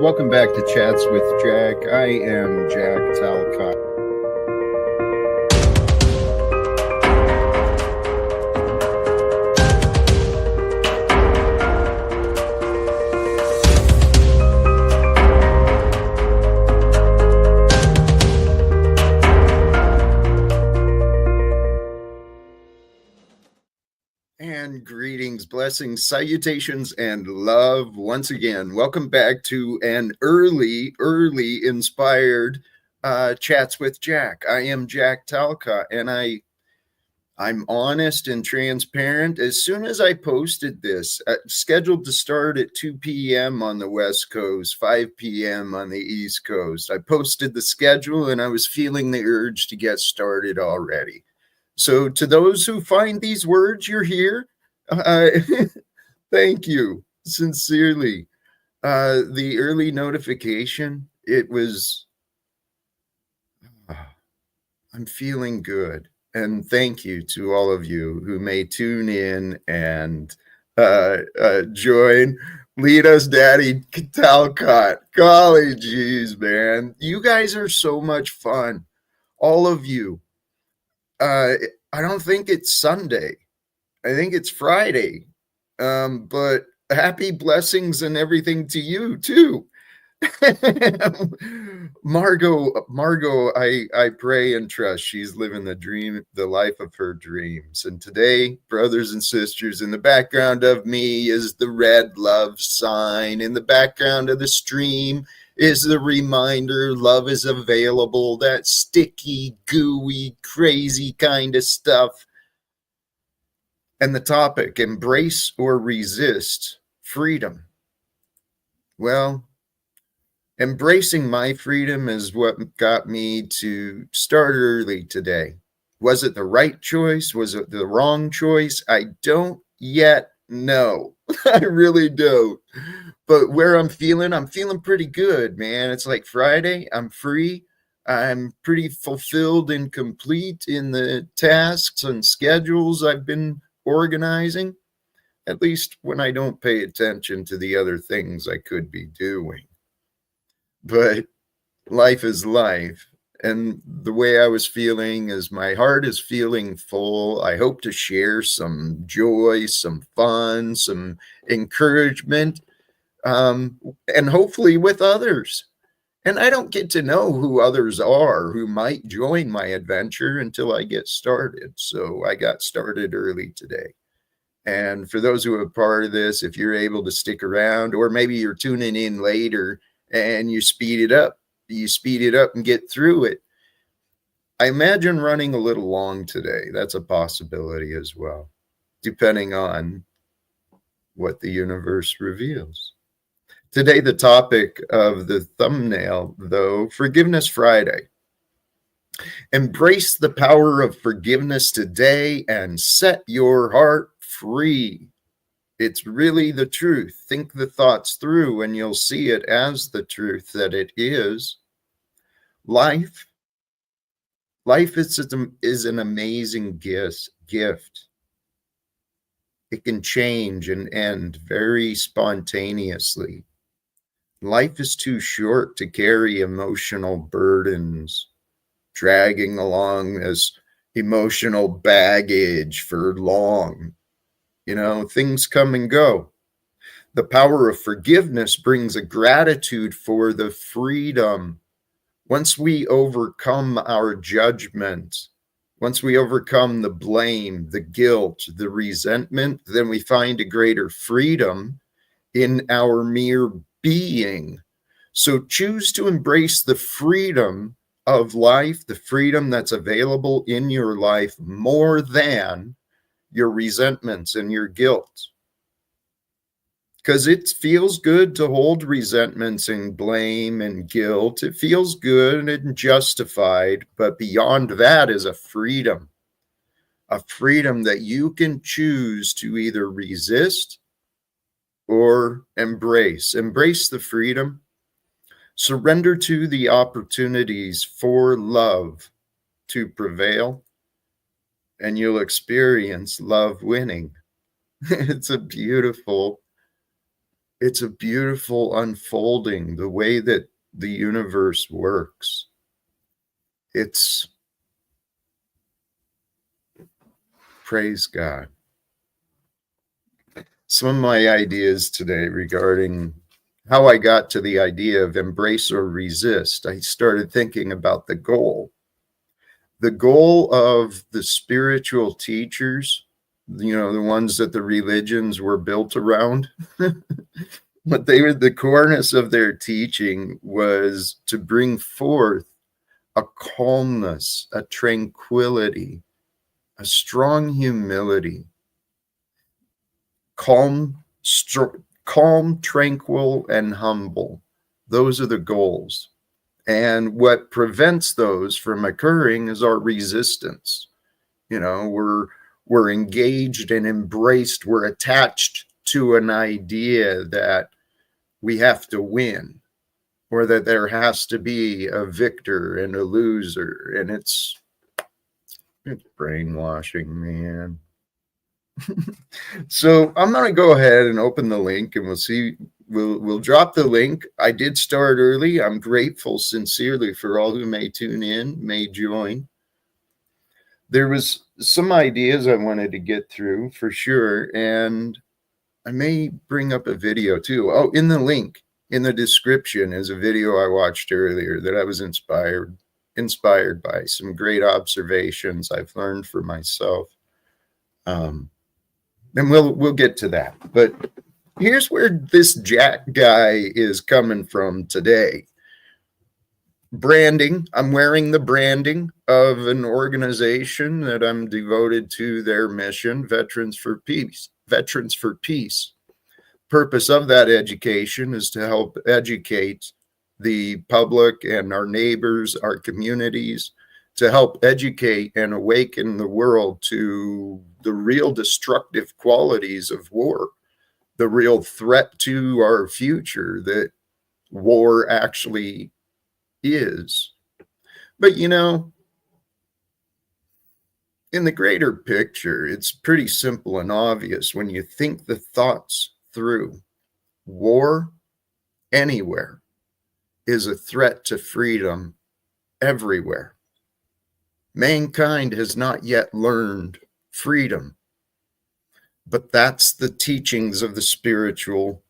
Welcome back to Chats with Jack. I am Jack Talcott. And greetings, blessings, salutations, and love once again. Welcome back to an early inspired Chats with Jack. I am Jack Talcott, and I'm honest and transparent. As soon as I posted this, scheduled to start at 2 p.m. on the West Coast, 5 p.m. on the East Coast, I posted the schedule, and I was feeling the urge to get started already. So to those who find these words, you're here. Thank you sincerely. The early notification, it was, I'm feeling good. And thank you to all of you who may tune in and join. Lead us, Daddy Talcott. Golly geez, man. You guys are so much fun. All of you. I don't think it's Sunday. I think it's Friday. But happy blessings and everything to you too. Margot, I pray and trust she's living the life of her dreams. And today, brothers and sisters, in the background of me is the red love sign. In the background of the stream is the reminder love is available, that sticky, gooey, crazy kind of stuff. And the topic, embrace or resist freedom. Well, embracing my freedom is what got me to start early today. Was it the right choice? Was it the wrong choice? I don't yet know. I really don't. But where I'm feeling pretty good, man. It's like Friday. I'm free. I'm pretty fulfilled and complete in the tasks and schedules I've been organizing, at least when I don't pay attention to the other things I could be doing. But life is life. And the way I was feeling is my heart is feeling full. I hope to share some joy, some fun, some encouragement, and hopefully with others. And I don't get to know who others are who might join my adventure until I get started. So I got started early today. And for those who are part of this, if you're able to stick around, or maybe you're tuning in later and you speed it up and get through it. I imagine running a little long today. That's a possibility as well, depending on what the universe reveals. Today, the topic of the thumbnail, though, Forgiveness Friday. Embrace the power of forgiveness today and set your heart free. It's really the truth. Think the thoughts through and you'll see it as the truth that it is. Life is an amazing gift. It can change and end very spontaneously. Life is too short to carry emotional burdens, dragging along as emotional baggage for long. You know, things come and go. The power of forgiveness brings a gratitude for the freedom. Once we overcome our judgment, once we overcome the blame, the guilt, the resentment, then we find a greater freedom in our mere being. So choose to embrace the freedom of life, the freedom that's available in your life, more than your resentments and your guilt. Because it feels good to hold resentments and blame and guilt. It feels good and justified, but beyond that is a freedom that you can choose to either resist or embrace. Embrace the freedom. Surrender to the opportunities for love to prevail, and you'll experience love winning. It's a beautiful it's a beautiful unfolding, the way that the universe works. It's praise God. Some of my ideas today regarding how I got to the idea of embrace or resist, I started thinking about the goal. The goal of the spiritual teachers, the ones that the religions were built around, what they were, the coreness of their teaching was to bring forth a calmness, a tranquility, a strong humility, calm, calm, tranquil, and humble. Those are the goals. And what prevents those from occurring is our resistance. We're engaged and embraced. We're attached to an idea that we have to win, or that there has to be a victor and a loser. And it's brainwashing, man. So I'm going to go ahead and open the link, and we'll see. We'll drop the link. I did start early. I'm grateful sincerely for all who may tune in, may join. There was some ideas I wanted to get through for sure, and I may bring up a video too. Oh, in the link in the description is a video I watched earlier that I was inspired by some great observations I've learned for myself. And we'll get to that. But here's where this Jack guy is coming from today. Branding. I'm wearing the branding of an organization that I'm devoted to their mission, Veterans for Peace. Veterans for Peace. Purpose of that education is to help educate the public and our neighbors, our communities, to help educate and awaken the world to the real destructive qualities of war, the real threat to our future that war actually is. But in the greater picture, it's pretty simple and obvious when you think the thoughts through. War anywhere is a threat to freedom everywhere. Mankind has not yet learned freedom, but that's the teachings of the spiritual.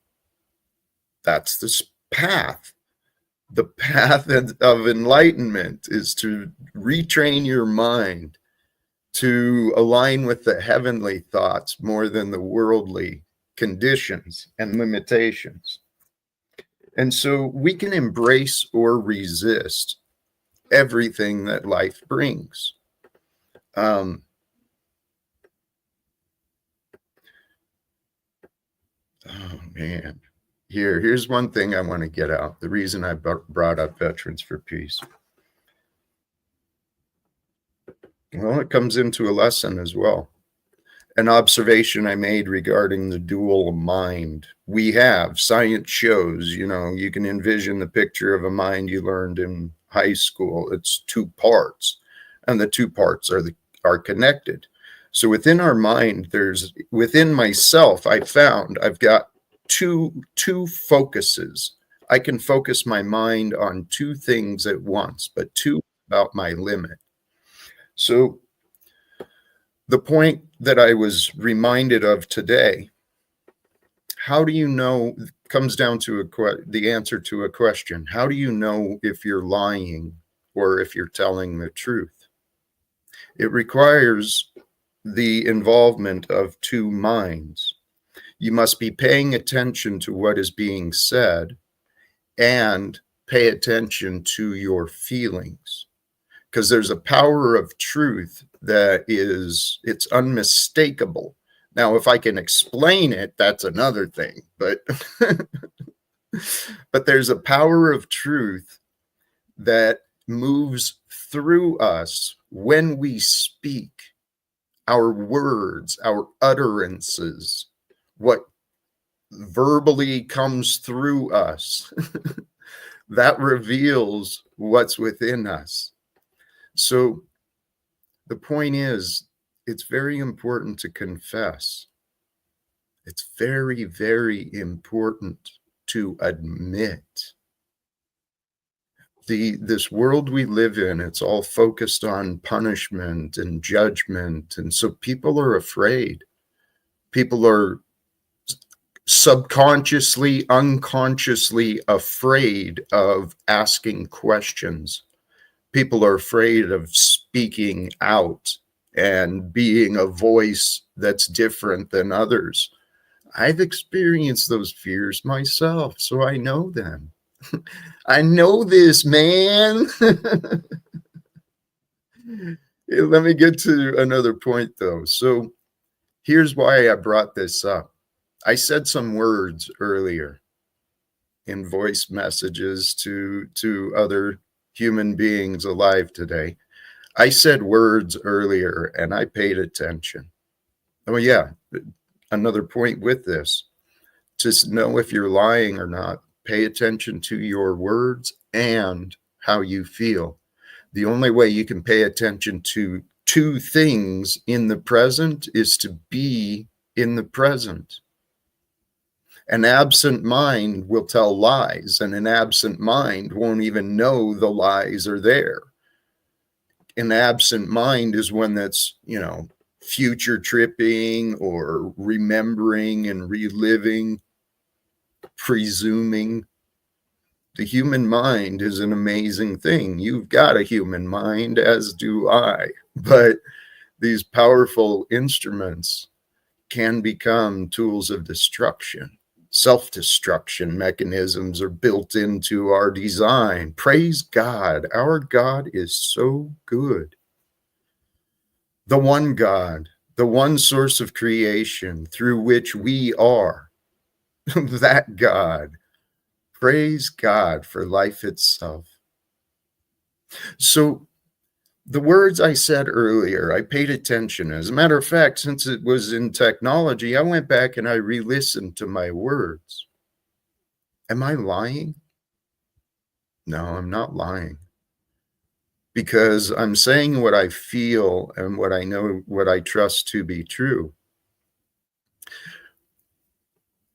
That's the path. The path of enlightenment is to retrain your mind to align with the heavenly thoughts more than the worldly conditions and limitations. And so we can embrace or resist everything that life brings. Oh man, here's one thing I want to get out. The reason I brought up Veterans for Peace. Well, it comes into a lesson as well. An observation I made regarding the dual mind. We have, science shows, you can envision the picture of a mind you learned in high school. It's two parts, and the two parts are connected. So within our mind, within myself, I found I've got two focuses. I can focus my mind on two things at once, but two about my limit. So the point that I was reminded of today, how do you know, comes down to the answer to a question. How do you know if you're lying or if you're telling the truth? It requires the involvement of two minds. You must be paying attention to what is being said and pay attention to your feelings, because there's a power of truth it's unmistakable. Now, if I can explain it, that's another thing, but there's a power of truth that moves through us when we speak. Our words, our utterances, what verbally comes through us, that reveals what's within us. So the point is, it's very important to confess. It's very, very important to admit this world we live in, it's all focused on punishment and judgment. And so people are afraid. People are subconsciously, unconsciously afraid of asking questions. People are afraid of speaking out and being a voice that's different than others. I've experienced those fears myself, so I know them. I know this, man. Let me get to another point, though. So here's why I brought this up. I said some words earlier in voice messages to other human beings alive today. I said words earlier and I paid attention. Oh, yeah. Another point with this, just know if you're lying or not. Pay attention to your words and how you feel. The only way you can pay attention to two things in the present is to be in the present. An absent mind will tell lies, and an absent mind won't even know the lies are there. An absent mind is one that's, future tripping or remembering and reliving, presuming. The human mind is an amazing thing. You've got a human mind, as do I. But these powerful instruments can become tools of destruction. Self-destruction mechanisms are built into our design. Praise God. Our God is so good. The one God, the one source of creation through which we are, that God. Praise God for life itself. So the words I said earlier, I paid attention. As a matter of fact, since it was in technology, I went back and I re-listened to my words. Am I lying? No, I'm not lying. Because I'm saying what I feel and what I know, what I trust to be true.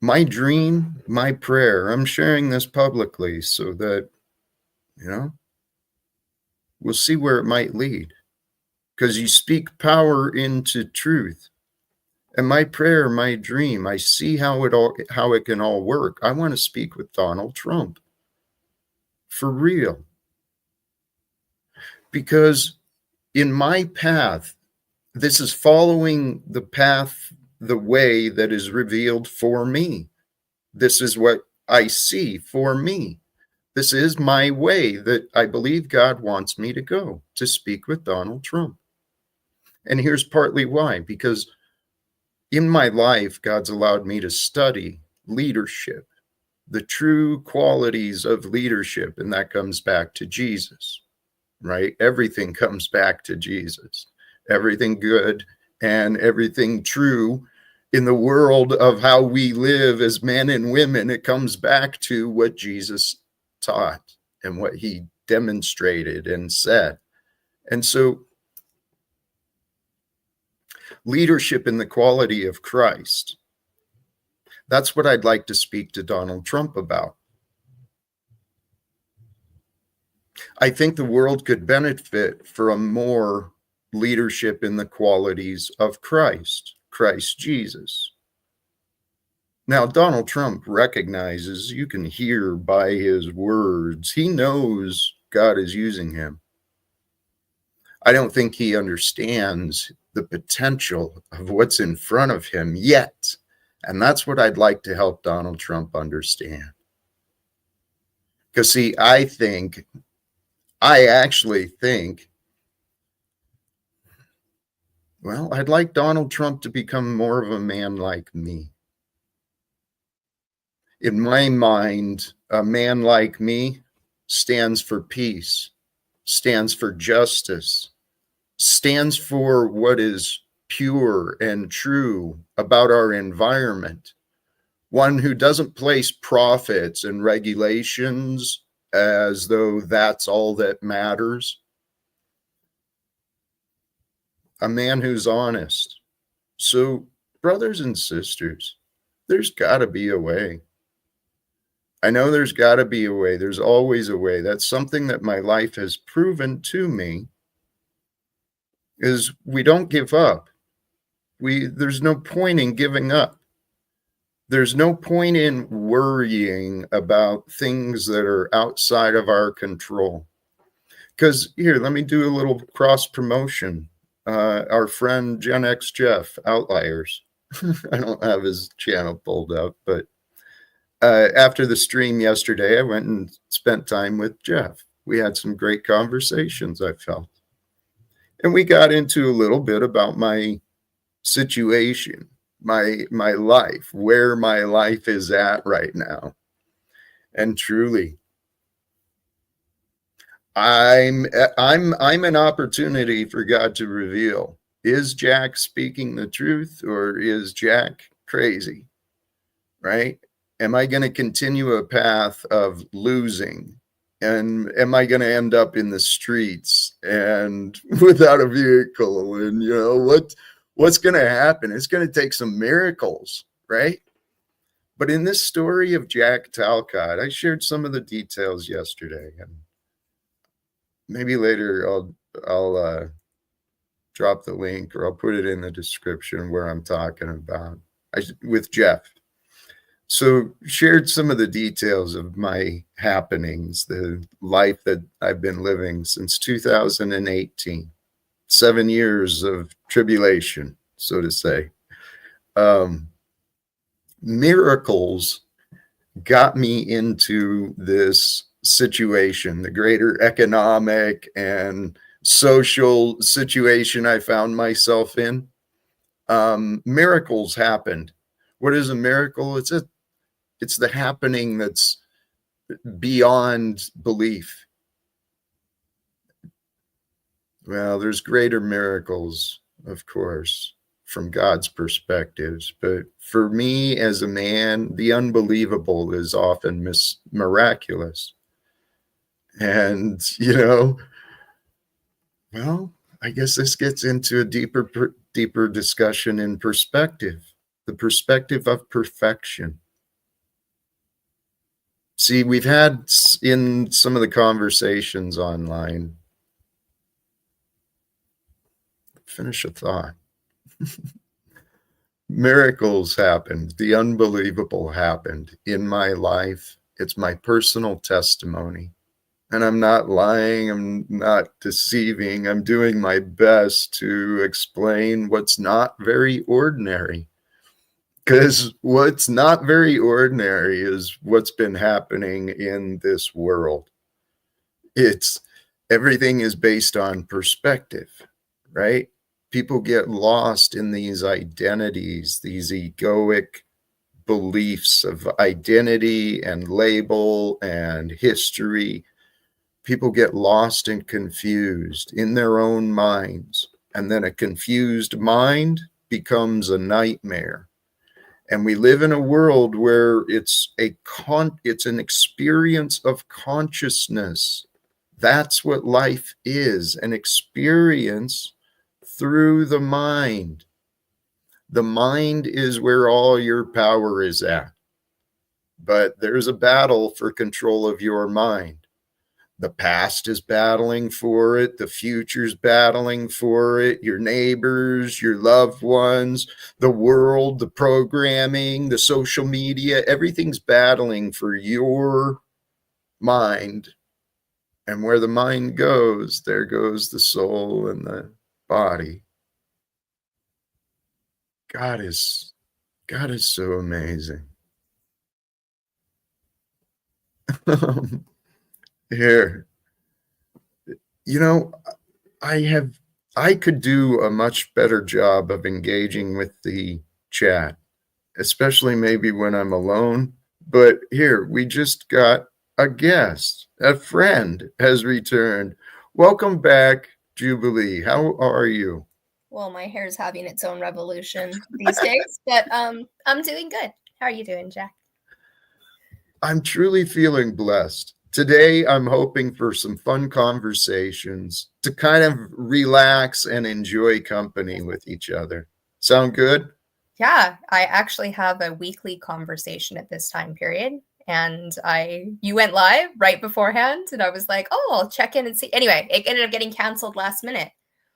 My dream, my prayer, I'm sharing this publicly so that, we'll see where it might lead. Because you speak power into truth. And my prayer, my dream, I see how it can all work. I want to speak with Donald Trump. For real. Because in my path, this is following the path, the way that is revealed for me. This is what I see for me. This is my way that I believe God wants me to go, to speak with Donald Trump. And here's partly why, because in my life, God's allowed me to study leadership, the true qualities of leadership, and that comes back to Jesus, right? Everything comes back to Jesus. Everything good and everything true in the world of how we live as men and women, it comes back to what Jesus taught and what he demonstrated and said. And so leadership in the quality of Christ, that's what I'd like to speak to Donald Trump about. I think the world could benefit from more leadership in the qualities of Christ Jesus. Now, Donald Trump recognizes, you can hear by his words, he knows God is using him. I don't think he understands the potential of what's in front of him yet. And that's what I'd like to help Donald Trump understand. Because, see, I actually think, well, I'd like Donald Trump to become more of a man like me. In my mind, a man like me stands for peace, stands for justice, stands for what is pure and true about our environment. One who doesn't place profits and regulations as though that's all that matters. A man who's honest. So, brothers and sisters, there's got to be a way. I know there's got to be a way. There's always a way. That's something that my life has proven to me, is we don't give up. There's no point in giving up. There's no point in worrying about things that are outside of our control. Because here, let me do a little cross promotion. Our friend Gen X Jeff, Outliers. I don't have his channel pulled up, but after the stream yesterday, I went and spent time with Jeff. We had some great conversations, I felt. And we got into a little bit about my situation, my life, where my life is at right now. And truly, I'm an opportunity for God to reveal, is Jack speaking the truth, or is Jack crazy? Right? Am I going to continue a path of losing? And am I going to end up in the streets and without a vehicle? And what's going to happen? It's going to take some miracles, right? But in this story of Jack Talcott, I shared some of the details yesterday, and maybe later I'll drop the link, or I'll put it in the description where I'm talking about with Jeff. So shared some of the details of my happenings, the life that I've been living since 2018, 7 years of tribulation, so to say. Miracles got me into this situation, the greater economic and social situation I found myself in. Miracles happened. What is a miracle? It's the happening that's beyond belief. Well, there's greater miracles, of course, from God's perspectives. But for me as a man, the unbelievable is often miraculous. And, well, I guess this gets into a deeper discussion in perspective, the perspective of perfection. See, we've had in some of the conversations online, finish a thought. Miracles happened. The unbelievable happened in my life. It's my personal testimony. And I'm not lying. I'm not deceiving. I'm doing my best to explain what's not very ordinary. Because what's not very ordinary is what's been happening in this world. Everything is based on perspective, right? People get lost in these identities, these egoic beliefs of identity and label and history. People get lost and confused in their own minds. And then a confused mind becomes a nightmare. And we live in a world where it's an experience of consciousness. That's what life is, an experience through the mind. The mind is where all your power is at. But there's a battle for control of your mind. The past is battling for it. The future's battling for it. Your neighbors, your loved ones, the world, the programming, the social media, everything's battling for your mind. And where the mind goes, there goes the soul and the body. God is so amazing. Here, I could do a much better job of engaging with the chat, especially maybe when I'm alone. But here, we just got a guest, a friend has returned. Welcome back, Jubilee. How are you? Well, my hair's having its own revolution these days, but I'm doing good. How are you doing, Jack? I'm truly feeling blessed. Today, I'm hoping for some fun conversations to kind of relax and enjoy company with each other. Sound good? Yeah, I actually have a weekly conversation at this time period. And you went live right beforehand, and I was like, oh, I'll check in and see. Anyway, it ended up getting canceled last minute.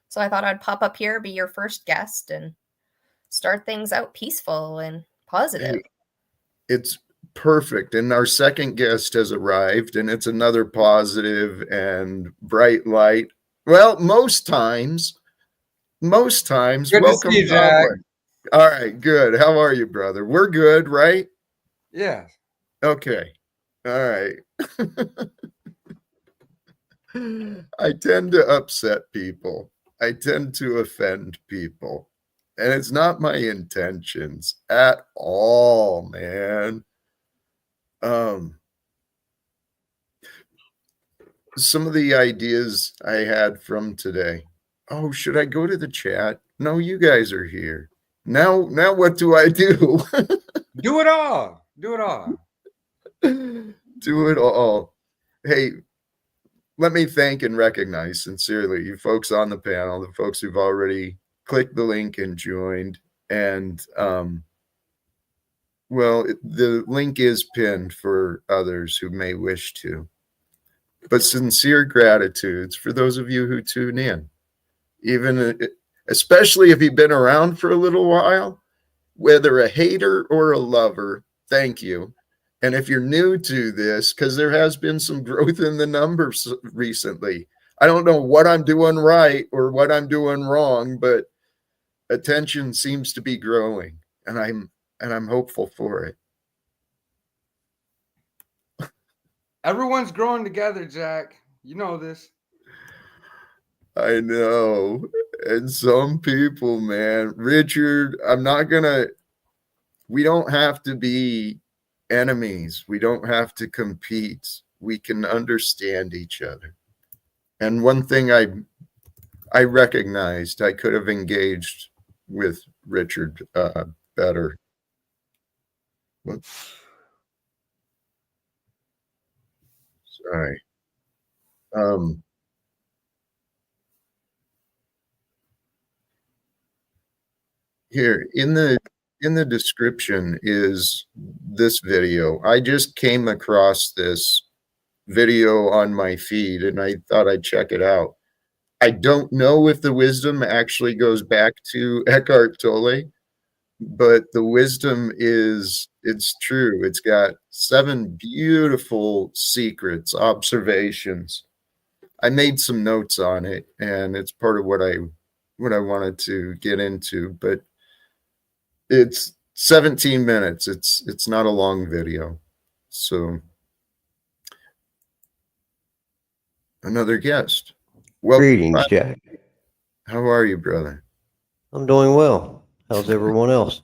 So I thought I'd pop up here, be your first guest, and start things out peaceful and positive. It's perfect. And our second guest has arrived, and it's another positive and bright light. Well, most times. Good Welcome, to see you, Jack. All right, good. How are you, brother? We're good, right? Yeah. Okay. All right. I tend to upset people. I tend to offend people. And it's not my intentions at all, man. Some of the ideas I had from today. Oh, should I go to the chat? No, you guys are here. Now what do I do? Do it all. Do it all. Do it all. Hey, let me thank and recognize sincerely you folks on the panel, the folks who've already clicked the link and joined. And well, the link is pinned for others who may wish to. But sincere gratitudes for those of you who tune in, even especially if you've been around for a little while, whether a hater or a lover, thank you. And if you're new to this, because there has been some growth in the numbers recently, I don't know what I'm doing right or what I'm doing wrong, but attention seems to be growing, and I'm hopeful for it. Everyone's growing together, Jack. You know this. I know. And some people, man, Richard, we don't have to be enemies. We don't have to compete. We can understand each other. And one thing I recognized, I could have engaged with Richard better. Whoops. Sorry. Here in the description is this video. I just came across this video on my feed and I thought I'd check it out. I don't know if the wisdom actually goes back to Eckhart Tolle, but the wisdom it's true. It's got 7 beautiful secrets, observations. I made some notes on it, and it's part of what I wanted to get into, but it's 17 minutes. It's not a long video. So another guest. Well, greetings, Jack. How are you, brother? I'm doing well. How's everyone else?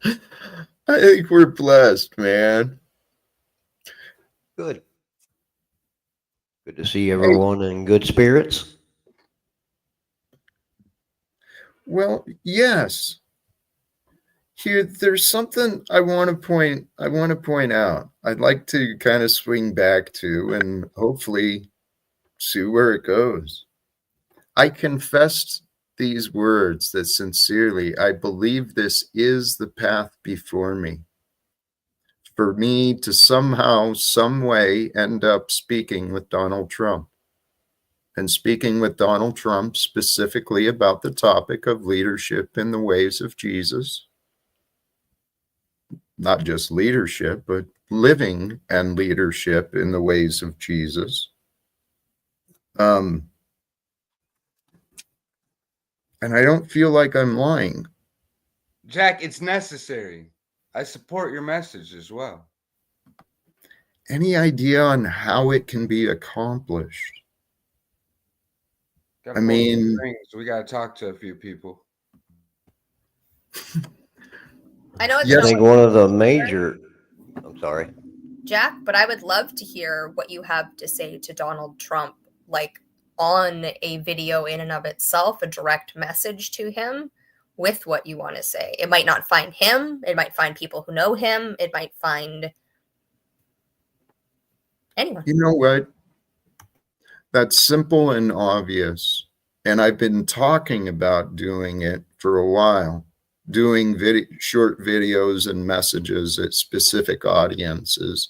I think we're blessed, man. Good. Good to see everyone in good spirits. Well, yes. Here, there's something I want to point out. I'd like to kind of swing back to and hopefully see where it goes. I confessed these words that sincerely I believe this is the path before me. For me to somehow, some way end up speaking with Donald Trump. And speaking with Donald Trump specifically about the topic of leadership in the ways of Jesus. Not just leadership, but living and leadership in the ways of Jesus. And I don't feel like I'm lying. Jack, it's necessary. I support your message as well. Any idea on how it can be accomplished? I mean, we got to talk to a few people. I know it's I think one of the major, I'm sorry, Jack, but I would love to hear what you have to say to Donald Trump, like on a video in and of itself, a direct message to him with what you want to say. It might not find him. It might find people who know him. It might find anyone. You know what? That's simple and obvious. And I've been talking about doing it for a while, doing short videos and messages at specific audiences.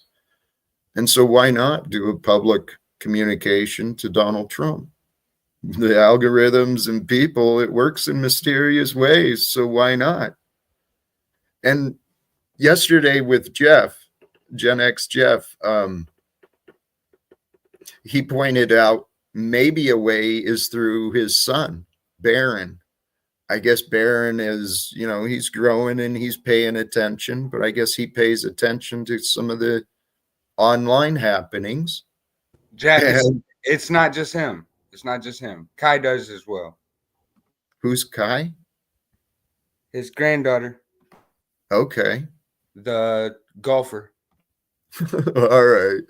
And so why not do a public communication to Donald Trump? The algorithms and people, it works in mysterious ways. So why not? And yesterday with Jeff, Gen X Jeff, he pointed out maybe a way is through his son, Barron. I guess Barron is, he's growing and he's paying attention, but I guess he pays attention to some of the online happenings. Jack, it's not just him. It's not just him. Kai does as well. Who's Kai? His granddaughter. Okay. The golfer. All right.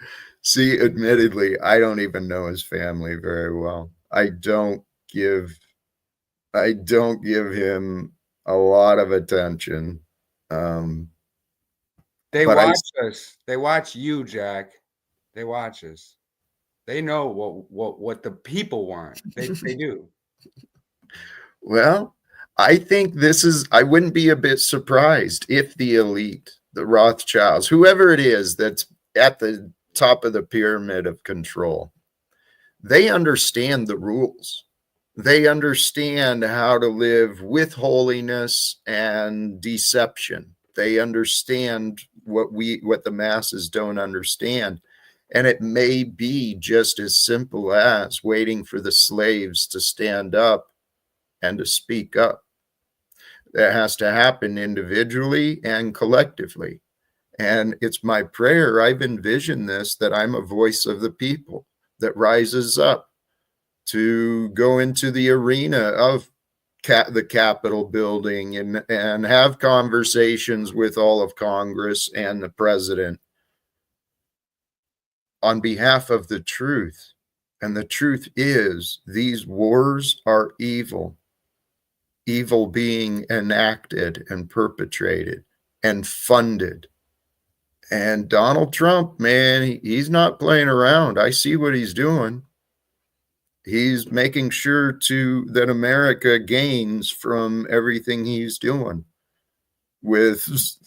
See, admittedly, I don't even know his family very well. I don't give him a lot of attention. They watch us. They watch you, Jack. They watch us. They know what the people want. They do. Well, I think I wouldn't be a bit surprised if the elite, the Rothschilds, whoever it is that's at the top of the pyramid of control, they understand the rules. They understand how to live with holiness and deception. They understand what the masses don't understand. And it may be just as simple as waiting for the slaves to stand up and to speak up. That has to happen individually and collectively. And it's my prayer, I've envisioned this, that I'm a voice of the people that rises up to go into the arena of the Capitol building and have conversations with all of Congress and the president on behalf of the truth. And the truth is, these wars are evil. Evil being enacted and perpetrated and funded. And Donald Trump, man, he's not playing around. I see what he's doing. He's making sure that America gains from everything he's doing. It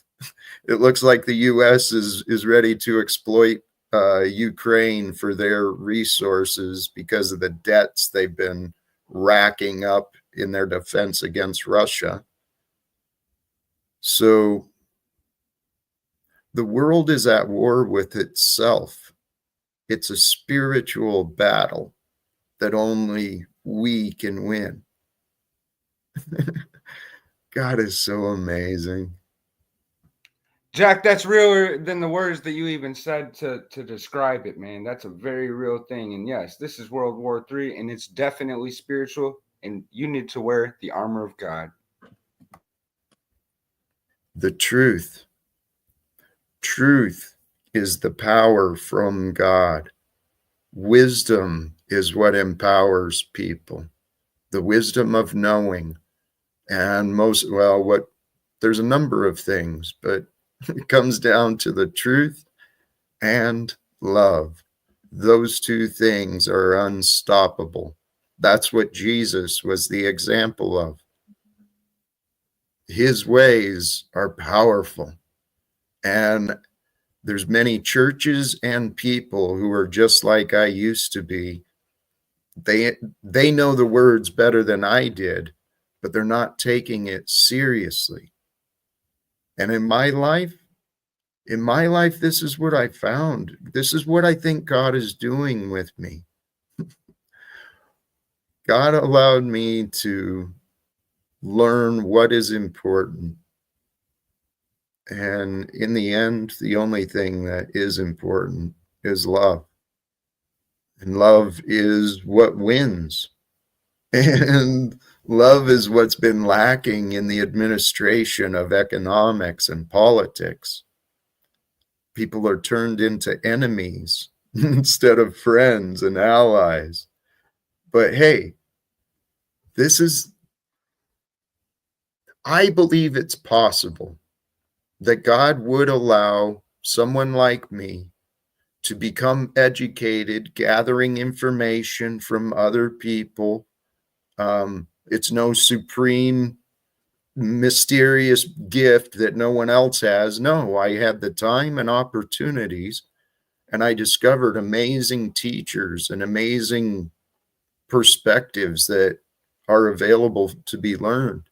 looks like the U.S. is ready to exploit Ukraine for their resources because of the debts they've been racking up in their defense against Russia. So the world is at war with itself. It's a spiritual battle that only we can win. God is so amazing. Jack, that's realer than the words that you even said to describe it, man. That's a very real thing. And yes, this is World War III, and it's definitely spiritual, and you need to wear the armor of God. The truth. Truth is the power from God. Wisdom is what empowers people. The wisdom of knowing. And there's a number of things, but it comes down to the truth and love. Those two things are unstoppable. That's what Jesus was the example of. His ways are powerful. And there's many churches and people who are just like I used to be. They know the words better than I did, but they're not taking it seriously. And in my life, this is what I found. This is what I think God is doing with me. God allowed me to learn what is important. And in the end, the only thing that is important is love. And love is what wins. And love is what's been lacking in the administration of economics and politics. People are turned into enemies instead of friends and allies. But hey, I believe it's possible that God would allow someone like me to become educated, gathering information from other people, It's no supreme mysterious gift that no one else has. No, I had the time and opportunities, and I discovered amazing teachers and amazing perspectives that are available to be learned.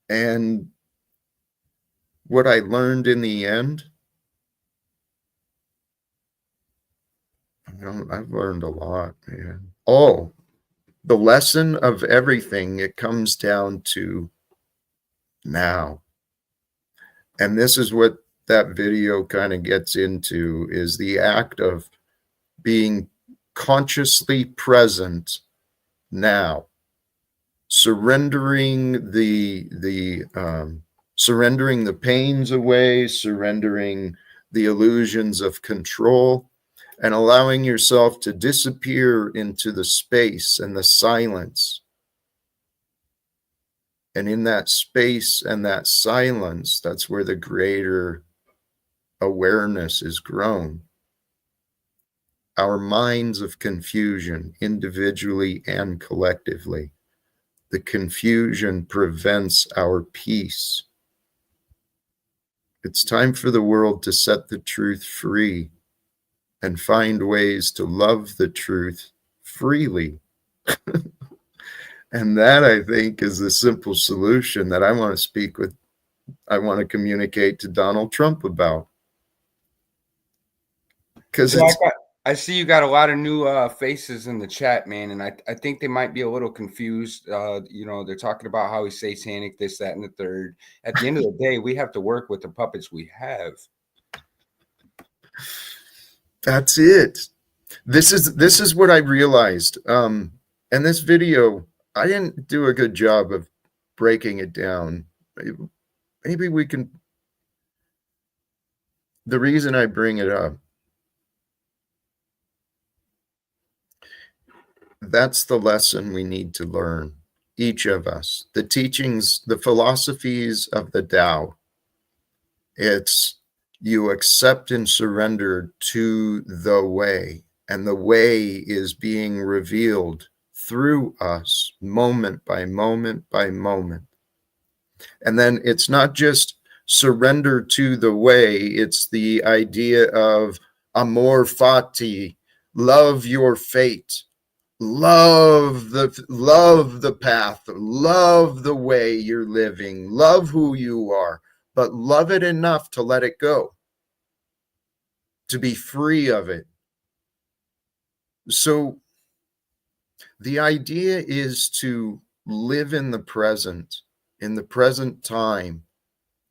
And what I learned in the end, I've learned a lot, man. Oh, the lesson of everything, it comes down to now. And this is what that video kind of gets into, is the act of being consciously present now, surrendering surrendering the pains away, surrendering the illusions of control, and allowing yourself to disappear into the space and the silence. And in that space and that silence, that's where the greater awareness is grown. Our minds of confusion, individually and collectively, the confusion prevents our peace. It's time for the world to set the truth free and find ways to love the truth freely. And that, I think, is the simple solution that I want to communicate to Donald Trump about. Because I see you got a lot of new faces in the chat, man, and I think they might be a little confused. They're talking about how he's satanic, this, that, and the third. At the end of the day, we have to work with the puppets we have. That's it. This is what I realized. And this video, I didn't do a good job of breaking it down. Maybe we can. The reason I bring it up, that's the lesson we need to learn, each of us. The teachings, the philosophies of the Tao, it's you accept and surrender to the way, and the way is being revealed through us moment by moment by moment. And then it's not just surrender to the way, it's the idea of amor fati, love your fate. Love the path, love the way you're living, love who you are, but love it enough to let it go, to be free of it. So the idea is to live in the present time,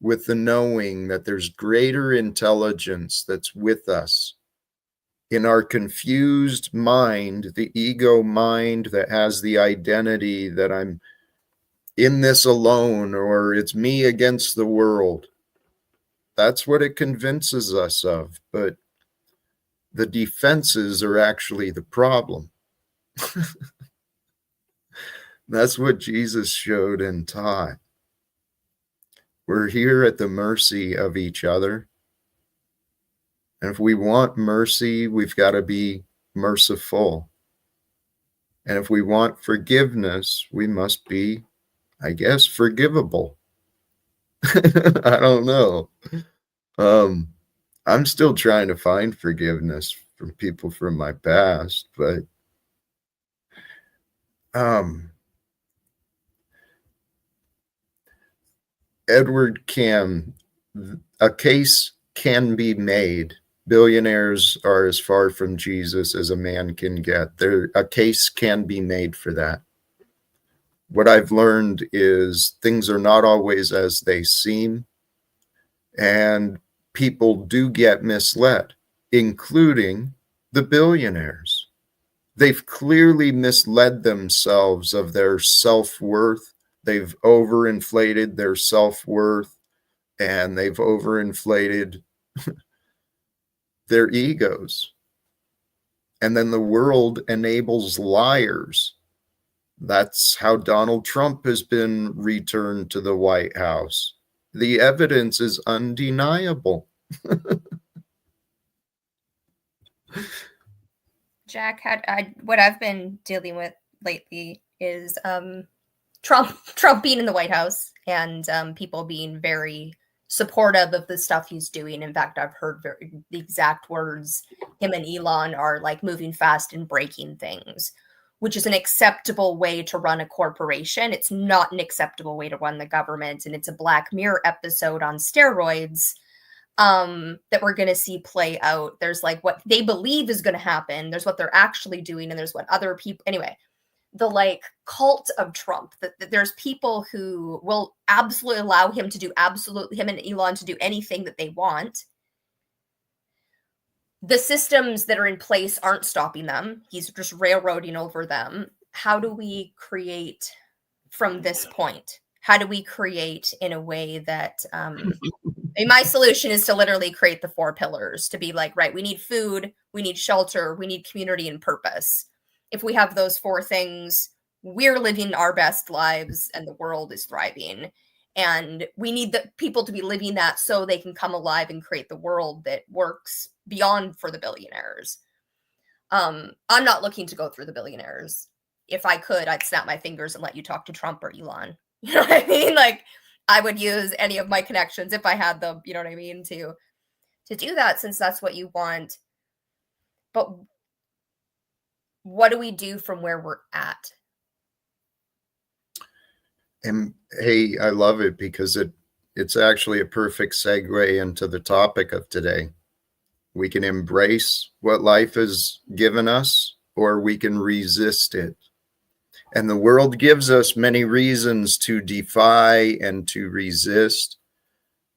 with the knowing that there's greater intelligence that's with us. In our confused mind, the ego mind that has the identity that I'm in this alone, or it's me against the world. That's what it convinces us of. But the defenses are actually the problem. That's what Jesus showed and taught. We're here at the mercy of each other. And if we want mercy, we've got to be merciful. And if we want forgiveness, we must be, I guess, forgivable. I don't know. I'm still trying to find forgiveness from people from my past, but Edward Cam, a case can be made. Billionaires are as far from Jesus as a man can get. A case can be made for that. What I've learned is things are not always as they seem, and people do get misled, including the billionaires. They've clearly misled themselves of their self-worth. They've overinflated their self-worth, and they've overinflated their egos. And then the world enables liars. That's how Donald Trump has been returned to the White House. The evidence is undeniable. Jack, what I've been dealing with lately is Trump being in the White House and people being very supportive of the stuff he's doing. In fact, I've heard the exact words, him and Elon are like moving fast and breaking things, which is an acceptable way to run a corporation. It's not an acceptable way to run the government. And it's a Black Mirror episode on steroids that we're going to see play out. There's like what they believe is going to happen. There's what they're actually doing. And there's what other people, anyway, the like cult of Trump, that there's people who will absolutely allow him to do him and Elon to do anything that they want. The systems that are in place aren't stopping them. He's just railroading over them. How do we create from this point? How do we create in a way that my solution is to literally create the 4 pillars, to be like, right, we need food, we need shelter, we need community and purpose. If we have those 4 things, we're living our best lives and the world is thriving. And we need the people to be living that so they can come alive and create the world that works beyond for the billionaires. I'm not looking to go through the billionaires. If I could, I'd snap my fingers and let you talk to Trump or Elon. You know what I mean? Like, I would use any of my connections if I had them, you know what I mean, to do that, since that's what you want. But what do we do from where we're at? And hey, I love it because it's actually a perfect segue into the topic of today. We can embrace what life has given us, or we can resist it. And the world gives us many reasons to defy and to resist.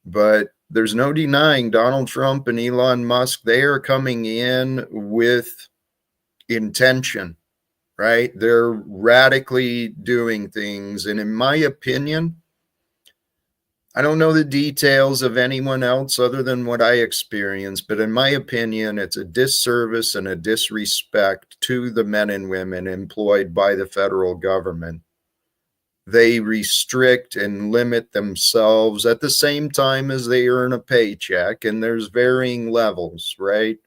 But there's no denying Donald Trump and Elon Musk, they are coming in with intention, right? They're radically doing things. And in my opinion, I don't know the details of anyone else other than what I experienced, but in my opinion, it's a disservice and a disrespect to the men and women employed by the federal government. They restrict and limit themselves at the same time as they earn a paycheck, and there's varying levels, right?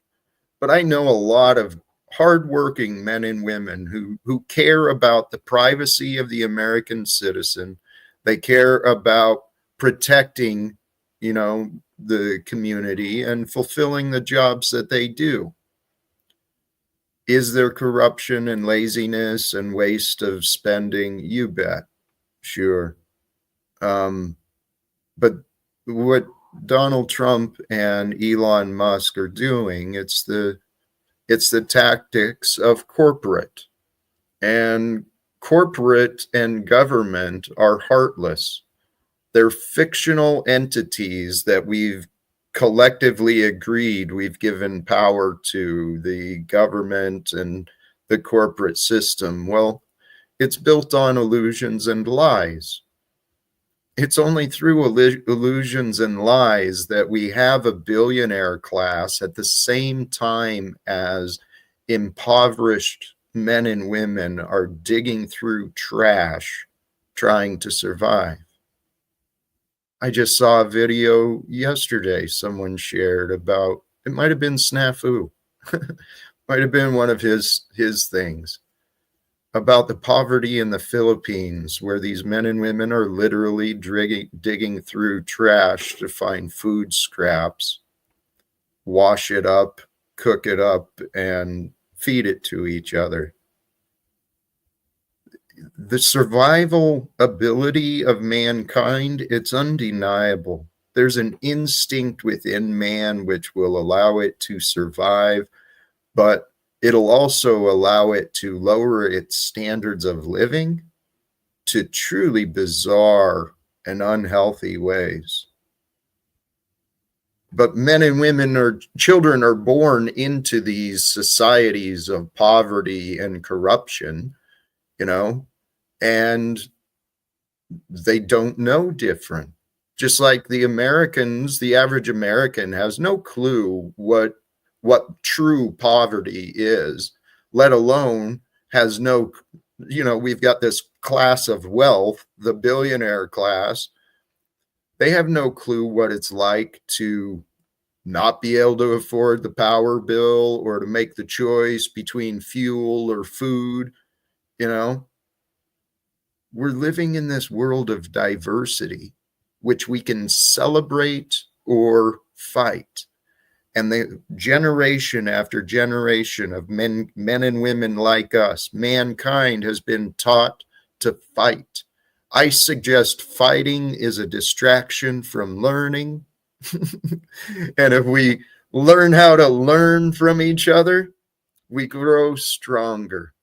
But I know a lot of hardworking men and women who care about the privacy of the American citizen. They care about protecting, the community and fulfilling the jobs that they do. Is there corruption and laziness and waste of spending? You bet. Sure. But what Donald Trump and Elon Musk are doing, it's the tactics of corporate. And corporate and government are heartless. They're fictional entities that we've collectively agreed we've given power to, the government and the corporate system. Well, it's built on illusions and lies. It's only through illusions and lies that we have a billionaire class at the same time as impoverished men and women are digging through trash trying to survive. I just saw a video yesterday someone shared about, it might have been Snafu, might have been one of his things, about the poverty in the Philippines, where these men and women are literally digging through trash to find food scraps, wash it up, cook it up, and feed it to each other. The survival ability of mankind, it's undeniable. There's an instinct within man which will allow it to survive, but it'll also allow it to lower its standards of living to truly bizarre and unhealthy ways. But men and women or children are born into these societies of poverty and corruption, and they don't know different. Just like the Americans, the average American has no clue what true poverty is, let alone has no, we've got this class of wealth, the billionaire class. They have no clue what it's like to not be able to afford the power bill or to make the choice between fuel or food, we're living in this world of diversity, which we can celebrate or fight. And the generation after generation of men and women like us, mankind has been taught to fight. I suggest fighting is a distraction from learning. And if we learn how to learn from each other, we grow stronger.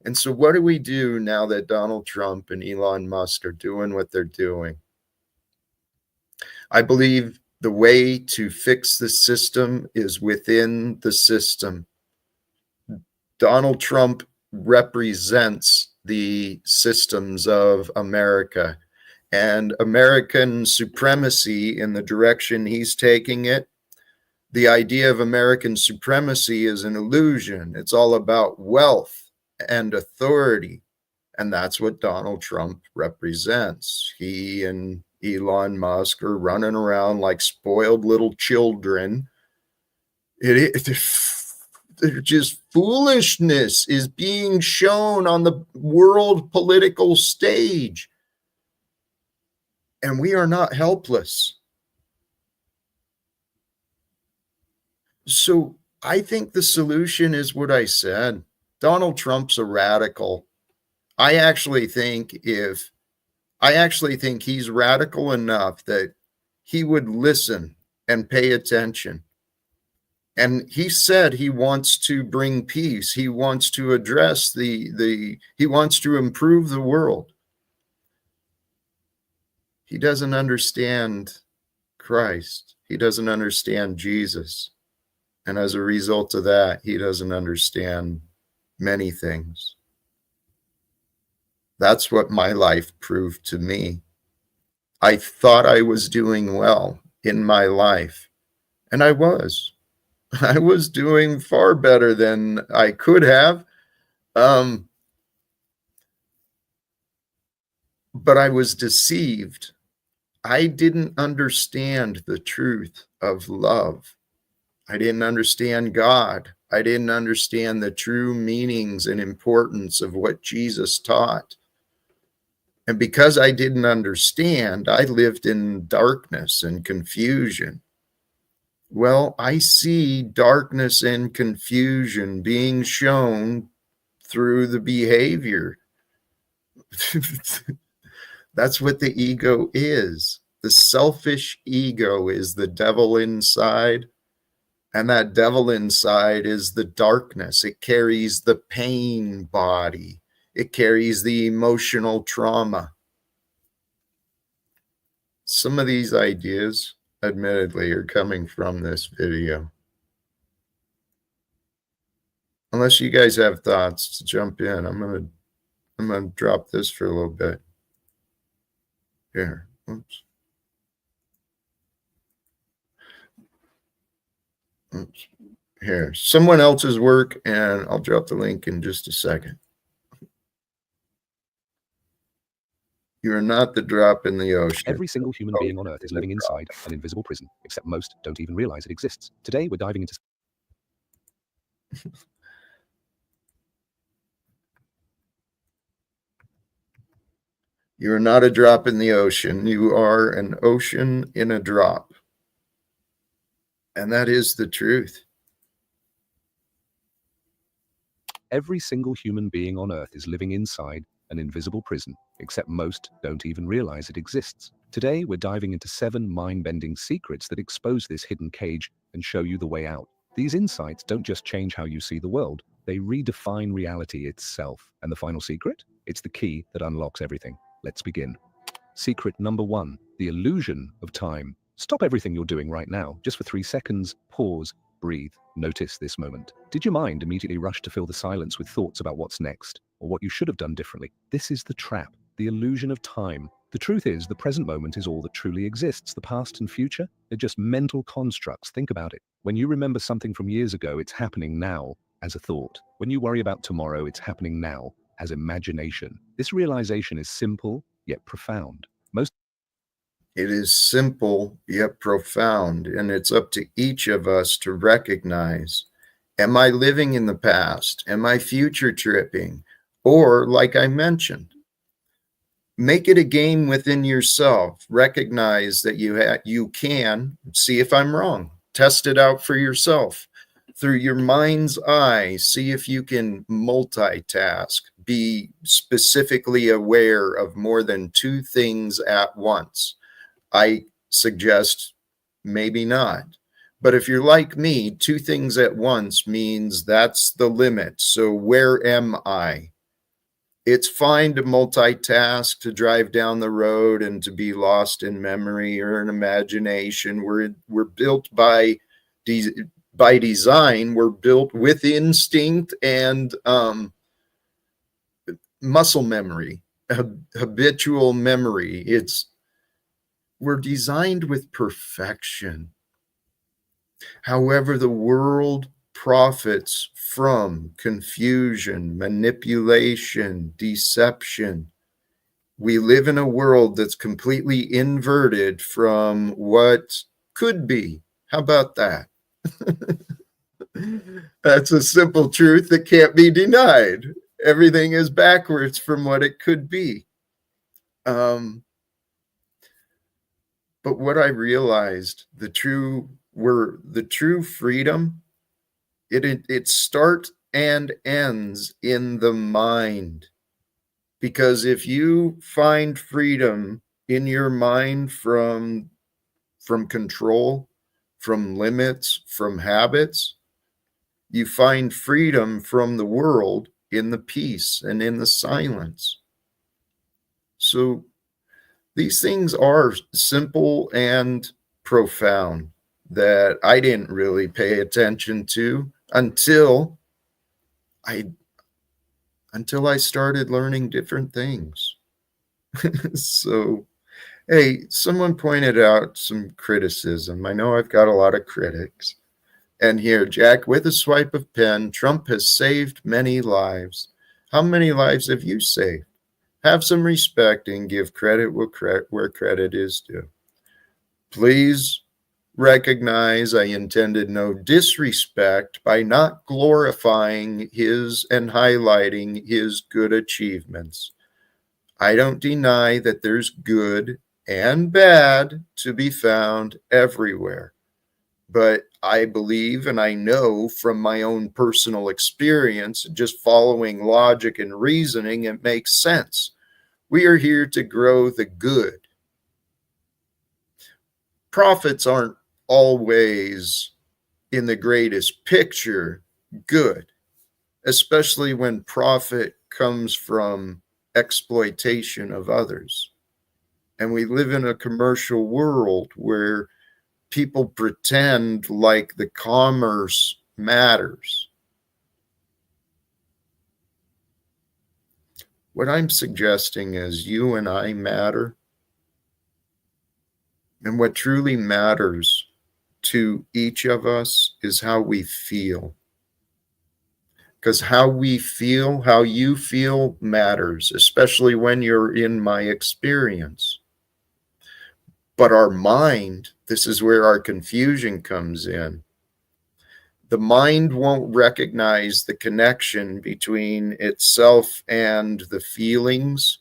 And so what do we do now that Donald Trump and Elon Musk are doing what they're doing? I believe the way to fix the system is within the system. Donald Trump represents the systems of America, and American supremacy in the direction he's taking it. The idea of American supremacy is an illusion. It's all about wealth and authority. And that's what Donald Trump represents. He and Elon Musk are running around like spoiled little children. Just foolishness is being shown on the world political stage. And we are not helpless. So I think the solution is what I said. Donald Trump's a radical. I actually think he's radical enough that he would listen and pay attention. And he said he wants to bring peace. He wants to address he wants to improve the world. He doesn't understand Christ. He doesn't understand Jesus. And as a result of that, he doesn't understand many things. That's what my life proved to me. I thought I was doing well in my life, and I was. I was doing far better than I could have. But I was deceived. I didn't understand the truth of love. I didn't understand God. I didn't understand the true meanings and importance of what Jesus taught. And because I didn't understand, I lived in darkness and confusion. Well, I see darkness and confusion being shown through the behavior. That's what the ego is. The selfish ego is the devil inside. And that devil inside is the darkness. It carries the pain body. It carries the emotional trauma. Some of these ideas, admittedly, are coming from this video. Unless you guys have thoughts to jump in, I'm gonna drop this for a little bit. Here. Oops. Oops. Here. Someone else's work, and I'll drop the link in just a second. You are not the drop in the ocean. Every single human being on Earth is living inside an invisible prison, except most don't even realize it exists. Today, we're diving into... You are not a drop in the ocean. You are an ocean in a drop. And that is the truth. Every single human being on Earth is living inside an invisible prison, except most don't even realize it exists. Today, we're diving into 7 mind-bending secrets that expose this hidden cage and show you the way out. These insights don't just change how you see the world, they redefine reality itself. And the final secret? It's the key that unlocks everything. Let's begin. Secret number 1, the illusion of time. Stop everything you're doing right now, just for 3 seconds, pause, breathe, notice this moment. Did your mind immediately rush to fill the silence with thoughts about what's next, or what you should have done differently? This is the trap, the illusion of time. The truth is, the present moment is all that truly exists. The past and future, they're just mental constructs. Think about it. When you remember something from years ago, it's happening now as a thought. When you worry about tomorrow, it's happening now as imagination. This realization is simple, yet profound. It is simple, yet profound, and it's up to each of us to recognize, am I living in the past? Am I future tripping? Or, like I mentioned, make it a game within yourself. Recognize that you can see if I'm wrong. Test it out for yourself through your mind's eye. See if you can multitask. Be specifically aware of more than two things at once. I suggest maybe not. But if you're like me, two things at once means that's the limit. So where am I? It's fine to multitask, to drive down the road and to be lost in memory or in imagination. We're built by design. We're built with instinct and muscle memory, habitual memory. We're designed with perfection. However, the world profits from confusion, manipulation, deception. We live in a world that's completely inverted from what could be. How about that? That's a simple truth that can't be denied. Everything is backwards from what it could be. But what I realized, the true freedom, it starts and ends in the mind. Because if you find freedom in your mind from control, from limits, from habits, you find freedom from the world in the peace and in the silence. So these things are simple and profound that I didn't really pay attention to until I started learning different things. So, hey, someone pointed out some criticism. I know I've got a lot of critics. And here, Jack, with a swipe of pen, Trump has saved many lives. How many lives have you saved? Have some respect and give credit where credit is due. Please recognize I intended no disrespect by not glorifying his and highlighting his good achievements. I don't deny that there's good and bad to be found everywhere. But I believe and I know from my own personal experience, just following logic and reasoning, it makes sense. We are here to grow the good. Prophets aren't always in the greatest picture good, especially when profit comes from exploitation of others. And we live in a commercial world where people pretend like the commerce matters. What I'm suggesting is you and I matter. And what truly matters to each of us is how we feel. Because how we feel, how you feel matters, especially when you're in my experience. But our mind, this is where our confusion comes in. The mind won't recognize the connection between itself and the feelings.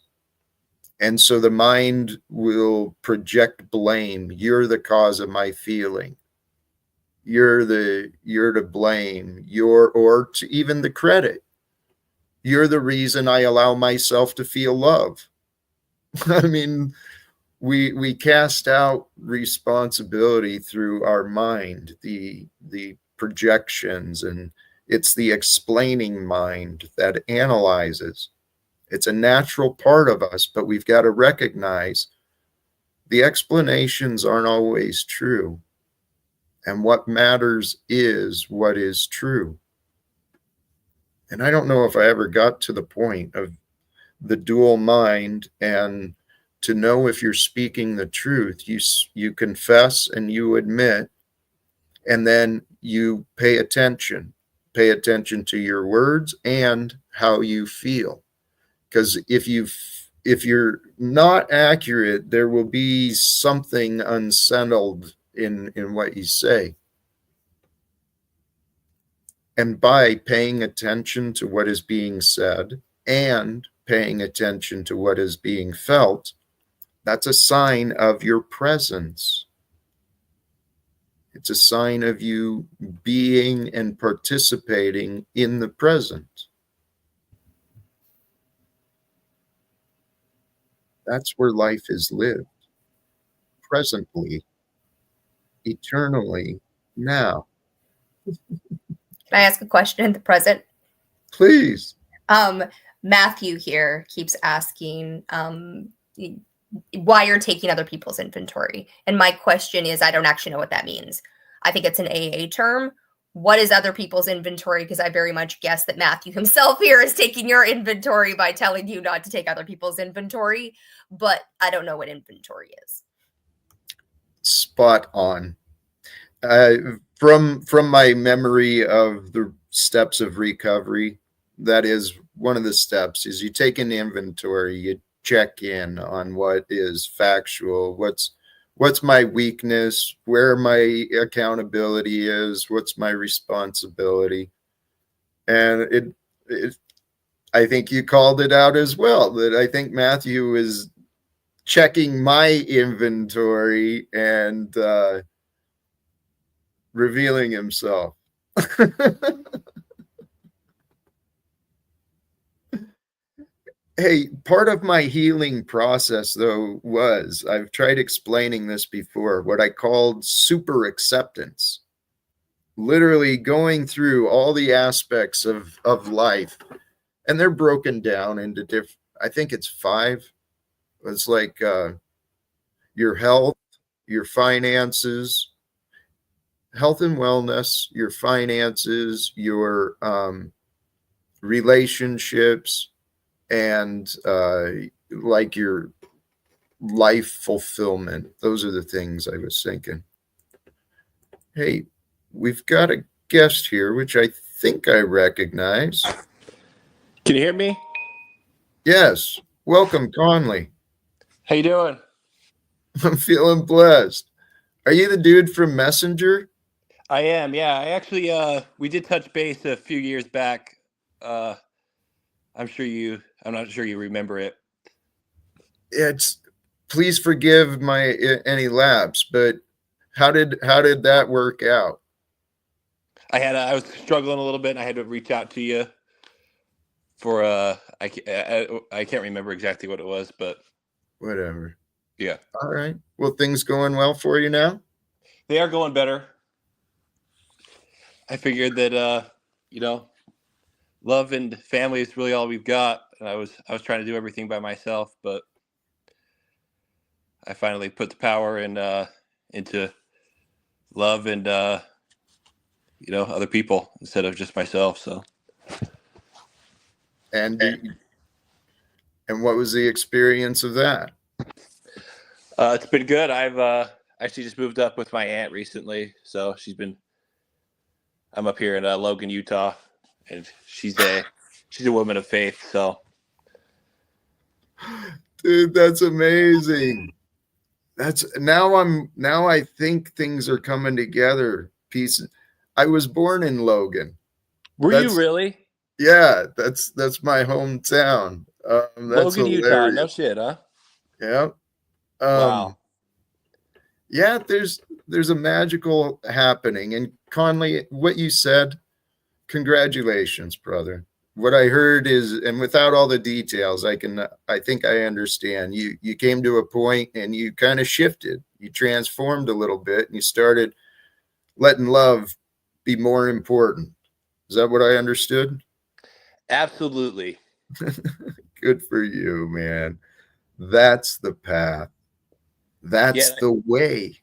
And so the mind will project blame. You're the cause of my feeling. You're to blame. Or to even the credit. You're the reason I allow myself to feel love. I mean, we cast out responsibility through our mind, the projections, and it's the explaining mind that analyzes. It's a natural part of us, but we've got to recognize the explanations aren't always true. And what matters is what is true. And I don't know if I ever got to the point of the dual mind, and to know if you're speaking the truth, you confess and you admit, and then you pay attention to your words and how you feel. Because if you're not accurate, there will be something unsettled in what you say. And by paying attention to what is being said and paying attention to what is being felt, that's a sign of your presence. It's a sign of you being and participating in the present. That's where life is lived, presently, eternally, now. Can I ask a question in the present? Please. Matthew here keeps asking why you're taking other people's inventory. And my question is, I don't actually know what that means. I think it's an AA term. What is other people's inventory? Because I very much guess that Matthew himself here is taking your inventory by telling you not to take other people's inventory. But I don't know what inventory is. Spot on. From my memory of the steps of recovery, that is one of the steps, is you take an inventory, you check in on what is factual, what's my weakness, where my accountability is, what's my responsibility. And I think you called it out as well, that I think Matthew is checking my inventory and revealing himself. Hey, part of my healing process, though, was, I've tried explaining this before, what I called super acceptance. Literally going through all the aspects of life, and they're broken down into different, I think it's 5. It's like your health, your finances, health and wellness, your finances, your relationships, and like your life fulfillment. Those are the things I was thinking. Hey, we've got a guest here, which I think I recognize. Can you hear me? Yes. Welcome, Conley. How you doing? I'm feeling blessed. Are you the dude from Messenger? I am, yeah. I actually we did touch base a few years back. I'm not sure you remember it. Please forgive my any lapse, but how did that work out? I was struggling a little bit and I had to reach out to you for I can't remember exactly what it was, but Whatever. yeah. All right. Well, things going well for you now? They are going better. I figured that love and family is really all we've got. And I was trying to do everything by myself, but I finally put the power into love and other people instead of just myself. So. And what was the experience of that? It's been good. I've actually just moved up with my aunt recently, so I'm up here in Logan, Utah, and she's a woman of faith. So, dude, that's amazing. Now I think things are coming together. I was born in Logan. Were you really? Yeah, that's my hometown. That's Logan, hilarious. Utah. No shit, huh? Yeah. Wow. Yeah, there's a magical happening. And Conley, what you said, congratulations, brother. What I heard is, and without all the details, I think I understand. You came to a point and you kind of shifted. You transformed a little bit and you started letting love be more important. Is that what I understood? Absolutely. Good for you, man. That's the path. That's the way.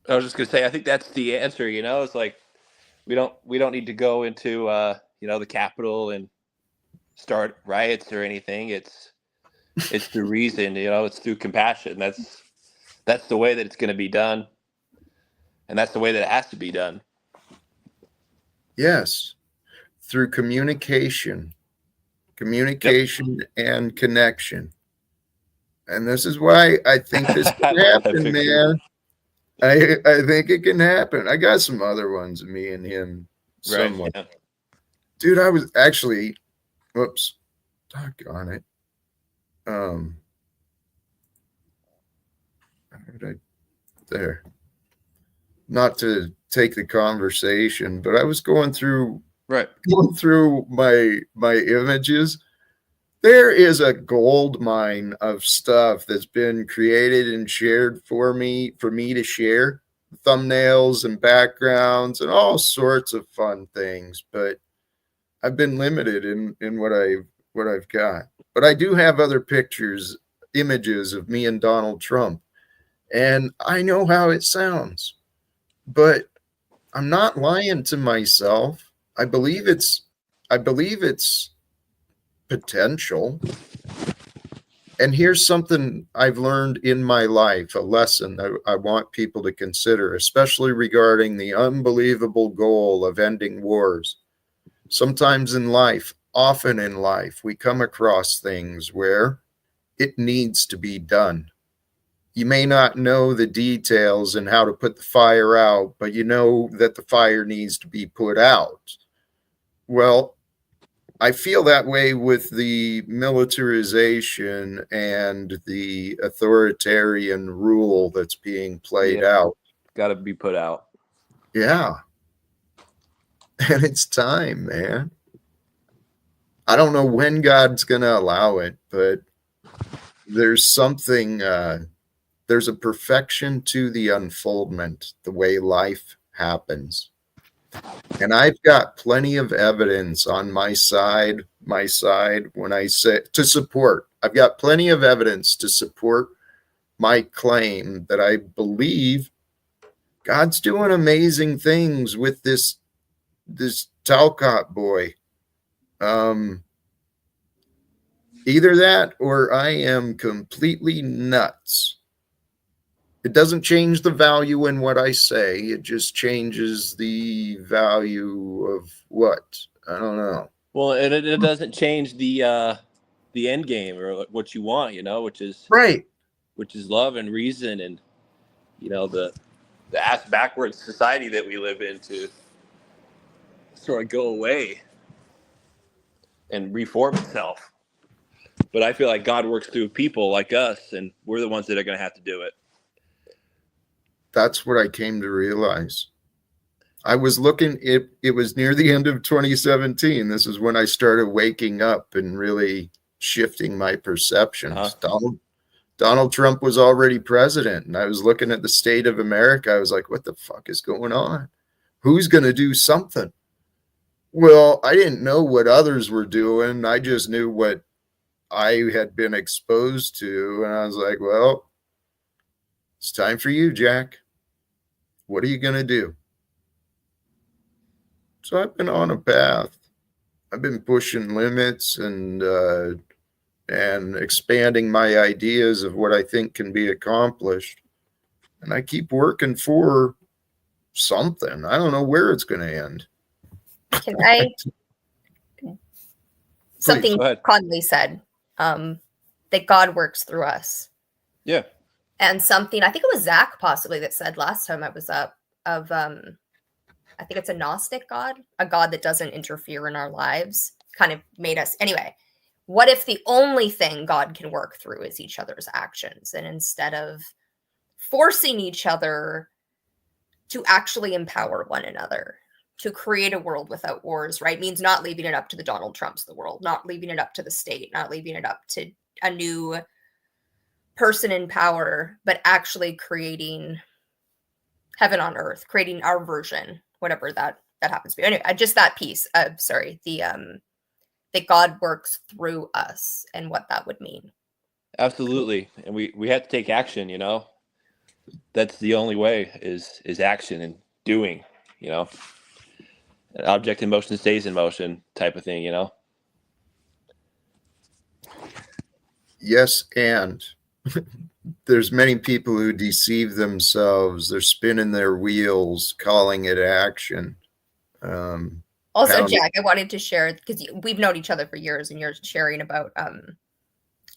I was just gonna say, I think that's the answer. It's like we don't need to go into the Capitol and start riots or anything. It's through reason. It's through compassion. That's the way that it's going to be done, and that's the way that it has to be done. Yes, through communication and connection. And this is why I think this can happen, man. I think it can happen. I got some other ones, me and him. Right. Yeah. Dude, I was actually, doggone it. How did I, there. Not to take the conversation, but I was going through Right. my images. There is a gold mine of stuff that's been created and shared for me to share, thumbnails and backgrounds and all sorts of fun things, but I've been limited in what I've got. But I do have other pictures, images of me and Donald Trump, and I know how it sounds, but I'm not lying to myself. I believe it's potential. And here's something I've learned in my life, a lesson that I want people to consider, especially regarding the unbelievable goal of ending wars. Sometimes in life, often in life, we come across things where it needs to be done. You may not know the details and how to put the fire out, but you know that the fire needs to be put out. Well, I feel that way with the militarization and the authoritarian rule that's being played out. Got to be put out. Yeah. And it's time, man. I don't know when God's going to allow it, but there's something, there's a perfection to the unfoldment, the way life happens. And I've got plenty of evidence on my side when I say to support. I've got plenty of evidence to support my claim that I believe God's doing amazing things with this Talcott boy. Either that or I am completely nuts. It doesn't change the value in what I say. It just changes the value of what? I don't know. Well, it doesn't change the end game or what you want, you know, which is right, which is love and reason, and you know the ass backwards society that we live in to sort of go away and reform itself. But I feel like God works through people like us, and we're the ones that are going to have to do it. That's what I came to realize. I was looking, it was near the end of 2017. This is when I started waking up and really shifting my perceptions. Donald Trump was already president, and I was looking at the state of America. I was like, what the fuck is going on? Who's going to do something? Well, I didn't know what others were doing. I just knew what I had been exposed to. And I was like, well, it's time for you, Jack. What are you going to do? So I've been on a path. I've been pushing limits and expanding my ideas of what I think can be accomplished. And I keep working for something. I don't know where it's going to end. Can I? Something Conley said, that God works through us. Yeah. And something, I think it was Zach possibly that said last time I was up of, I think it's a Gnostic God, a God that doesn't interfere in our lives, kind of made us, anyway, what if the only thing God can work through is each other's actions? And instead of forcing each other to actually empower one another, to create a world without wars, right? Means not leaving it up to the Donald Trumps of the world, not leaving it up to the state, not leaving it up to a new person in power, but actually creating heaven on earth, creating our version, whatever that happens to be. Anyway, just that piece of, that God works through us and what that would mean. Absolutely. And we have to take action, you know. That's the only way is action and doing, you know. An object in motion stays in motion type of thing, you know. Yes, and there's many people who deceive themselves. They're spinning their wheels, calling it action. Also, Jack, I wanted to share, because we've known each other for years, and you're sharing about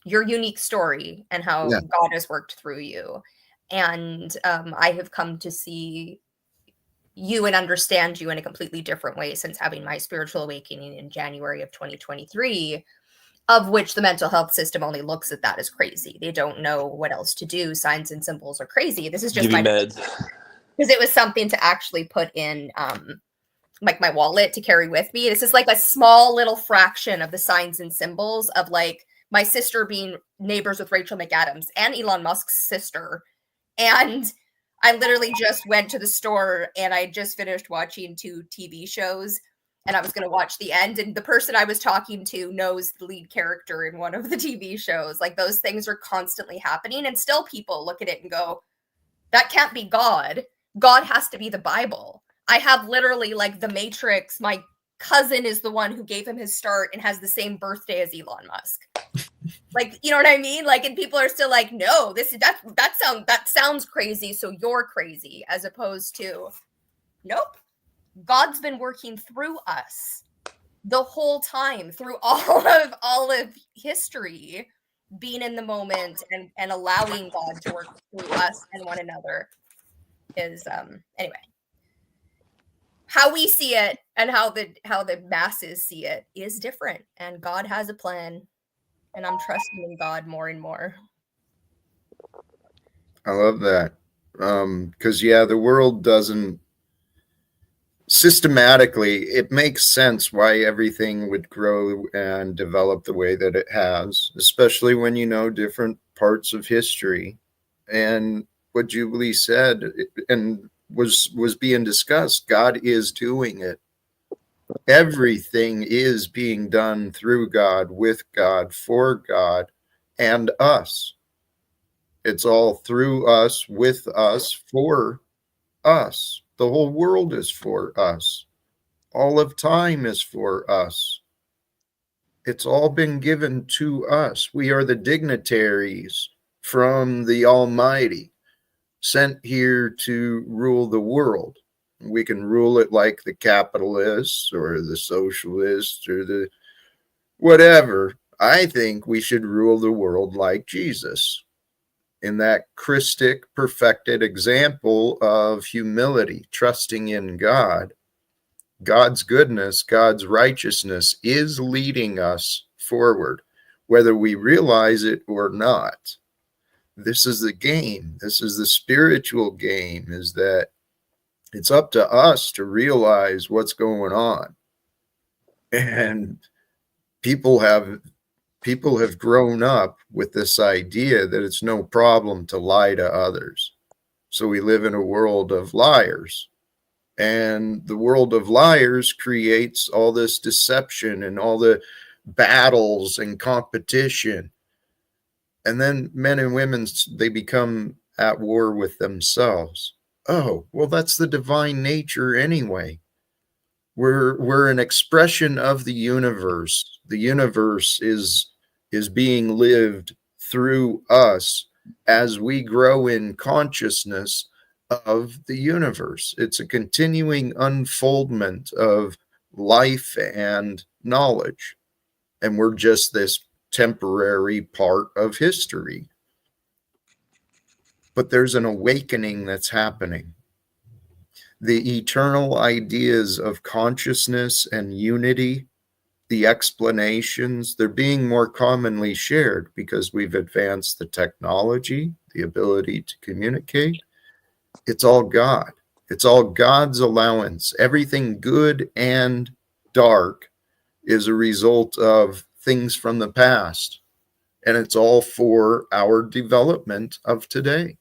your unique story and how God has worked through you. And I have come to see you and understand you in a completely different way since having my spiritual awakening in January of 2023. of which the mental health system only looks at that as crazy. They don't know what else to do. Signs and symbols are crazy. This is just Give you my meds. because it was something to actually put in like my wallet to carry with me. This is like a small little fraction of the signs and symbols of like my sister being neighbors with Rachel McAdams and Elon Musk's sister. And I literally just went to the store and I just finished watching 2 TV shows and I was going to watch the end. And the person I was talking to knows the lead character in one of the TV shows. Like those things are constantly happening. And still people look at it and go, that can't be God. God has to be the Bible. I have literally like the Matrix. My cousin is the one who gave him his start and has the same birthday as Elon Musk. Like, you know what I mean? Like, and people are still like, no, that sounds crazy, so you're crazy, as opposed to, nope, God's been working through us the whole time, through all of history, being in the moment and allowing God to work through us and one another is anyway. How we see it and how the masses see it is different, and God has a plan, and I'm trusting in God more and more. I love that. Because the world doesn't systematically, it makes sense why everything would grow and develop the way that it has, especially when you know different parts of history. And what Jubilee said and was being discussed, God is doing it. Everything is being done through God, with God, for God, and us. It's all through us, with us, for us. The whole world is for us. All of time is for us. It's all been given to us. We are the dignitaries from the Almighty, sent here to rule the world. We can rule it like the capitalists or the socialists or the whatever. I think we should rule the world like Jesus, in that Christic, perfected example of humility, trusting in God. God's goodness, God's righteousness is leading us forward, whether we realize it or not. This is the game. This is the spiritual game, is that it's up to us to realize what's going on. And people have grown up with this idea that it's no problem to lie to others. So we live in a world of liars. And the world of liars creates all this deception and all the battles and competition. And then men and women, they become at war with themselves. Oh, well, that's the divine nature anyway. We're an expression of the universe. The universe is being lived through us as we grow in consciousness of the universe. It's a continuing unfoldment of life and knowledge. And we're just this temporary part of history. But there's an awakening that's happening. The eternal ideas of consciousness and unity, the explanations, they're being more commonly shared because we've advanced the technology, the ability to communicate. It's all God. It's all God's allowance. Everything good and dark is a result of things from the past. And it's all for our development of today.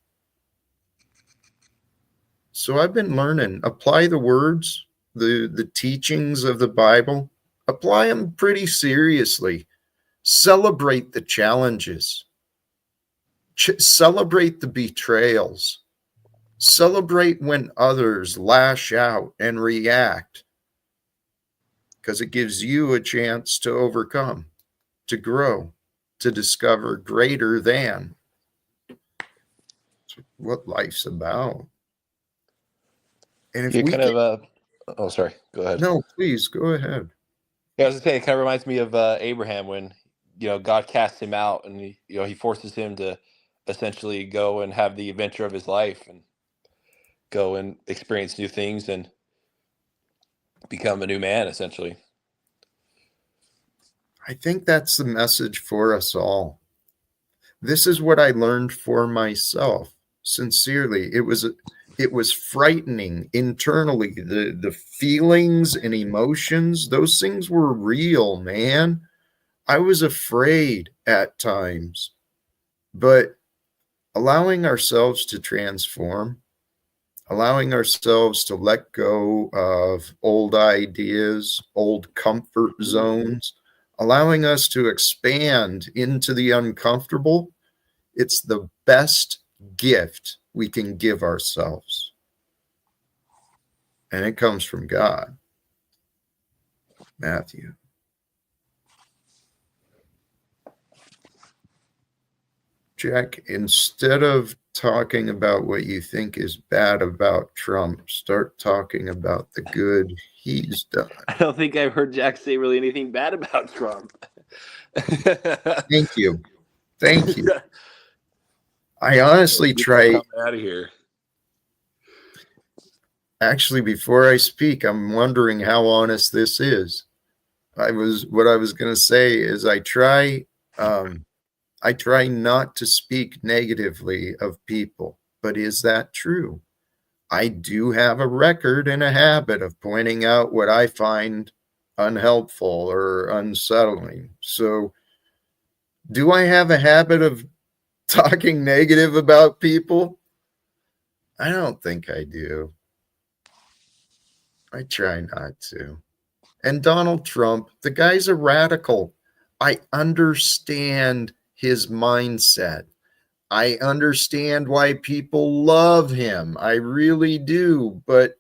So I've been learning, apply the words, the teachings of the Bible, apply them pretty seriously. Celebrate the challenges. Celebrate the betrayals. Celebrate when others lash out and react, because it gives you a chance to overcome, to grow, to discover greater than. That's what life's about. And if You we kind of oh, sorry, go ahead. No, please go ahead. Yeah, I was just saying, it kind of reminds me of Abraham when God casts him out, and he forces him to essentially go and have the adventure of his life and go and experience new things and become a new man, essentially. I think that's the message for us all. This is what I learned for myself. Sincerely, it was frightening internally. The feelings and emotions, those things were real, man. I was afraid at times, but allowing ourselves to transform, allowing ourselves to let go of old ideas, old comfort zones, allowing us to expand into the uncomfortable, it's the best gift we can give ourselves. And it comes from God. Matthew. Jack, instead of talking about what you think is bad about Trump, start talking about the good he's done. I don't think I've heard Jack say really anything bad about Trump. Thank you. Thank you. I honestly try. Out of here. Actually, before I speak, I'm wondering how honest this is. What I was going to say is I try not to speak negatively of people, but is that true? I do have a record and a habit of pointing out what I find unhelpful or unsettling. So do I have a habit of talking negative about people? I don't think I do. I try not to. And Donald Trump, the guy's a radical. I understand his mindset. I understand why people love him. I really do. But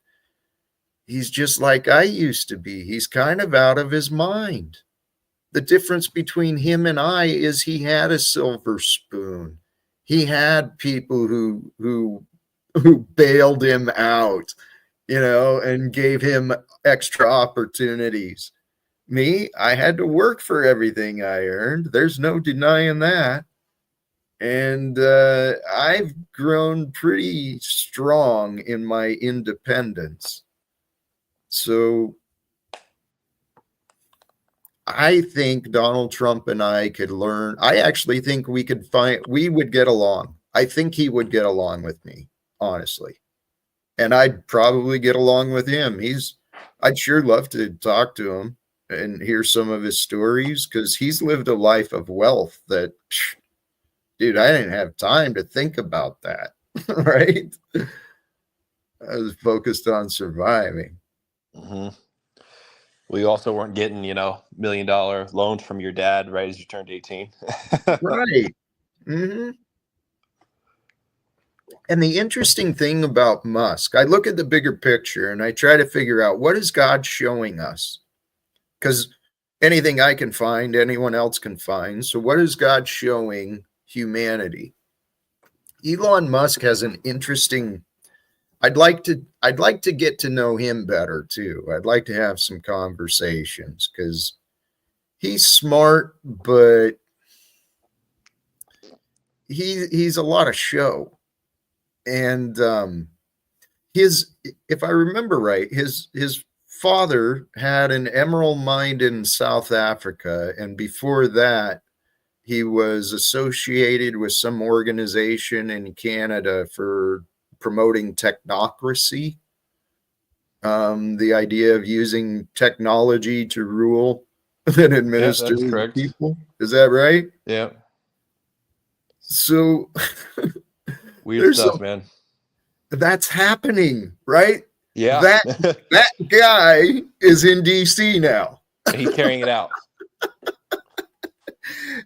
he's just like I used to be. He's kind of out of his mind. The difference between him and I is he had a silver spoon. He had people who bailed him out, and gave him extra opportunities. Me, I had to work for everything I earned. There's no denying that. And I've grown pretty strong in my independence. So I think Donald Trump and I could learn. I actually think we would get along. I think he would get along with me, honestly. And I'd probably get along with him. I'd sure love to talk to him and hear some of his stories, because he's lived a life of wealth that, dude, I didn't have time to think about that, right? I was focused on surviving. Mm-hmm. We also weren't getting, $1 million loans from your dad right as you turned 18. Right. Mm-hmm. And the interesting thing about Musk, I look at the bigger picture and I try to figure out, what is God showing us? Because anything I can find, anyone else can find. So what is God showing humanity? Elon Musk has an interesting, I'd like to get to know him better too. I'd like to have some conversations, because he's smart, but he's a lot of show. And if I remember right, his father had an emerald mine in South Africa, and before that, he was associated with some organization in Canada for promoting technocracy. The idea of using technology to rule and administer the people. Is that right? Yeah. So weird stuff, man. That's happening, right? Yeah. That guy is in DC now. He's carrying it out.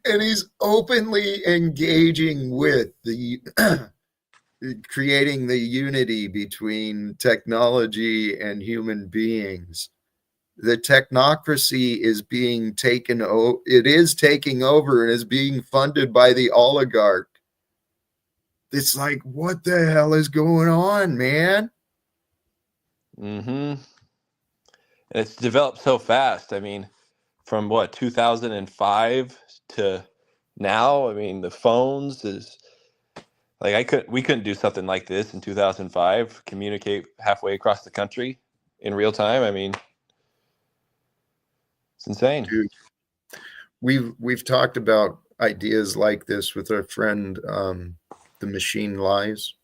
And he's openly engaging with the creating the unity between technology and human beings. The technocracy is being taken over. It is taking over and is being funded by the oligarch. It's like, what the hell is going on, man? Mm-hmm. And it's developed so fast. I mean, from 2005 to now, I mean, the phones is like, we couldn't do something like this in 2005, communicate halfway across the country in real time. I mean, it's insane. Dude. we've talked about ideas like this with our friend, the Machine Lies,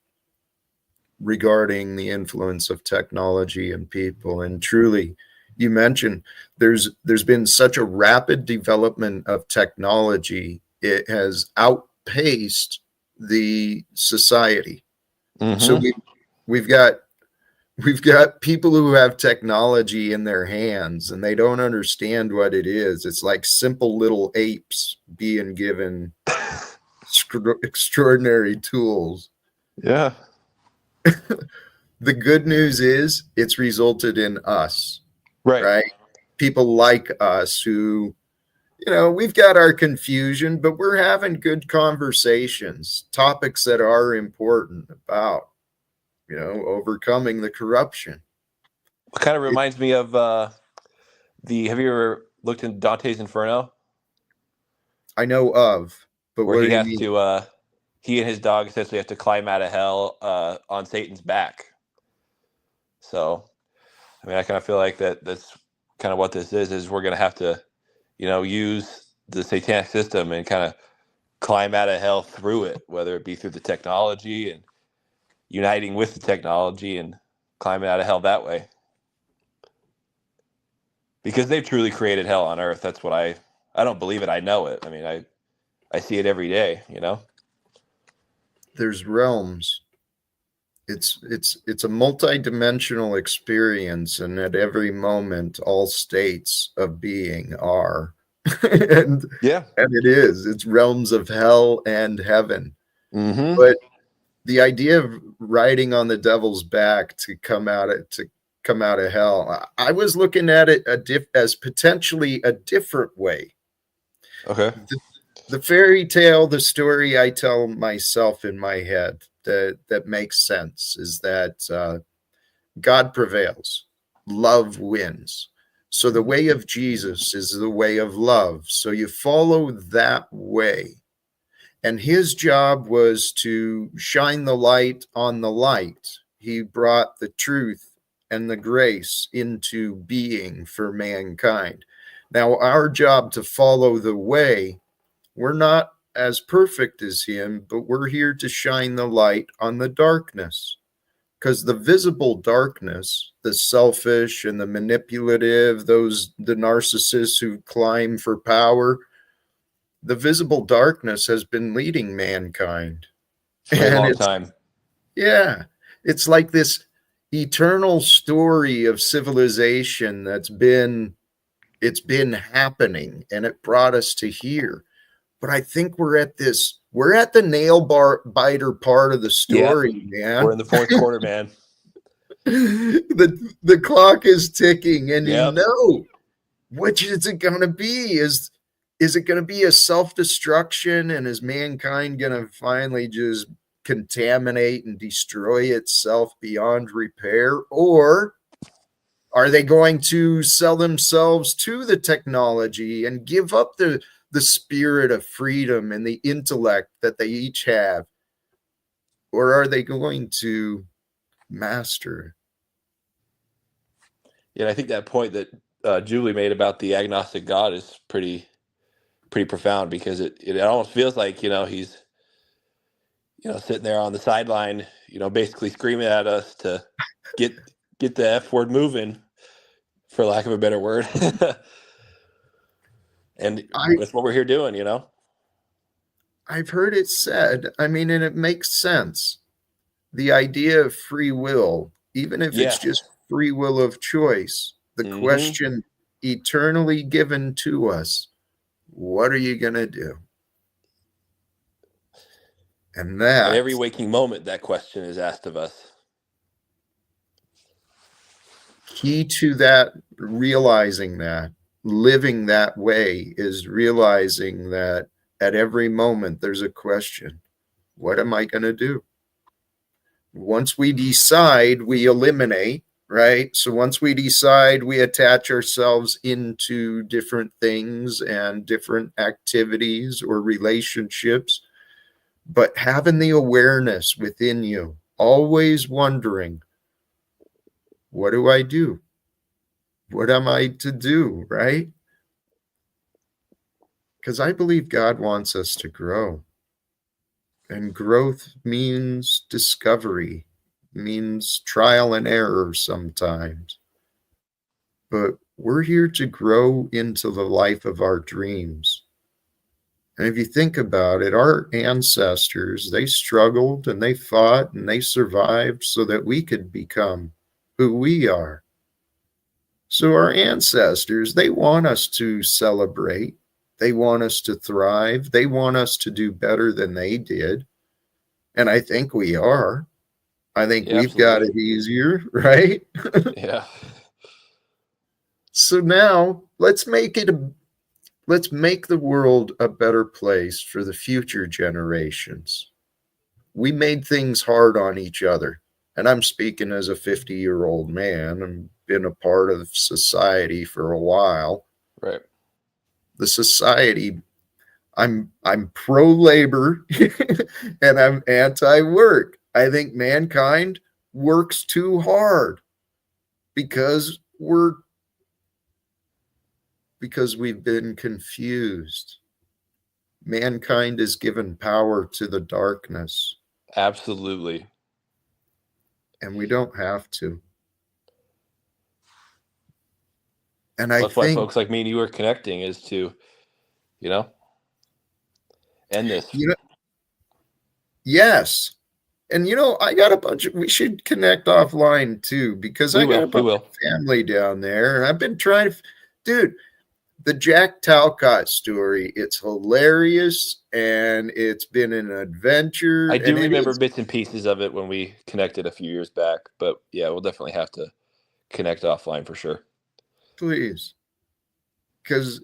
regarding the influence of technology and people. And truly, you mentioned there's been such a rapid development of technology, it has outpaced the society. So we've got people who have technology in their hands and they don't understand what it is. It's like simple little apes being given extraordinary tools. Yeah. The good news is it's resulted in us, Right. right? People like us who, we've got our confusion, but we're having good conversations, topics that are important about, overcoming the corruption. It kind of reminds me of have you ever looked into Dante's Inferno? I know of, but Where what he do you has mean? to he and his dog essentially have to climb out of hell on Satan's back. So I mean, I kind of feel like that's kind of what this is we're going to have to, use the satanic system and kind of climb out of hell through it, whether it be through the technology and uniting with the technology and climbing out of hell that way. Because they've truly created hell on earth. That's what I don't believe it. I know it. I mean, I see it every day, There's realms. It's a multi-dimensional experience, and at every moment all states of being are. and it's realms of hell and heaven. But the idea of riding on the devil's back to come out of hell, I was looking at it as potentially a different way. Okay. The fairy tale, the story I tell myself in my head that makes sense is that God prevails, love wins. So the way of Jesus is the way of love. So you follow that way. And his job was to shine the light on the light. He brought the truth and the grace into being for mankind. Now, our job to follow the way, we're not as perfect as him, but we're here to shine the light on the darkness. Because the visible darkness, the selfish and the manipulative, the narcissists who climb for power, the visible darkness has been leading mankind For a long time. Yeah, it's like this eternal story of civilization it's been happening, and it brought us to here. But I think we're at the nail biter part of the story, man. We're in the fourth quarter, man. The clock is ticking, and Yep. which is it going to be? Is it going to be a self-destruction, and is mankind going to finally just contaminate and destroy itself beyond repair? Or are they going to sell themselves to the technology and give up the spirit of freedom and the intellect that they each have? Or are they going to master? Yeah, I think that point that Julie made about the agnostic God is pretty profound, because it almost feels like, he's, sitting there on the sideline, basically screaming at us to get the F word moving, for lack of a better word. And that's what we're here doing, I've heard it said, and it makes sense. The idea of free will, even if it's just free will of choice, the question eternally given to us, what are you going to do? And at every waking moment, that question is asked of us. Key to that, realizing that, living that way, is realizing that at every moment there's a question. What am I going to do? Once we decide, we eliminate, right? So once we decide, we attach ourselves into different things and different activities or relationships. But having the awareness within you, always wondering, what do I do? What am I to do, right? Because I believe God wants us to grow. And growth means discovery, means trial and error sometimes. But we're here to grow into the life of our dreams. And if you think about it, our ancestors, they struggled and they fought and they survived so that we could become who we are. So our ancestors, they want us to celebrate. They want us to thrive. They want us to do better than they did. And I think we are. I think Yeah, we've got absolutely. it easier, right? Yeah. So now let's make the world a better place for the future generations. We made things hard on each other. And I'm speaking as a 50-year-old man and been a part of society for a while. Right. The society, I'm pro labor and I'm anti work. I think mankind works too hard because we've been confused. Mankind is given power to the darkness, Absolutely. and we don't have to. And Well, I that's why think, folks like me and you are connecting, is to, end this. Yes. And I got we should connect offline too, because I got a bunch of family down there. And I've been trying to, dude, the Jack Talcott story, it's hilarious and it's been an adventure. I do and remember bits and pieces of it when we connected a few years back, but yeah, we'll definitely have to connect offline for sure. Please. Because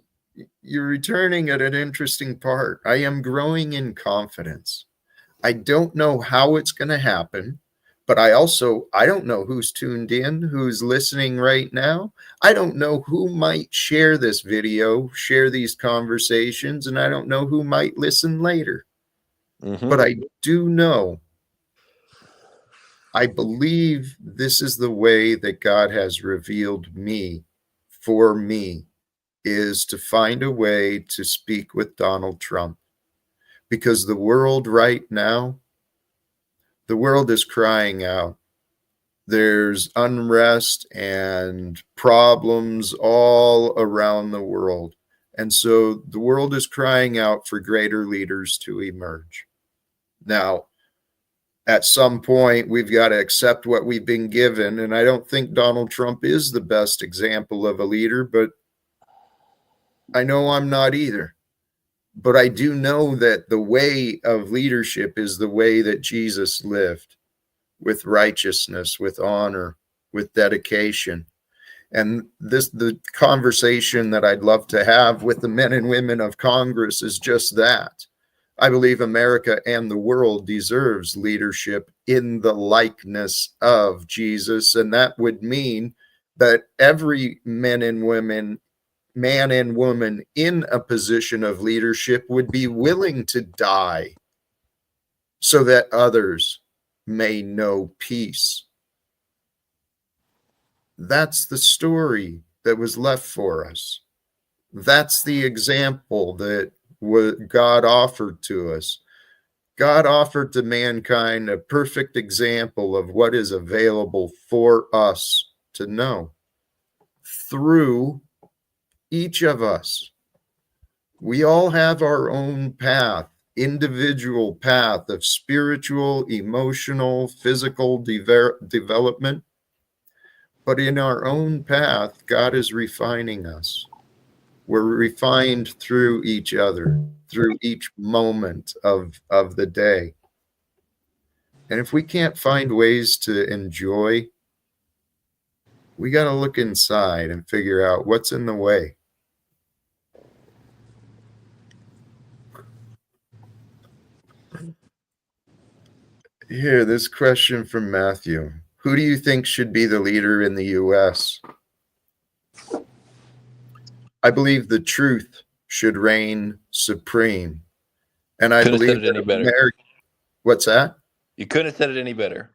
you're returning at an interesting part. I am growing in confidence. I don't know how it's going to happen, but I don't know who's tuned in, who's listening right now. I don't know who might share this video, share these conversations, and I don't know who might listen later. Mm-hmm. But I do know, I believe this is the way that God has revealed me for me, is to find a way to speak with Donald Trump. Because the world right now, the world is crying out. There's unrest and problems all around the world. And so the world is crying out for greater leaders to emerge. Now, at some point, we've got to accept what we've been given. And I don't think Donald Trump is the best example of a leader, but I know I'm not either. But I do know that the way of leadership is the way that Jesus lived, with righteousness, with honor, with dedication. And the conversation that I'd love to have with the men and women of Congress is just that. I believe America and the world deserves leadership in the likeness of Jesus. And that would mean that every man and woman in a position of leadership would be willing to die so that others may know peace. That's the story that was left for us. That's the example that God offered to us. God offered to mankind a perfect example of what is available for us to know through each of us. We all have our own path, individual path of spiritual, emotional, physical development. But in our own path, God is refining us. We're refined through each other, through each moment of the day. And if we can't find ways to enjoy, we got to look inside and figure out what's in the way. Here, this question from Matthew. Who do you think should be the leader in the U.S.? I believe the truth should reign supreme. And I believe said it any better. What's that? You couldn't have said it any better.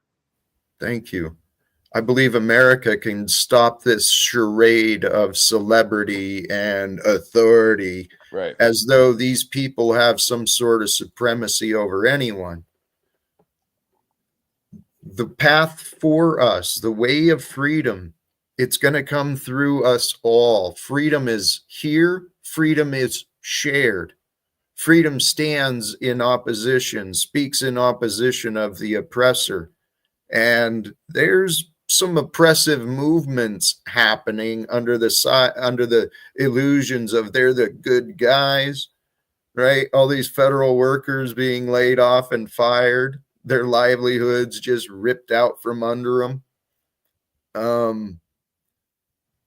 Thank you. I believe America can stop this charade of celebrity and authority Right. as though these people have some sort of supremacy over anyone. The path for us, the way of freedom, it's going to come through us all. Freedom is here. Freedom is shared. Freedom stands in opposition, speaks in opposition of the oppressor. And there's some oppressive movements happening under the illusions of they're the good guys, right? All these federal workers being laid off and fired, their livelihoods just ripped out from under them.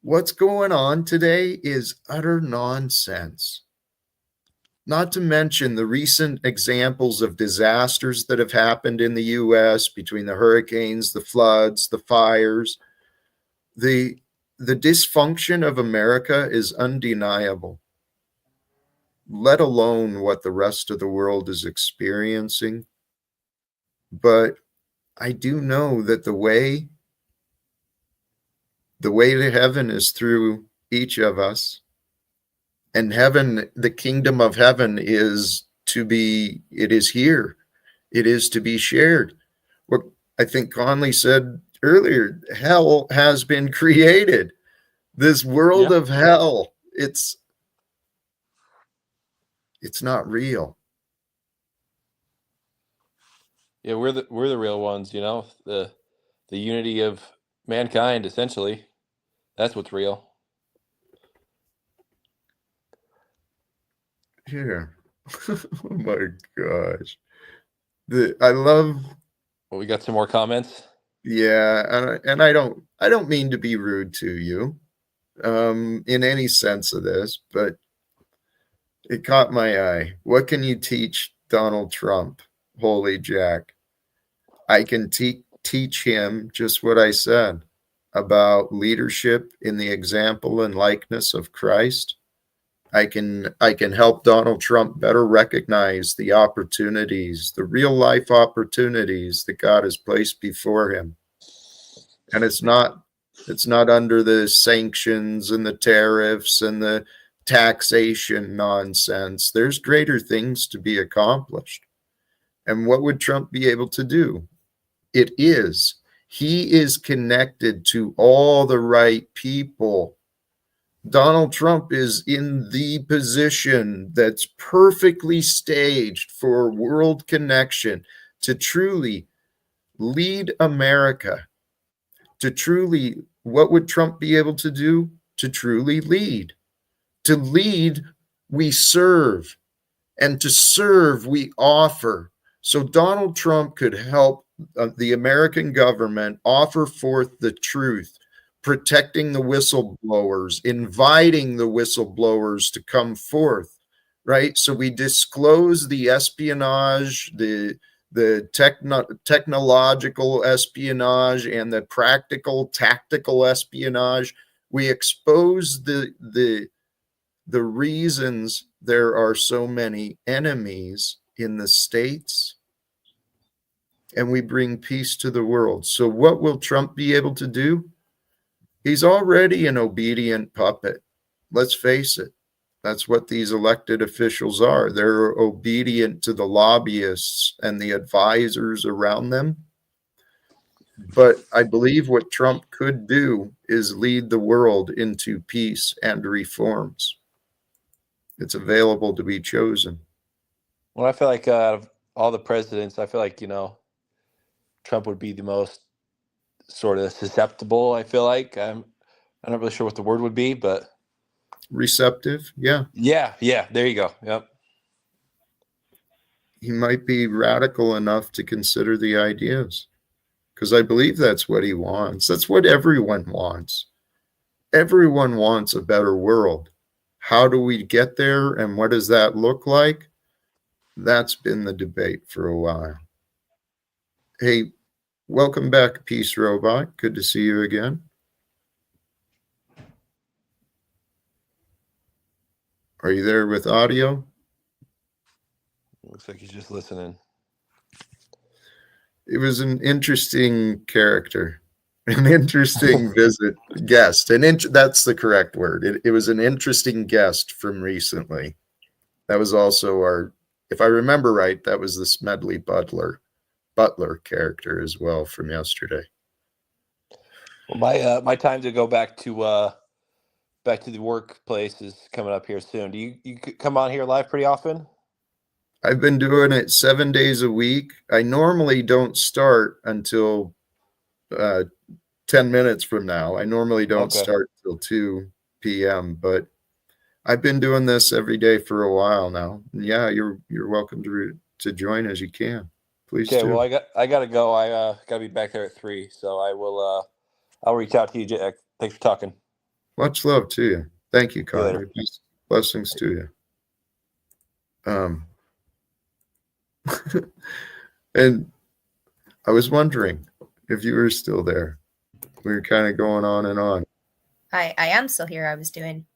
What's going on today is utter nonsense. Not to mention the recent examples of disasters that have happened in the U.S. between the hurricanes, the floods, the fires. The dysfunction of America is undeniable, let alone what the rest of the world is experiencing. But I do know that the way to heaven is through each of us. And heaven, the kingdom of heaven it is here. It is to be shared. What I think Conley said earlier, hell has been created. This world of hell, it's not real. Yeah, we're the real ones, the unity of mankind, essentially. That's what's real. Yeah. Oh my gosh. I love. Well, we got some more comments. Yeah, and I don't mean to be rude to you, in any sense of this, but it caught my eye. What can you teach Donald Trump, Holy Jack? I can teach him just what I said about leadership in the example and likeness of Christ. I can help Donald Trump better recognize the opportunities, the real life opportunities that God has placed before him. And it's not under the sanctions and the tariffs and the taxation nonsense. There's greater things to be accomplished. And what would Trump be able to do? He is connected to all the right people. Donald Trump is in the position that's perfectly staged for world connection to truly lead America. What would Trump be able to do? To truly lead. To lead, we serve. And to serve, we offer. So Donald Trump could help the American government offer forth the truth, protecting the whistleblowers, inviting the whistleblowers to come forth, right? So we disclose the espionage, the technological espionage and the practical, tactical espionage. We expose the reasons there are so many enemies in the states, and we bring peace to the world. So what will Trump be able to do? He's already an obedient puppet. Let's face it. That's what these elected officials are. They're obedient to the lobbyists and the advisors around them. But I believe what Trump could do is lead the world into peace and reforms. It's available to be chosen. Well, I feel like out of all the presidents, I feel like, Trump would be the most sort of susceptible, I feel like. I'm not really sure what the word would be, but receptive. Yeah. Yeah. There you go. Yep. He might be radical enough to consider the ideas, because I believe that's what he wants. That's what everyone wants. Everyone wants a better world. How do we get there, and what does that look like? That's been the debate for a while. Hey, welcome back, Peace Robot. Good to see you again. Are you there with audio? Looks like he's just listening. It was an interesting character, an interesting guest. That's the correct word. It was an interesting guest from recently. That was also our, if I remember right, that was the Smedley Butler character as well from yesterday. Well, my time to go back to the workplace is coming up here soon. Do you come on here live pretty often? I've been doing it 7 days a week. I normally don't start until 10 minutes from now. I normally don't start till 2 p.m., but I've been doing this every day for a while now. Yeah, you're welcome to join as you can. Please Okay, do. well, I gotta go. I gotta be back there at 3, so I will. I'll reach out to you, Jack. Thanks for talking. Much love to you. Thank you, See you later. Connor. Blessings to you. And I was wondering if you were still there. We were kind of going on and on. I am still here. I was doing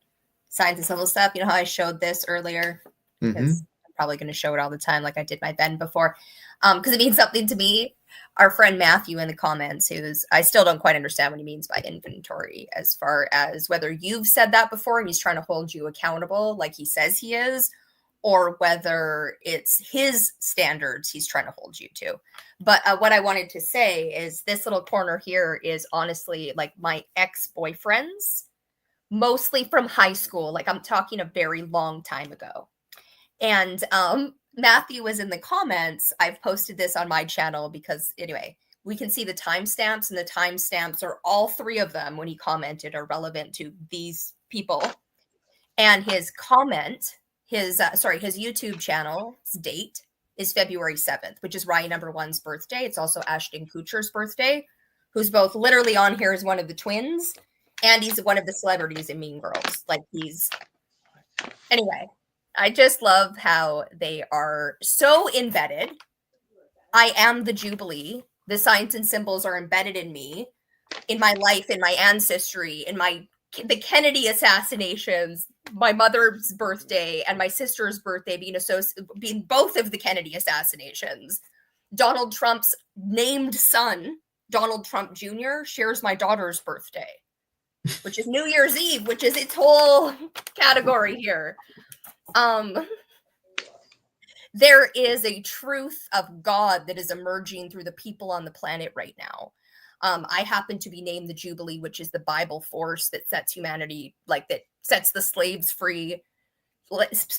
signs and symbol stuff. You know how I showed this earlier? Because I'm probably going to show it all the time like I did my Ben before. Because it means something to me. Our friend Matthew in the comments, I still don't quite understand what he means by inventory, as far as whether you've said that before and he's trying to hold you accountable like he says he is, or whether it's his standards he's trying to hold you to. But what I wanted to say is this little corner here is honestly like my ex-boyfriends, mostly from high school. Like I'm talking a very long time ago. And Matthew was in the comments. I've posted this on my channel because anyway, we can see the timestamps, and the timestamps are all 3 of them when he commented are relevant to these people. And his comment, his YouTube channel's date is February 7th, which is Ryan #1's birthday. It's also Ashton Kutcher's birthday, who's both literally on here as one of the twins, and he's one of the celebrities in Mean Girls. Like anyway, I just love how they are so embedded. I am the Jubilee. The signs and symbols are embedded in me, in my life, in my ancestry, in the Kennedy assassinations, my mother's birthday and my sister's birthday being both of the Kennedy assassinations. Donald Trump's named son, Donald Trump Jr., shares my daughter's birthday, which is New Year's Eve, which is its whole category here. There is a truth of God that is emerging through the people on the planet right now. I happen to be named the Jubilee, which is the Bible force that sets humanity, that sets the slaves free,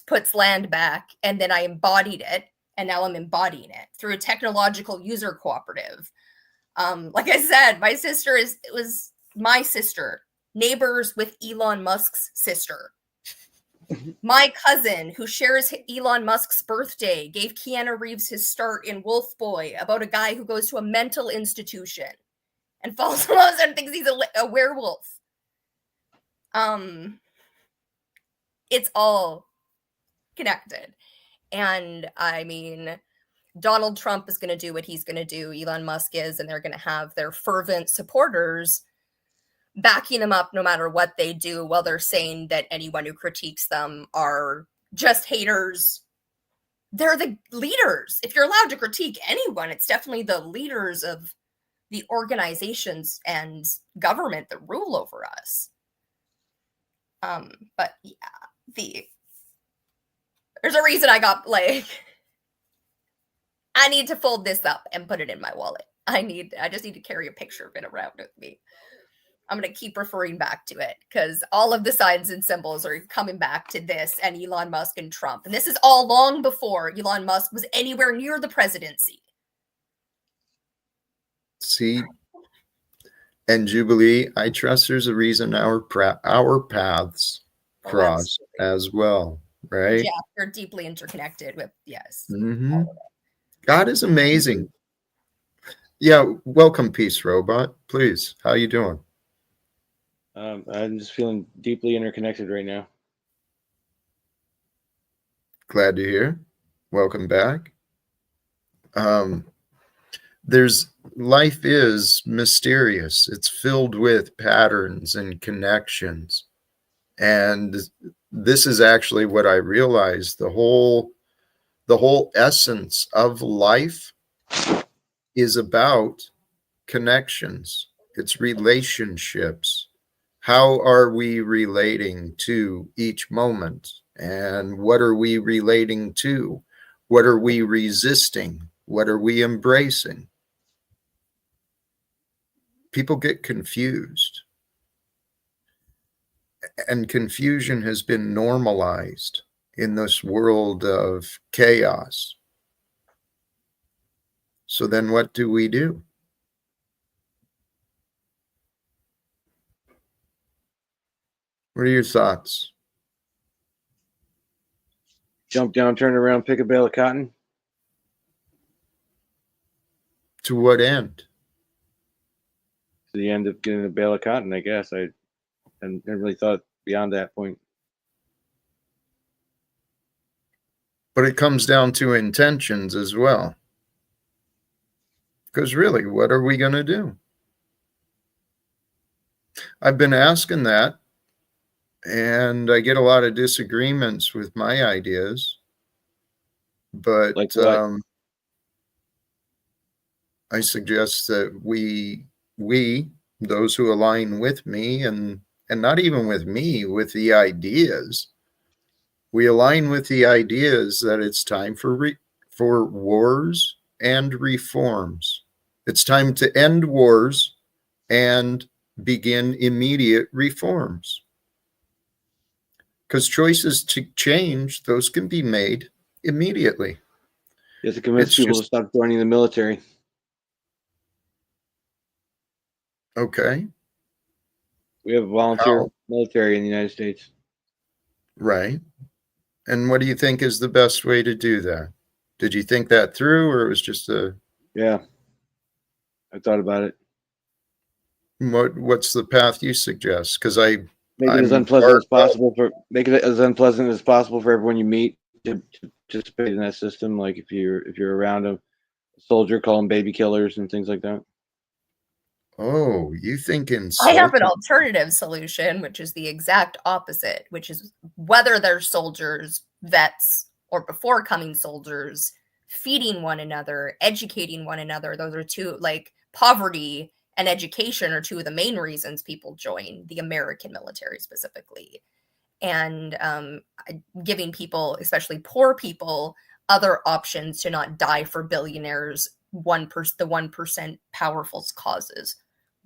puts land back, and then I embodied it, and now I'm embodying it through a technological user cooperative. Like I said, my sister was my sister, neighbors with Elon Musk's sister. My cousin, who shares Elon Musk's birthday, gave Keanu Reeves his start in Wolf Boy about a guy who goes to a mental institution and falls in love and thinks he's a werewolf. It's all connected. And I mean, Donald Trump is going to do what he's going to do. Elon Musk is, and they're going to have their fervent supporters backing them up no matter what they do, while they're saying that anyone who critiques them are just haters. They're the leaders. If you're allowed to critique anyone, it's definitely the leaders of the organizations and government that rule over us. But yeah, there's a reason I got I need to fold this up and put it in my wallet. I just need to carry a picture of it around with me. I'm going to keep referring back to it because all of the signs and symbols are coming back to this and Elon Musk and Trump. And this is all long before Elon Musk was anywhere near the presidency. See, and Jubilee, I trust there's a reason our paths cross as well, right? Yeah, they're deeply interconnected with, yes. Mm-hmm. God is amazing. Yeah, welcome, Peace Robot. Please, how you doing? I'm just feeling deeply interconnected right now. Glad to hear. Welcome back. Life is mysterious. It's filled with patterns and connections. And this is actually what I realized. The whole essence of life is about connections. It's relationships. How are we relating to each moment And what are we relating to? What are we resisting? What are we embracing? People get confused. And confusion has been normalized in this world of chaos. So then what do we do? What are your thoughts? Jump down, turn around, pick a bale of cotton. To what end? To the end of getting a bale of cotton, I guess. I never really thought beyond that point. But it comes down to intentions as well. Because really, what are we going to do? I've been asking that, and I get a lot of disagreements with my ideas. But Like what? I suggest that we, those who align with me, and not even with me, with the ideas, we align with the ideas that it's time for wars and reforms. It's time to end wars and begin immediate reforms. Because choices to change, those can be made immediately. You have to convince It's people just- to stop joining the military. Okay, We have a volunteer How? military in the United States. right. And what do you think is the best way to do that? Did you think that through, or it was just Yeah, I thought about it. what's the path you suggest? Because Make it as I'm unpleasant as possible for everyone you meet to participate in that system. Like if you're around a soldier, call them baby killers and things like that. Oh, you think I have an insulting? alternative solution, which is the exact opposite, which is whether they're soldiers, vets, or before coming soldiers, feeding one another, educating one another. Those are two, like poverty and education are two of the main reasons people join the American military specifically. And giving people, especially poor people, other options to not die for billionaires, the 1% powerful causes.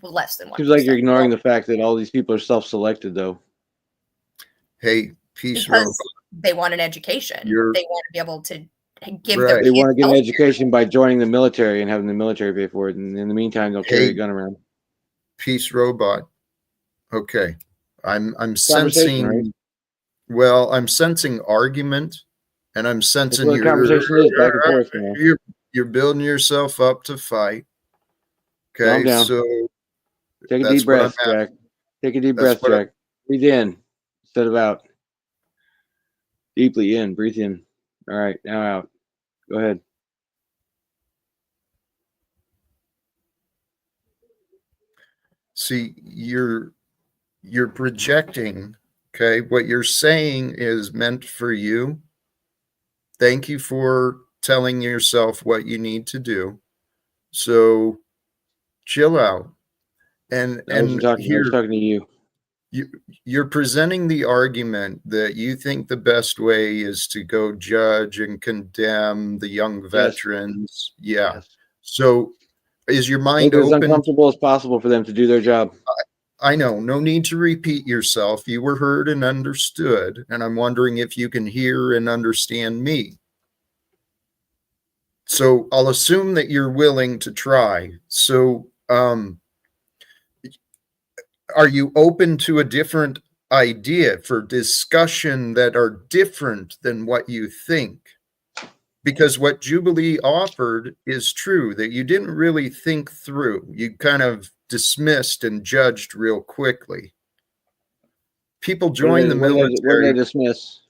Less than 1%. Seems like you're ignoring the fact that all these people are self-selected, though. Hey, peace because robot. they want an education. You're- They want to be able to give Right. their They kids want to get an healthcare. education by joining the military and having the military pay for it. And in the meantime, they'll carry Hey. a gun around. Peace robot. Okay. I'm Conversation, sensing right? well, I'm sensing argument, and I'm That's sensing what the conversation is, back and forth, man. you're building yourself up to fight. Calm Okay, down. so Take a that's deep what breath, I'm Jack. Take a deep That's breath, what Jack. Breathe in instead of out. Deeply in. Breathe in. All right, now out. Go ahead. see you're projecting. Okay, what you're saying is meant for you. Thank you for telling yourself what you need to do. So chill out. And I wasn't talking. I was here talking to you. you're presenting the argument that you think the best way is to go judge and condemn the young veterans. Yeah. Yes. So is your mind Make it as open? uncomfortable as possible for them to do their job. I know, no need to repeat yourself. You were heard and understood, and I'm wondering if you can hear and understand me. So I'll assume that you're willing to try. So are you open to a different idea for discussion that are different than what you think? Because what Jubilee offered is true, that you didn't really think through. You kind of dismissed and judged real quickly. People join the What did I military. dismiss?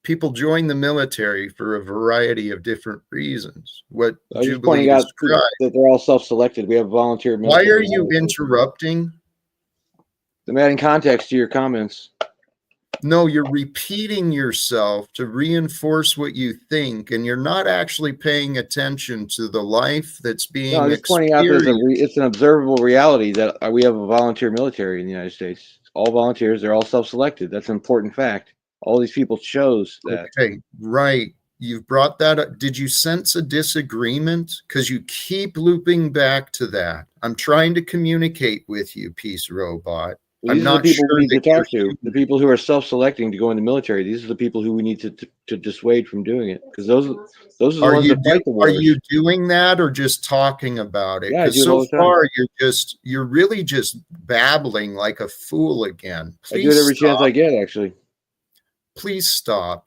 People join the military for a variety of different reasons. What I was just Jubilee pointing out described. that they're all self-selected. We have volunteer Why military. are you interrupting? I'm adding context to your comments. No, you're repeating yourself to reinforce what you think, and you're not actually paying attention to the life that's being No, I'm just pointing out that it's an observable reality that we have a volunteer military in the United States. All volunteers, they're all self-selected. That's an important fact. All these people chose that. Okay, right. You've brought that up. Did you sense a disagreement? Because you keep looping back to that. I'm trying to communicate with you, Peace Robot. Well, these I'm are the not people sure we need to that you're talk to. The people who are self-selecting to go in the military. These are the people who we need to dissuade from doing it, because those are the Are ones you that fight the are wars. you doing that or just talking about it? Yeah, I Because do it all so the time. far you're really just babbling like a fool again. I do it Please every chance stop. I get, actually. Please stop.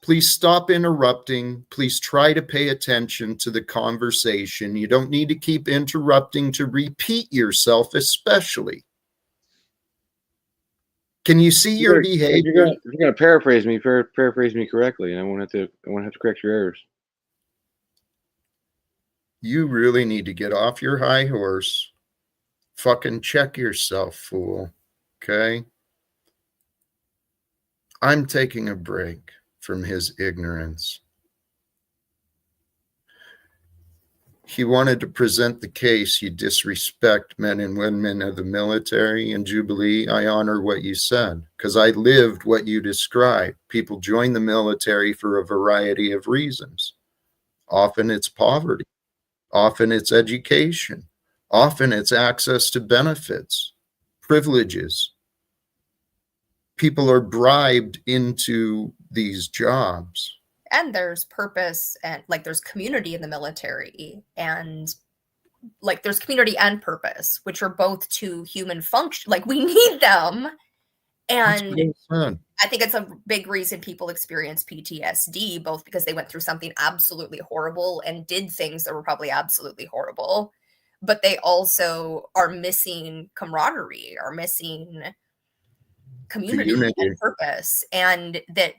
Please stop interrupting. Please try to pay attention to the conversation. You don't need to keep interrupting to repeat yourself, especially. Can you see your If behavior? you're gonna paraphrase me, paraphrase me correctly, and I won't have to correct your errors. You really need to get off your high horse. Fucking check yourself, fool. Okay? I'm taking a break from his ignorance. He wanted to present the case you disrespect men and women of the military and Jubilee. I honor what you said because I lived what you described. People join the military for a variety of reasons. Often it's poverty. Often it's education. Often it's access to benefits, privileges. People are bribed into these jobs. And there's purpose, and like there's community in the military, and like there's community and purpose, which are both two human function. Like we need them. And I think it's a big reason people experience PTSD, both because they went through something absolutely horrible and did things that were probably absolutely horrible, but they also are missing camaraderie, are missing community and purpose, and that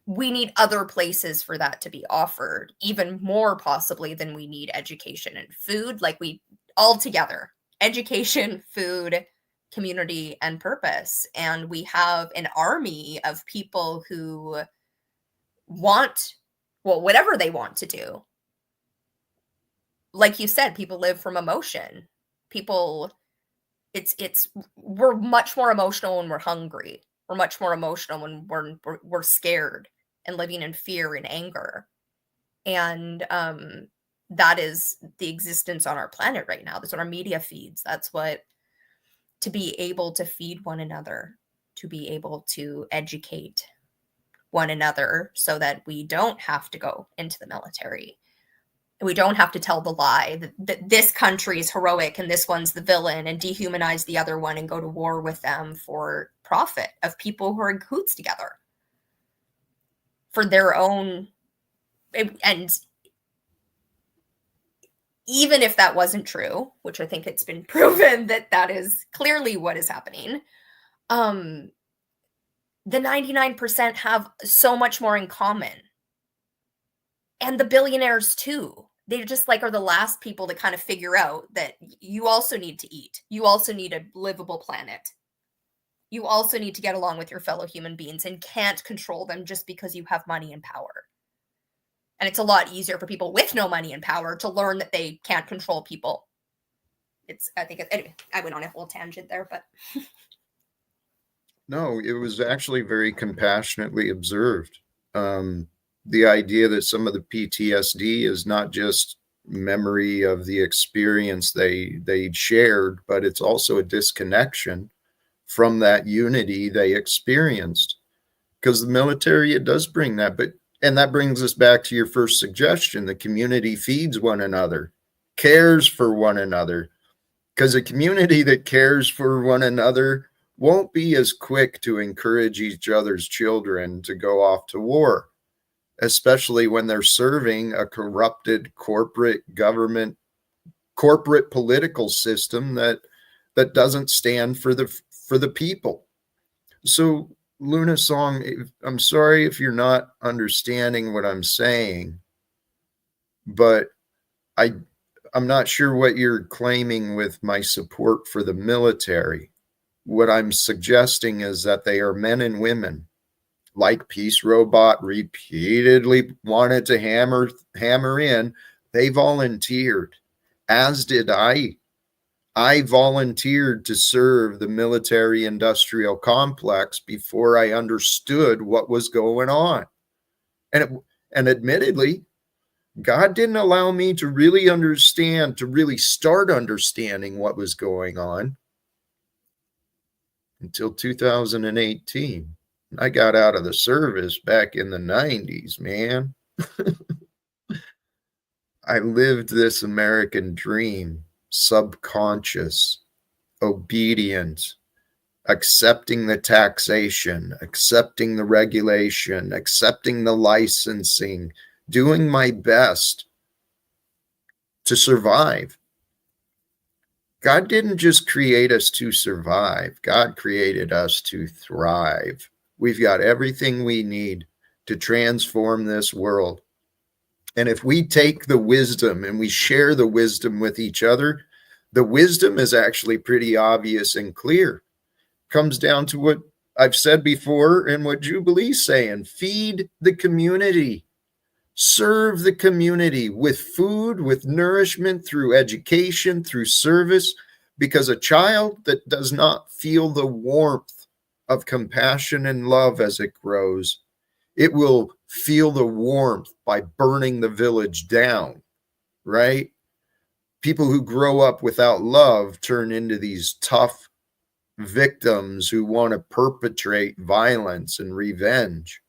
we need other places for that to be offered, even more possibly than we need education and food. Like we all together, education, food, community, and purpose. And we have an army of people who want, well, whatever they want to do. Like you said, people live from emotion. People, we're much more emotional when we're hungry. We're much more emotional when we're scared and living in fear and anger. And that is the existence on our planet right now. That's what our media feeds. That's what, to be able to feed one another, to be able to educate one another so that we don't have to go into the military. We don't have to tell the lie that this country is heroic and this one's the villain, and dehumanize the other one and go to war with them for profit of people who are in cahoots together for their own. And even if that wasn't true, which I think it's been proven that that is clearly what is happening, the 99% have so much more in common. And the billionaires too. They just like are the last people to kind of figure out that you also need to eat. You also need a livable planet. You also need to get along with your fellow human beings and can't control them just because you have money and power. And it's a lot easier for people with no money and power to learn that they can't control people. Anyway, I went on a whole tangent there, but. No, it was actually very compassionately observed. The idea that some of the PTSD is not just memory of the experience they shared, but it's also a disconnection from that unity they experienced. Because the military, it does bring that. And that brings us back to your first suggestion. The community feeds one another, cares for one another. Because a community that cares for one another won't be as quick to encourage each other's children to go off to war, especially when they're serving a corrupted corporate government, corporate political system that doesn't stand for the people. So Luna Song, I'm sorry if you're not understanding what I'm saying, but I'm not sure what you're claiming with my support for the military. What I'm suggesting is that they are men and women, like Peace Robot repeatedly wanted to hammer in. They volunteered, as did I. I volunteered to serve the military industrial complex before I understood what was going on. And admittedly, God didn't allow me to really understand, to really start understanding what was going on until 2018. I got out of the service back in the 90s, man. I lived this American dream, subconscious, obedient, accepting the taxation, accepting the regulation, accepting the licensing, doing my best to survive. God didn't just create us to survive. God created us to thrive. We've got everything we need to transform this world. And if we take the wisdom and we share the wisdom with each other, the wisdom is actually pretty obvious and clear. Comes down to what I've said before and what Jubilee's saying: feed the community, serve the community with food, with nourishment, through education, through service, because a child that does not feel the warmth of compassion and love as it grows, it will feel the warmth by burning the village down, right? People who grow up without love turn into these tough victims who want to perpetrate violence and revenge.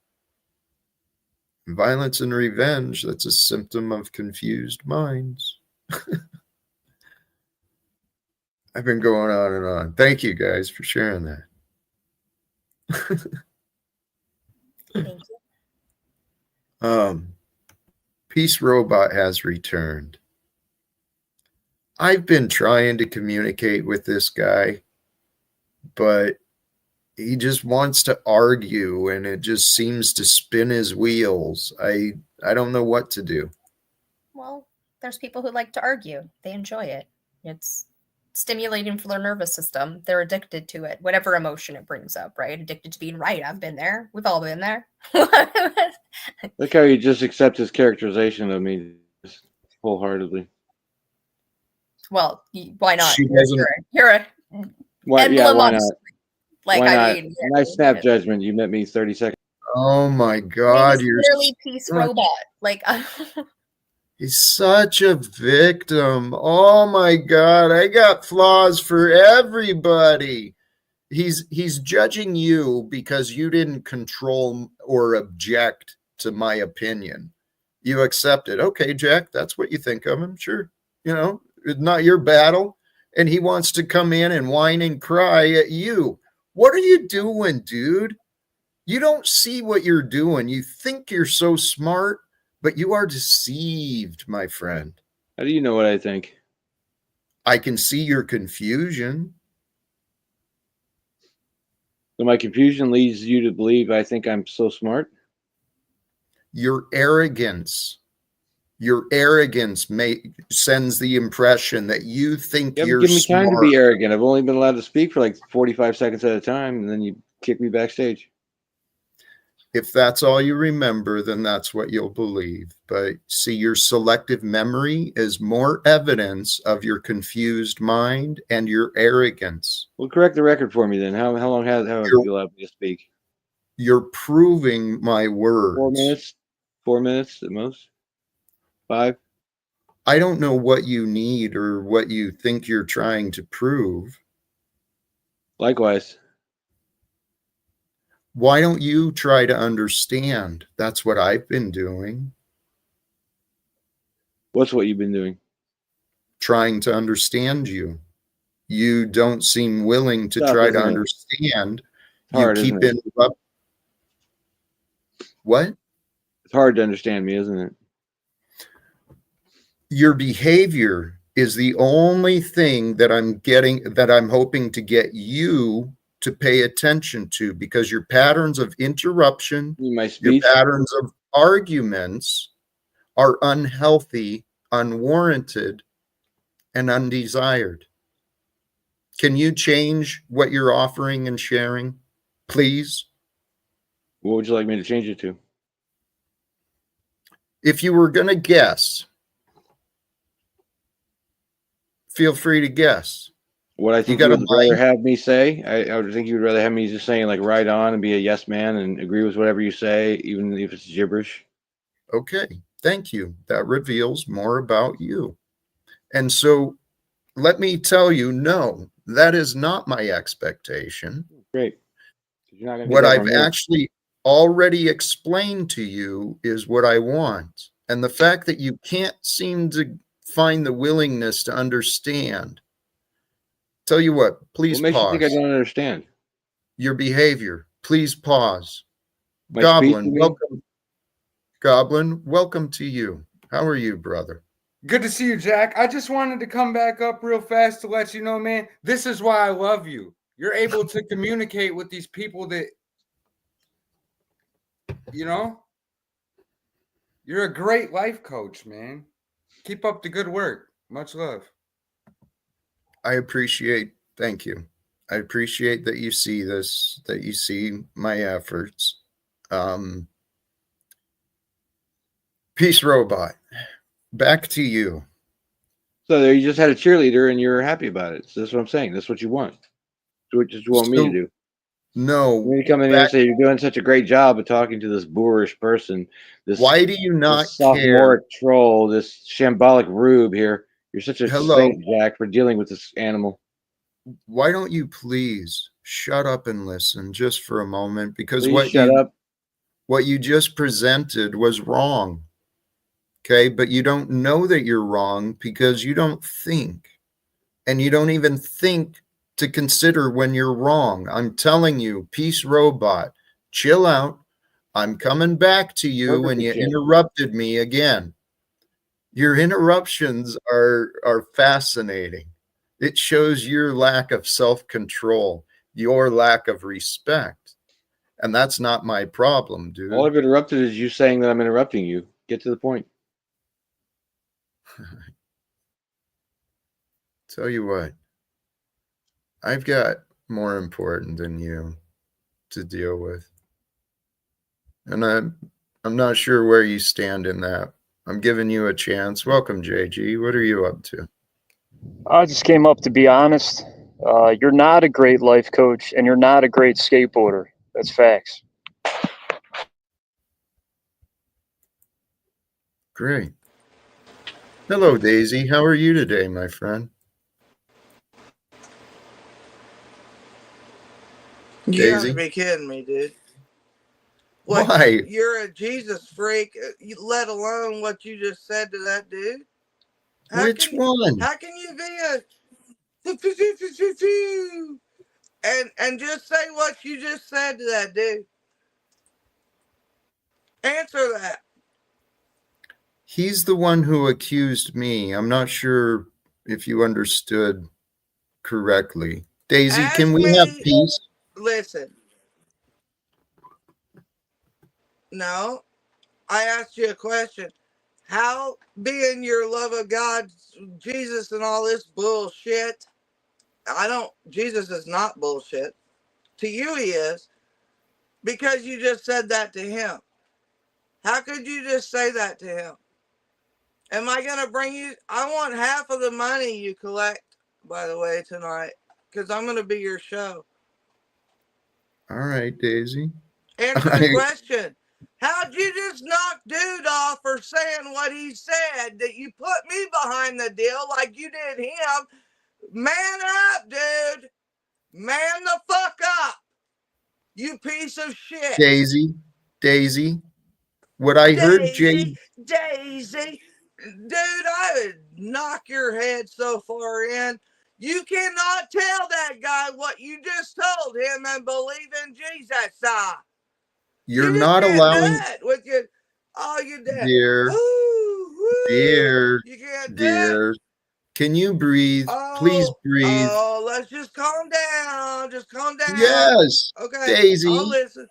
Violence and revenge, that's a symptom of confused minds. I've been going on and on. Thank you guys for sharing that. Thank you. Peace Robot has returned. I've been trying to communicate with this guy, but he just wants to argue, and it just seems to spin his wheels. I don't know what to do. Well, there's people who like to argue. They enjoy it. It's stimulating for their nervous system. They're addicted to it, whatever emotion it brings up, right? Addicted to being right. I've been there. We've all been there. Look how you just accept his characterization of me wholeheartedly. Well, why not? She doesn't. You're a Why? emblem Yeah, why of- not? like Why I not? mean, Nice snap judgment. You met me 30 seconds. Oh my God, he's you're literally Peace Robot. Like he's such a victim. Oh my God, I got flaws for everybody. He's judging you because you didn't control or object to my opinion. You accepted. Okay, Jack, that's what you think of him. Sure. You know, it's not your battle. And he wants to come in and whine and cry at you. What are you doing, dude? You don't see what you're doing. You think you're so smart, but you are deceived, my friend. How do you know what I think? I can see your confusion. So my confusion leads you to believe I think I'm so smart? Your arrogance. Your arrogance sends the impression that you think You haven't you're given me smart. time to be arrogant. I've only been allowed to speak for like 45 seconds at a time, and then you kick me backstage. If that's all you remember, then that's what you'll believe. But see, your selective memory is more evidence of your confused mind and your arrogance. Well, correct the record for me then. How long have you allowed me to speak? You're proving my words. 4 minutes? 4 minutes at most? 5? I don't know what you need or what you think you're trying to prove. Likewise. Why don't you try to understand? That's what I've been doing. What's what you've been doing? Trying to understand you. You don't seem willing to Tough, try to isn't it? understand. Hard, you keep isn't it? interrupting. What? It's hard to understand me, isn't it? Your behavior is the only thing that I'm hoping to get you to pay attention to, because your patterns of interruption, My your speech? patterns of arguments are unhealthy, unwarranted, and undesired. Can you change what you're offering and sharing, please? What would you like me to change it to? If you were going to guess, feel free to guess. What I think got you a would rather mic? have me say, I would think you would rather have me just saying like right on and be a yes man and agree with whatever you say, even if it's gibberish. Okay, thank you. That reveals more about you. And so let me tell you, no, that is not my expectation. Great. You're not going to get What that I've from me. actually already explained to you is what I want. And the fact that you can't seem to find the willingness to understand. Tell you what, please What makes you think I pause. don't understand? Your behavior, please pause. My speech, you mean? Goblin, welcome to you. How are you, brother? Good to see you, Jack. I just wanted to come back up real fast to let you know, man, this is why I love you. You're able to communicate with these people that, you know, you're a great life coach, man. Keep up the good work. Much love. Thank you. I appreciate that you see this, that you see my efforts. Peace Robot, back to you. So there, you just had a cheerleader and you're happy about it. So that's what I'm saying. That's what you want. That's what you want me to do. No. When you come in here and say you're doing such a great job of talking to this boorish person, Why do you not this sophomoric troll, this shambolic rube here. You're such a saint, Jack, for dealing with this animal. Why don't you please shut up and listen just for a moment? Because please what you just presented was wrong. Okay, but you don't know that you're wrong because you don't think. And you don't even think to consider when you're wrong. I'm telling you, Peace Robot, chill out. I'm coming back to you when you interrupted me again. Your interruptions are fascinating. It shows your lack of self-control, your lack of respect. And that's not my problem, dude. All I've interrupted is you saying that I'm interrupting you. Get to the point. Tell you what, I've got more important than you to deal with. And I'm not sure where you stand in that. I'm giving you a chance. Welcome, JG. What are you up to? I just came up to be honest. You're not a great life coach and you're not a great skateboarder. That's facts. Great. Hello, Daisy. How are you today, my friend? You gotta be kidding me, dude. Why? You're a Jesus freak, let alone what you just said to that dude. Which one? How can you be and just say what you just said to that dude? Answer that. He's the one who accused me. I'm not sure if you understood correctly. Daisy, can we have peace? Listen. No, I asked you a question. How being your love of God, Jesus, and all this bullshit? Jesus is not bullshit. To you, he is. Because you just said that to him. How could you just say that to him? Am I going to bring you? I want half of the money you collect, by the way, tonight. Because I'm going to be your show. All right, Daisy. Answer the question. How'd you just knock dude off for saying what he said that you put me behind the deal like you did him? Man up, dude. Man the fuck up. You piece of shit. Daisy. What I heard Daisy. Dude, I would knock your head so far in. You cannot tell that guy what you just told him and believe in Jesus. You're not allowing it with your you did. Dear, you can't dear. Can you breathe? Please breathe. Let's just calm down. Just calm down. Yes. Okay. Daisy. I'll listen.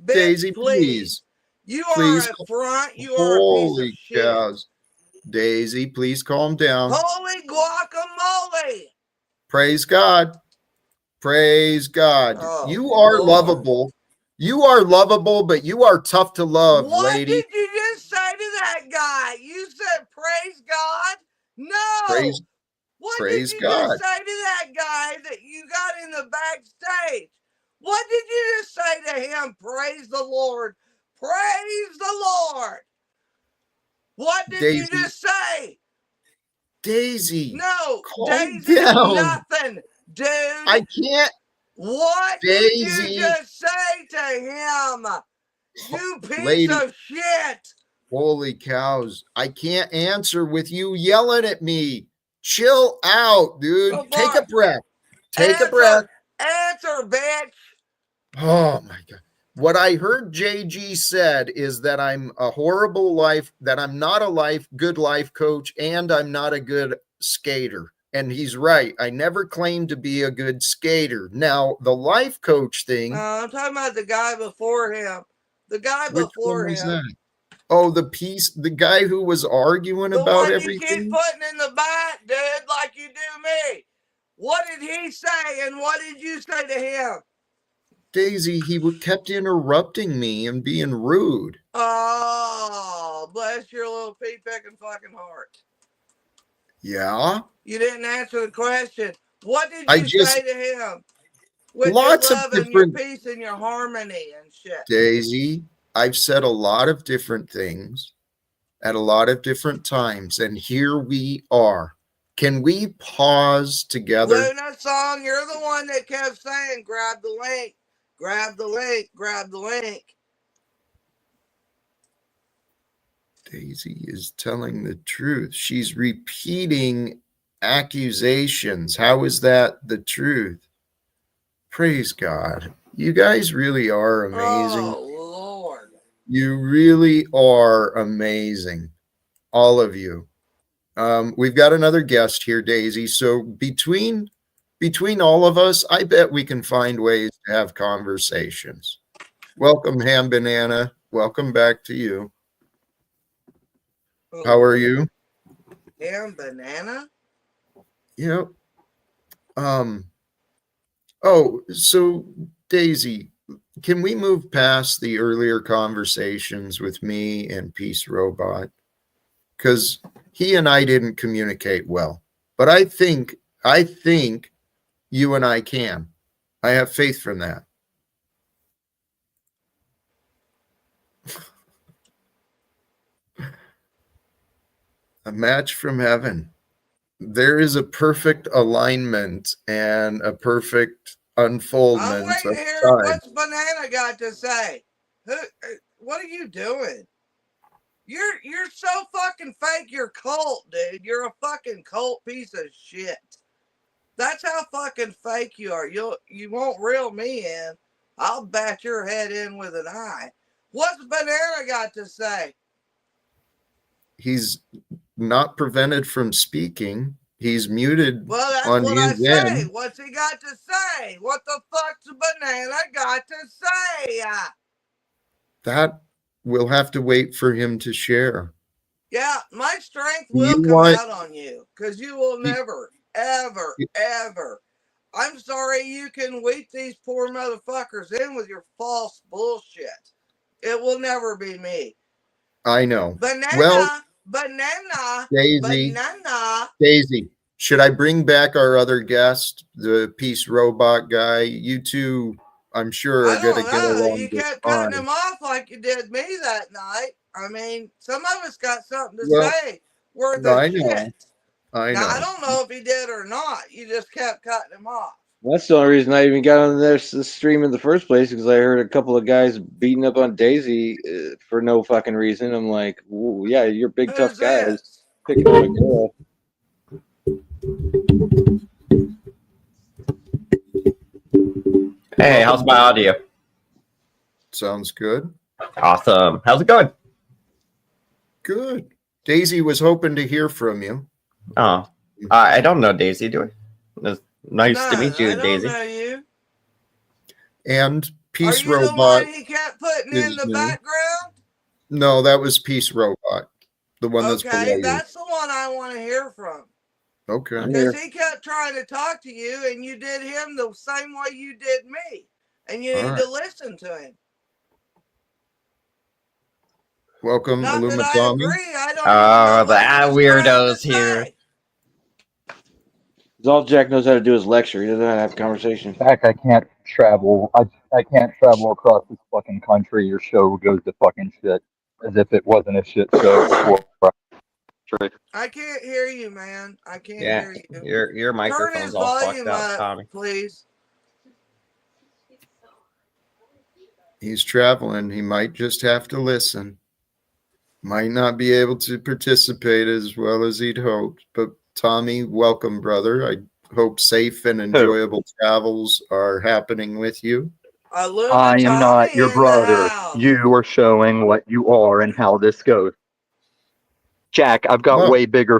Bitch, Daisy, please. You please. are a front. You are a piece of shit. Cows. Daisy, please calm down. Holy guacamole. Praise God. Praise God. You are lovable. You are lovable, but you are tough to love, lady. What did you just say to that guy? You said praise God? No. What Praise did you God. just say to that guy that you got in the backstage? What did you just say to him? Praise the Lord. Praise the Lord. What did you Daisy. just say? Daisy. No, Calm Daisy, down. nothing, dude. I can't. What Daisy. did you just say to him? You piece Lady. of shit. Holy cows. I can't answer with you yelling at me. Chill out, dude. Go for Take a it. breath. Take a breath. Answer, bitch. Oh my God. What I heard JG said is that I'm a horrible life, that I'm not a good life coach, and I'm not a good skater. And he's right. I never claimed to be a good skater. Now, the life coach thing. I'm talking about the guy before him. The guy Which before one was him. that? Oh, the guy who was arguing The about one everything. you keep putting in the back, dude, like you do me. What did he say and what did you say to him? Daisy, he kept interrupting me and being rude. Oh, bless your little pea-picking fucking heart. Yeah? You didn't answer the question. What did you say to him? With Lots your of love and your different, peace and your harmony and shit. Daisy, I've said a lot of different things at a lot of different times, and here we are. Can we pause together? Luna song, you're the one that kept saying, grab the link, grab the link, grab the link. Daisy is telling the truth. She's repeating accusations. How is that the truth? Praise God. You guys really are amazing. Oh, Lord. You really are amazing. All of you. We've got another guest here, Daisy. So between all of us, I bet we can find ways to have conversations. Welcome, Ham Banana. Welcome back to you. How are you? Ham Banana? Yep. Oh, so Daisy, can we move past the earlier conversations with me and Peace Robot? Because he and I didn't communicate well. But I think you and I can. I have faith from that. A match from heaven. There is a perfect alignment and a perfect unfoldment. I'm waiting to hear what's Banana got to say. What are you doing? You're so fucking fake. You're cult, dude. You're a fucking cult piece of shit. That's how fucking fake you are. You won't reel me in. I'll bat your head in with an eye. What's Banana got to say? He's not prevented from speaking. He's muted. Well, that's on what I his say. end. What's he got to say? What the fuck's Banana got to say? That we'll have to wait for him to share. Yeah, my strength will come out on you because you will never, ever, ever. I'm sorry you can weep these poor motherfuckers in with your false bullshit. It will never be me. I know. Banana, Daisy, should I bring back our other guest, the Peace Robot guy? You two, I'm sure, are going to get along. You kept cutting him off like you did me that night. I mean, some of us got something to say worth of shit. I know. Now, I don't know if he did or not. You just kept cutting him off. That's the only reason I even got on this stream in the first place, because I heard a couple of guys beating up on Daisy for no fucking reason. I'm like, yeah, you're big tough guys picking on a girl. Hey, how's my audio? Sounds good. Awesome. How's it going? Good. Daisy was hoping to hear from you. Oh, I don't know Daisy, do I? Nice to meet you, Daisy. I don't know you. And Peace Are you Robot. the one he kept putting in the background? No, that was Peace Robot. The one that's below you. That's the one I want to hear from. Okay. Because he kept trying to talk to you and you did him the same way you did me. And you need to listen to him. Welcome, Not that I Illumitami. agree. I don't know the weirdos here. All Jack knows how to do is lecture. He doesn't know how to have conversation. Jack, I can't travel. I can't travel across this fucking country. Your show goes to fucking shit. As if it wasn't a shit show before. I can't hear you, man. I can't Yeah, hear you. your Turn microphone's his all fucked volume up, up, Tommy. please. He's traveling. He might just have to listen. Might not be able to participate as well as he'd hoped. But Tommy, welcome, brother. I hope safe and enjoyable travels are happening with you. I am not your brother. You are showing what you are and how this goes. Jack, I've got way bigger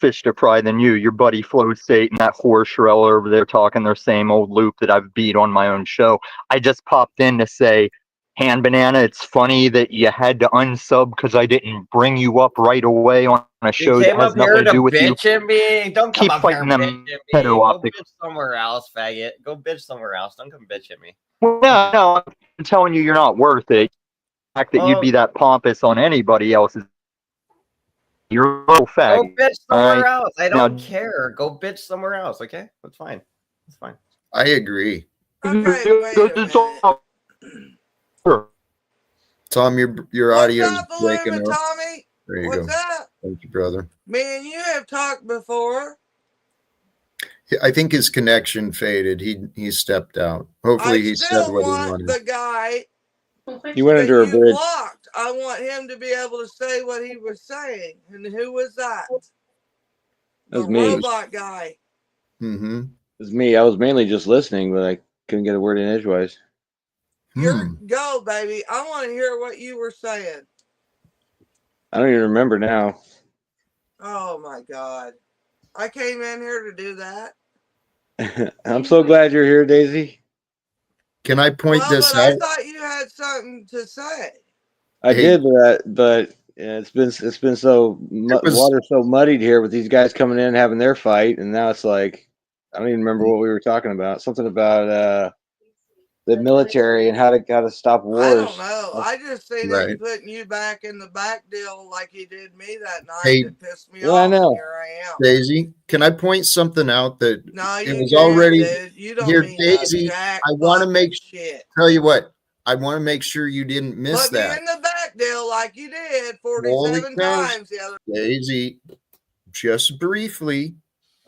fish to fry than you. Your buddy Flo State and that horse Schreller over there talking their same old loop that I've beat on my own show. I just popped in to say, Hand Banana, it's funny that you had to unsub because I didn't bring you up right away on a show that has nothing to do with you. Bitch at me. Don't come Keep up here fighting and them bitch at me. pedo Go optics. bitch somewhere else, faggot. Go bitch somewhere else. Don't come bitch at me. Well, no, I'm telling you, you're not worth it. The fact that you'd be that pompous on anybody else's. You're a little Go faggot. bitch all somewhere right? else. I Now, don't care. Go bitch somewhere else, okay? That's fine. That's fine. I agree. Okay, wait a minute. Tom, your What's audio is up, breaking Illuma, up. Tommy? There you What's go. up? Thank you, brother. Me and you have talked before. I think his connection faded. He stepped out. Hopefully, I he said still what he want wanted. the guy He went that under a you bridge. blocked. I want him to be able to say what he was saying. And who was that? That was the me. robot guy. Mm-hmm. It was me. I was mainly just listening, but I couldn't get a word in edgewise. Go, baby. I want to hear what you were saying. I don't even remember now. Oh my God. I came in here to do that. I'm so glad you're here, Daisy. Can I point Well, this but I out? thought you had something to say. I did, but yeah, it's been so water so muddied here with these guys coming in having their fight, and now it's like I don't even remember what we were talking about. Something about the military and how to stop wars. I don't know. I just seen it putting you back in the back deal like he did me that night. Hey, That pissed me yeah, off. I know. And here I am. Daisy, can I point something out that No, it you was can't, already dude. You don't here, mean Daisy? jack I want to make shit. tell you what. I want to make sure you didn't miss Put me that. in the back deal like you did Holy 47 cows, times the other. Daisy, just briefly,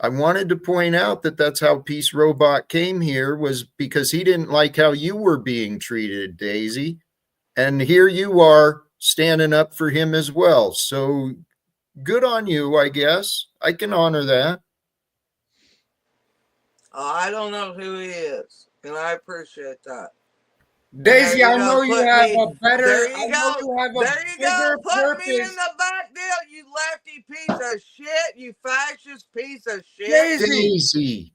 I wanted to point out that that's how Peace Robot came here, was because he didn't like how you were being treated, Daisy. And here you are standing up for him as well. So good on you, I guess. I can honor that. I don't know who he is, and I appreciate that. Daisy, I know you have a better. There you I go. know you have a There you go. bigger Put me in purpose. the back deal, you lefty piece of shit, you fascist piece of shit. Daisy,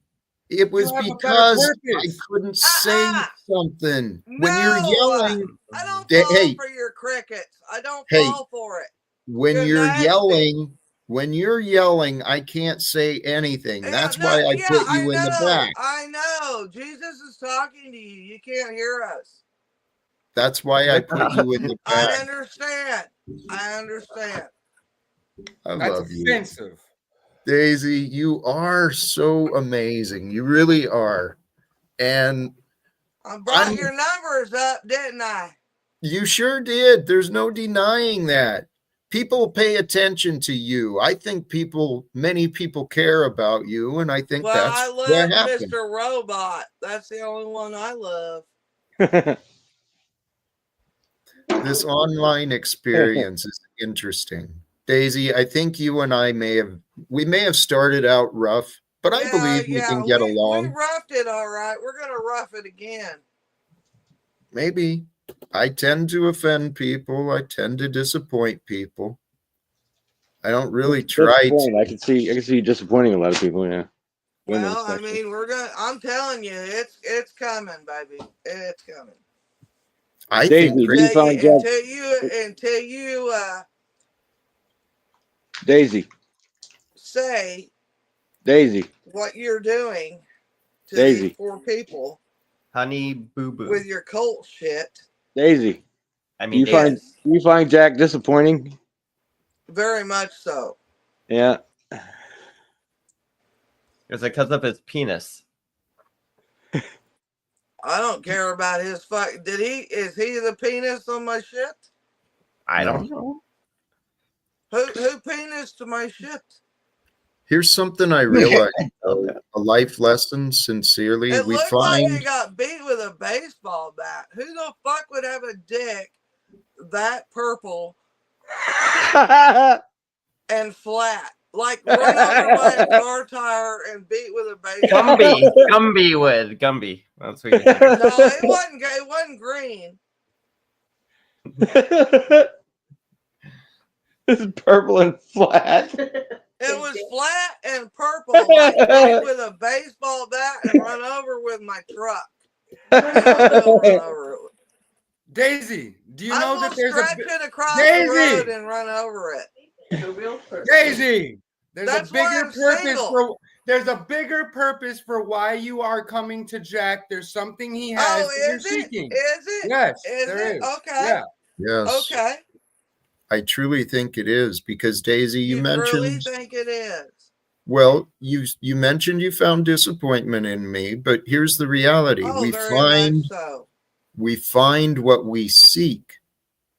it was because I couldn't say something. When you're yelling, I don't fall hey, for your crickets. I don't hey, fall for it. when you're yelling, I can't say anything. That's why I put you in the back. I know. Jesus is talking to you. You can't hear us. That's why I put you in the back. I understand. I understand. I That's love you. offensive. Daisy, you are so amazing. You really are. And I brought your numbers up, didn't I? You sure did. There's no denying that. People pay attention to you. I think many people care about you, and I think that's I what love happened. Mr. Robot. That's the only one I love. This online experience is interesting. Daisy, I think you and I may have started out rough, but I believe we can get along. We roughed it all right. We're going to rough it again. Maybe. I tend to offend people. I tend to disappoint people. I don't really try to. I can see you disappointing a lot of people, yeah. Well, I mean, I'm telling you, it's coming, baby. It's coming. I think until you Daisy. Say Daisy. What you're doing to Daisy. these poor people. Honey boo boo. With your cult shit. Daisy. I mean, you find Jack disappointing? Very much so. Yeah. Is it because of his penis? I don't care about his fuck. Is he the penis on my shit? I don't know. Who penis to my shit? Here's something I realized, a life lesson, sincerely. It We looked like find he got beat with a baseball bat. Who the fuck would have a dick that purple and flat? Like run over by a car tire and beat with a baseball bat. Gumby. That's what you No, it wasn't. It wasn't green. It's purple and flat. It was flat and purple, like beat with a baseball bat and run over with my truck. And I'm still run over it. Daisy, do you I know will that there's stretch a it across Daisy! the road and run over it. Daisy? That's why I'm single. There's a bigger purpose for why you are coming to Jack. There's something he has that you're seeking. Is it? Yes, Is there it? is. Okay. Yeah. yes, Okay. I truly think it is, because Daisy, you You mentioned, really think it is? well, you mentioned you found disappointment in me, but here's the reality. Oh, very much so. We find what we seek.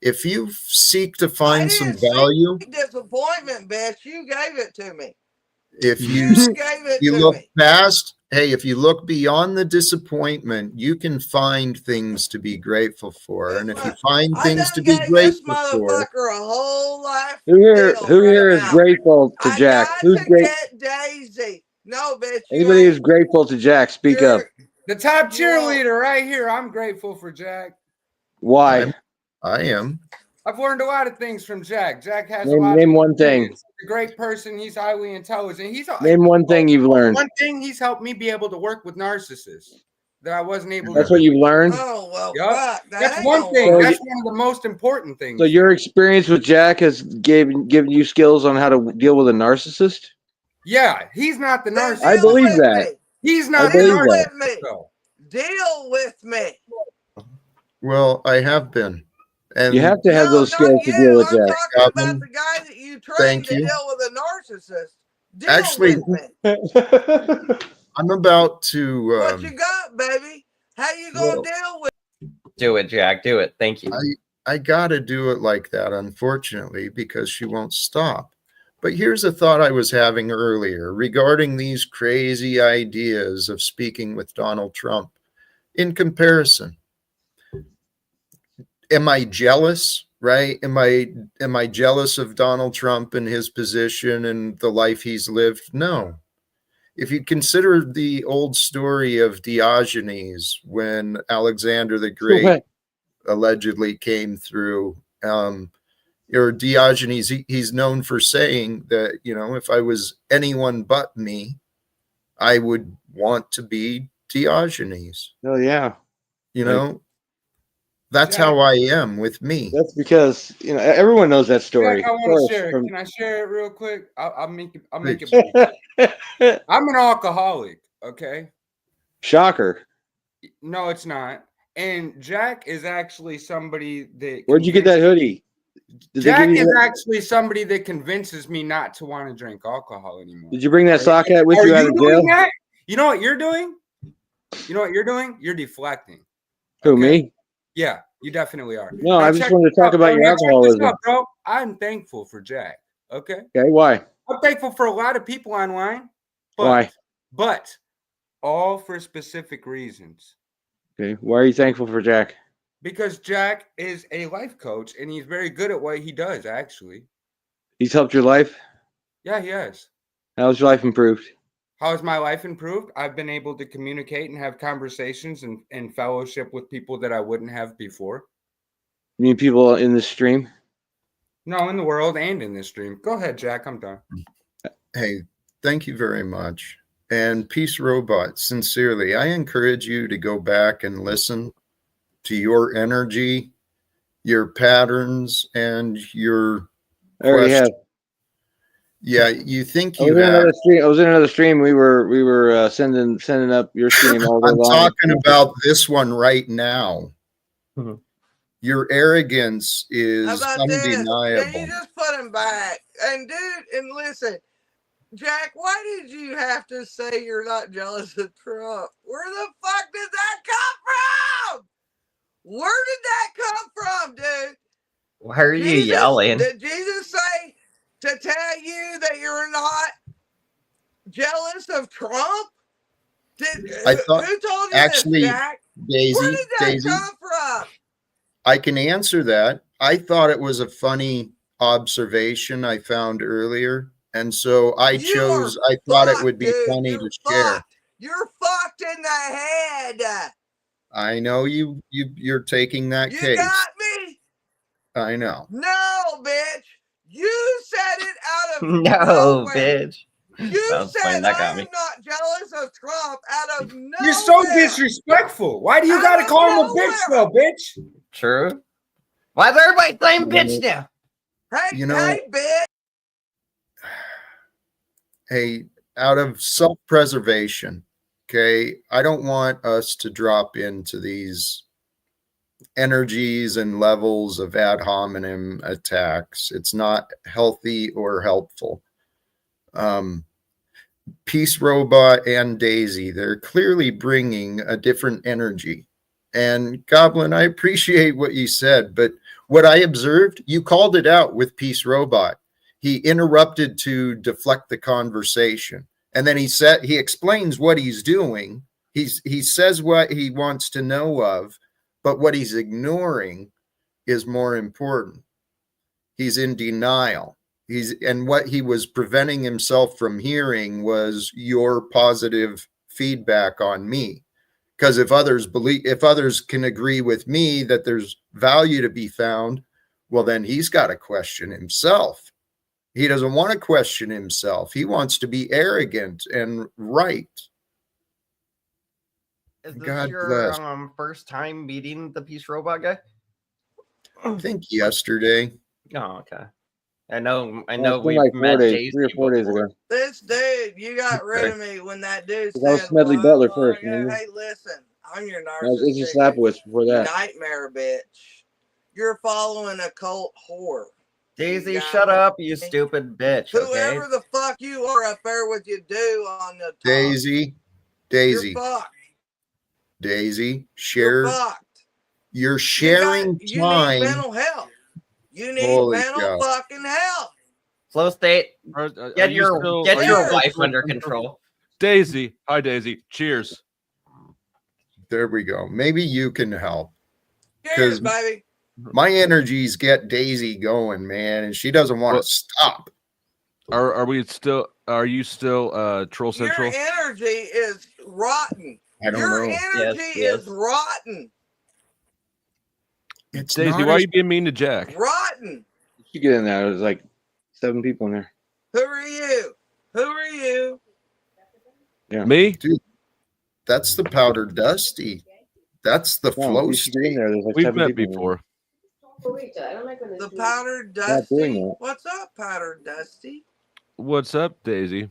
If you seek to find some value, Disappointment, bitch. You gave it to me. if You gave it to look me. past, hey, if you look beyond the disappointment, you can find things to be grateful for. And if you find things to be grateful this motherfucker a whole life. Who here is grateful to Jack? Who's great? Daisy. No, bitch. Anybody who's grateful to Jack, speak up. The top cheerleader right here. I'm grateful for Jack. Why? I am. I've learned a lot of things from Jack. Jack has Name one thing. He's a great person. He's highly intelligent. Name one thing you've learned. One thing, he's helped me be able to work with narcissists that I wasn't able to. That's what you've learned? Oh, well, yep. fuck. That's one thing. That's one of the most important things. So your experience with Jack has given you skills on how to deal with a narcissist? Yeah, he's not the narcissist. I believe that. He's not the narcissist. Deal with me. Well, I have been. And you have to have those skills to deal with Jack. I'm talking about the guy that you trained to deal with a narcissist. Deal Actually, with me. I'm about to. What you got, baby? How you gonna deal with? Do it, Jack. Do it. Thank you. I gotta do it like that, unfortunately, because she won't stop. But here's a thought I was having earlier regarding these crazy ideas of speaking with Donald Trump. In comparison, am I jealous, right? Am I jealous of Donald Trump and his position and the life he's lived? No. If you consider the old story of Diogenes, when Alexander the Great allegedly came through, or Diogenes, he's known for saying that, if I was anyone but me, I would want to be Diogenes. Oh, yeah. That's how I am with me. That's because everyone knows that story. Jack, I want to share it. Can I share it real quick? I'll make it brief. I'm an alcoholic. Okay. Shocker. No, it's not. And Jack is actually somebody that. Where'd you get that hoodie? Jack is actually somebody that convinces me not to want to drink alcohol anymore. Did you bring that sock hat with you out of jail? That? You know what you're doing? You're deflecting. Who, me? Yeah, you definitely are. No, I just wanted to talk about your alcoholism. Check this out, bro. I'm thankful for Jack. Okay. Okay, why? I'm thankful for a lot of people online. Why? But all for specific reasons. Okay. Why are you thankful for Jack? Because Jack is a life coach and he's very good at what he does, actually. He's helped your life? Yeah, he has. How's your life improved? How has my life improved? I've been able to communicate and have conversations and fellowship with people that I wouldn't have before. You mean people in this stream? No, in the world and in this stream. Go ahead, Jack. I'm done. Hey, thank you very much. And Peace Robot, sincerely, I encourage you to go back and listen to your energy, your patterns, and your I already have. Yeah, you think you have. I was in another stream. We were sending up your stream all day long. I'm talking about this one right now. Mm-hmm. Your arrogance is undeniable. Can you just put him back? And dude, and listen, Jack, why did you have to say you're not jealous of Trump? Where the fuck did that come from? Where did that come from, dude? Why are you yelling? Did Jesus say to tell you that you're not jealous of Trump? I thought, who told you actually, this, Jack? Daisy, Where did that come from? I can answer that. I thought it was a funny observation I found earlier. And so I thought it would be funny to share. You're fucked in the head. I know you're taking that case. You got me? I know. No, bitch. You said it out of No, nowhere. bitch. You said I'm not jealous of Trump out of nowhere. You're so disrespectful. Why do you gotta call him a bitch though, bitch? True. Why is everybody saying bitch now? Hey, hey, bitch. Hey, out of self-preservation, okay, I don't want us to drop into these energies and levels of ad hominem attacks. It's not healthy or helpful. Peace Robot and Daisy, they're clearly bringing a different energy. And Goblin, I appreciate what you said, but what I observed, you called it out with Peace Robot. He interrupted to deflect the conversation. And then he explains what he's doing. He says what he wants to know of, but what he's ignoring is more important. He's in denial. And what he was preventing himself from hearing was your positive feedback on me. Because if others can agree with me that there's value to be found, well, then he's got to question himself. He doesn't want to question himself. He wants to be arrogant and right. Is this God your bless. first time meeting the Peace Robot guy? I think yesterday. Oh, okay. I know We've like met 3 or 4 days ago. This dude, you got rid of me when that dude That was said, Smedley Butler first, hey, remember? listen, I'm your That was Izzy narcissistic Slapwitz before that. nightmare, bitch. You're following a cult whore. Daisy, shut up, you stupid bitch. Okay? Whoever the fuck you are up there with you do on the top. Daisy. You're fucked. Daisy, You're fucked. You're sharing you time. need mental health. You need Holy mental cow. fucking health. Flow state. Get your wife under control. Daisy. Hi, Daisy. Cheers. There we go. Maybe you can help. Cheers, baby. My energies get Daisy going, man, and she doesn't want to stop. Are you still Troll Central? Your energy is rotten. I don't Your know. energy is rotten. It's Daisy, why are you being mean to Jack? Rotten. You get in there. There's like 7 people in there. Who are you? Who are you? Yeah. Me? Dude, that's the Powder Dusty. That's the flow state. In there. There's like We've 7 met people before. The Powder Dusty. What's up, Powder Dusty? What's up, Daisy?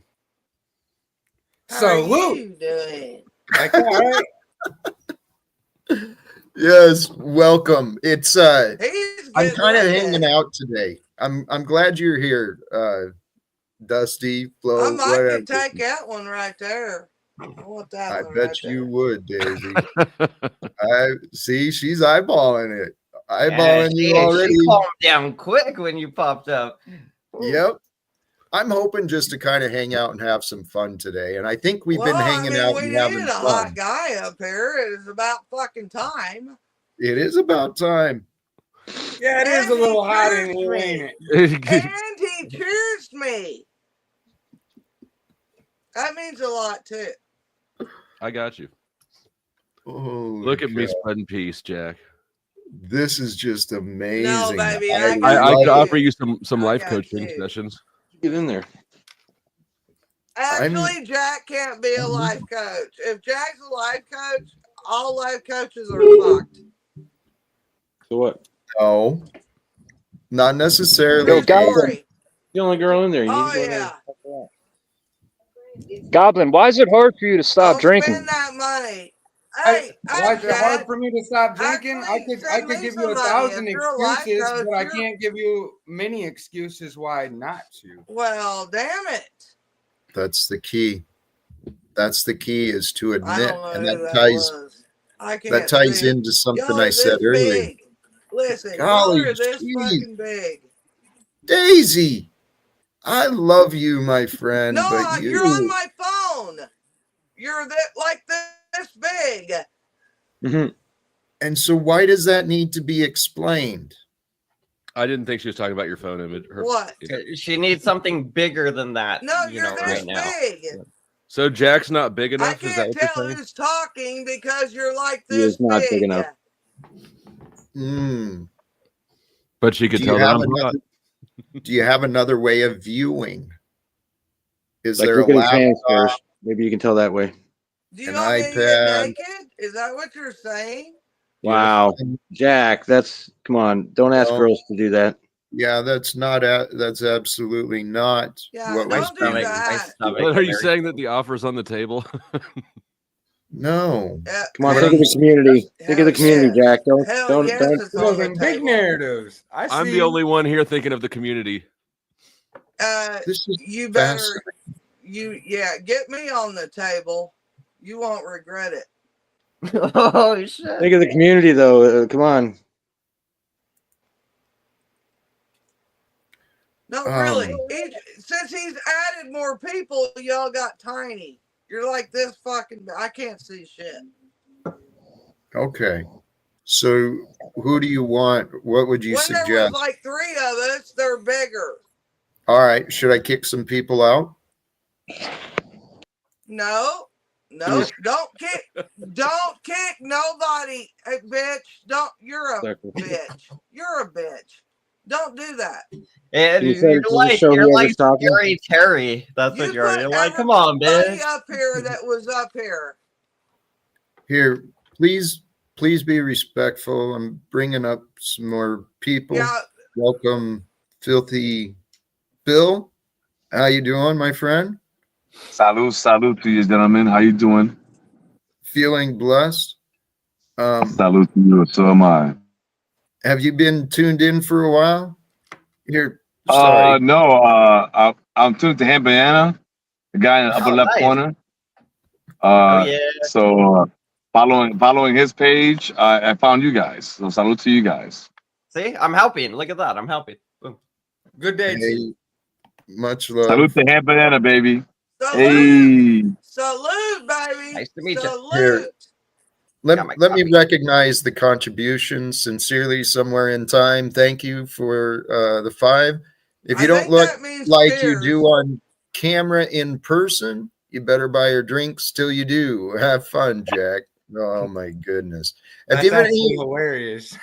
How are you doing? Like, all right. Yes, welcome. It's I'm getting kind of rid of hanging out today. I'm glad you're here, Dusty, Flo. I might whatever. could take that one right there. I want that I one bet right you there. would, Daisy. I see. She's eyeballing it. Eyeballing you already. She calmed down quick when you popped up. Yep. I'm hoping just to kind of hang out and have some fun today, and I think we've been hanging out and having We need a fun. hot guy up here. It is about fucking time. It is about time. Yeah, it is a little hot in here, ain't it? And he cheers me. That means a lot too. I got you. Holy Look at me cow. spreading peace, Jack. This is just amazing. No, baby, I could offer you some life coaching sessions. Get in there. Actually, Jack can't be a life coach. If Jack's a life coach, all life coaches are fucked. So what? No, not necessarily. The only girl in there. You need Oh, to go in there yeah. and check her out. Goblin, why is it hard for you to stop drinking? Spend that money. Hey, why is it Jack, hard for me to stop drinking? I send could me give some you 1,000 money. If you're a life excuses, coach, but I can't give you many excuses why not to. Well, damn it. That's the key. That's the key, is to I admit, don't know and who that that ties was. I that can't ties see. into something Y'all I are said this earlier. big. Listen, y'all Golly are this gee, fucking big. Daisy, I love you, my friend, No, but you're on you. my phone. You're this big. Mm-hmm. And so, why does that need to be explained? I didn't think she was talking about your phone image. What? She needs something bigger than that. No, you you're know, this right now. big. So Jack's not big I enough? Is that can't what you're tell saying? who's talking because you're like He is this not big big. enough. But she could Do tell you that have I'm hot. another? Do you have another way of viewing? Is Like, there a look at his hands laptop, first. Maybe you can tell that way. Do you an want me to get iPad? naked? Is that what you're saying? Wow, Jack, come on. Don't ask No. girls to do that. Yeah, that's absolutely not Yeah, what was don't do being. that. But are you saying that the offer's on the table? No. Come on, What think I'm of the community. Think of the community, Jack. Don't. It's on the Building big table. narratives. I'm the only one here thinking of the community. This is You better fascinating. get me on the table. You won't regret it. Oh shit! Think of the community, though. Come on. No, really. Since he's added more people, y'all got tiny. You're like this fucking. I can't see shit. Okay. So, who do you want? What would you When there suggest? was like 3 of us, they're bigger. All right. Should I kick some people out? No, don't kick nobody, hey, bitch. You're a bitch. You're a bitch. Don't do that. And You said you're it to like show you're whoever's like talking. Scary Terry. That's what you are. You're like, come on, Everybody bitch. up here that was up here. Here, please be respectful. I'm bringing up some more people. Yeah. Welcome, Filthy Bill. How you doing, my friend? Salute to you, gentlemen. How you doing? Feeling blessed. Salute to you. So am I. Have you been tuned in for a while? Here, sorry. No. I'm tuned to Banana, the guy in the upper left corner. Yeah. So following his page, I found you guys. So salute to you guys. See, I'm helping. Look at that. I'm helping. Boom. Good day to you. Much love. Salute to Banana, baby. Salute. Hey. Salute, baby. Nice to meet you. Here, let me recognize the contribution sincerely somewhere in time. Thank you for the 5. If you don't look like you do on camera in person, you better buy your drinks till you do. Have fun, Jack. Oh my goodness. That's actually hilarious.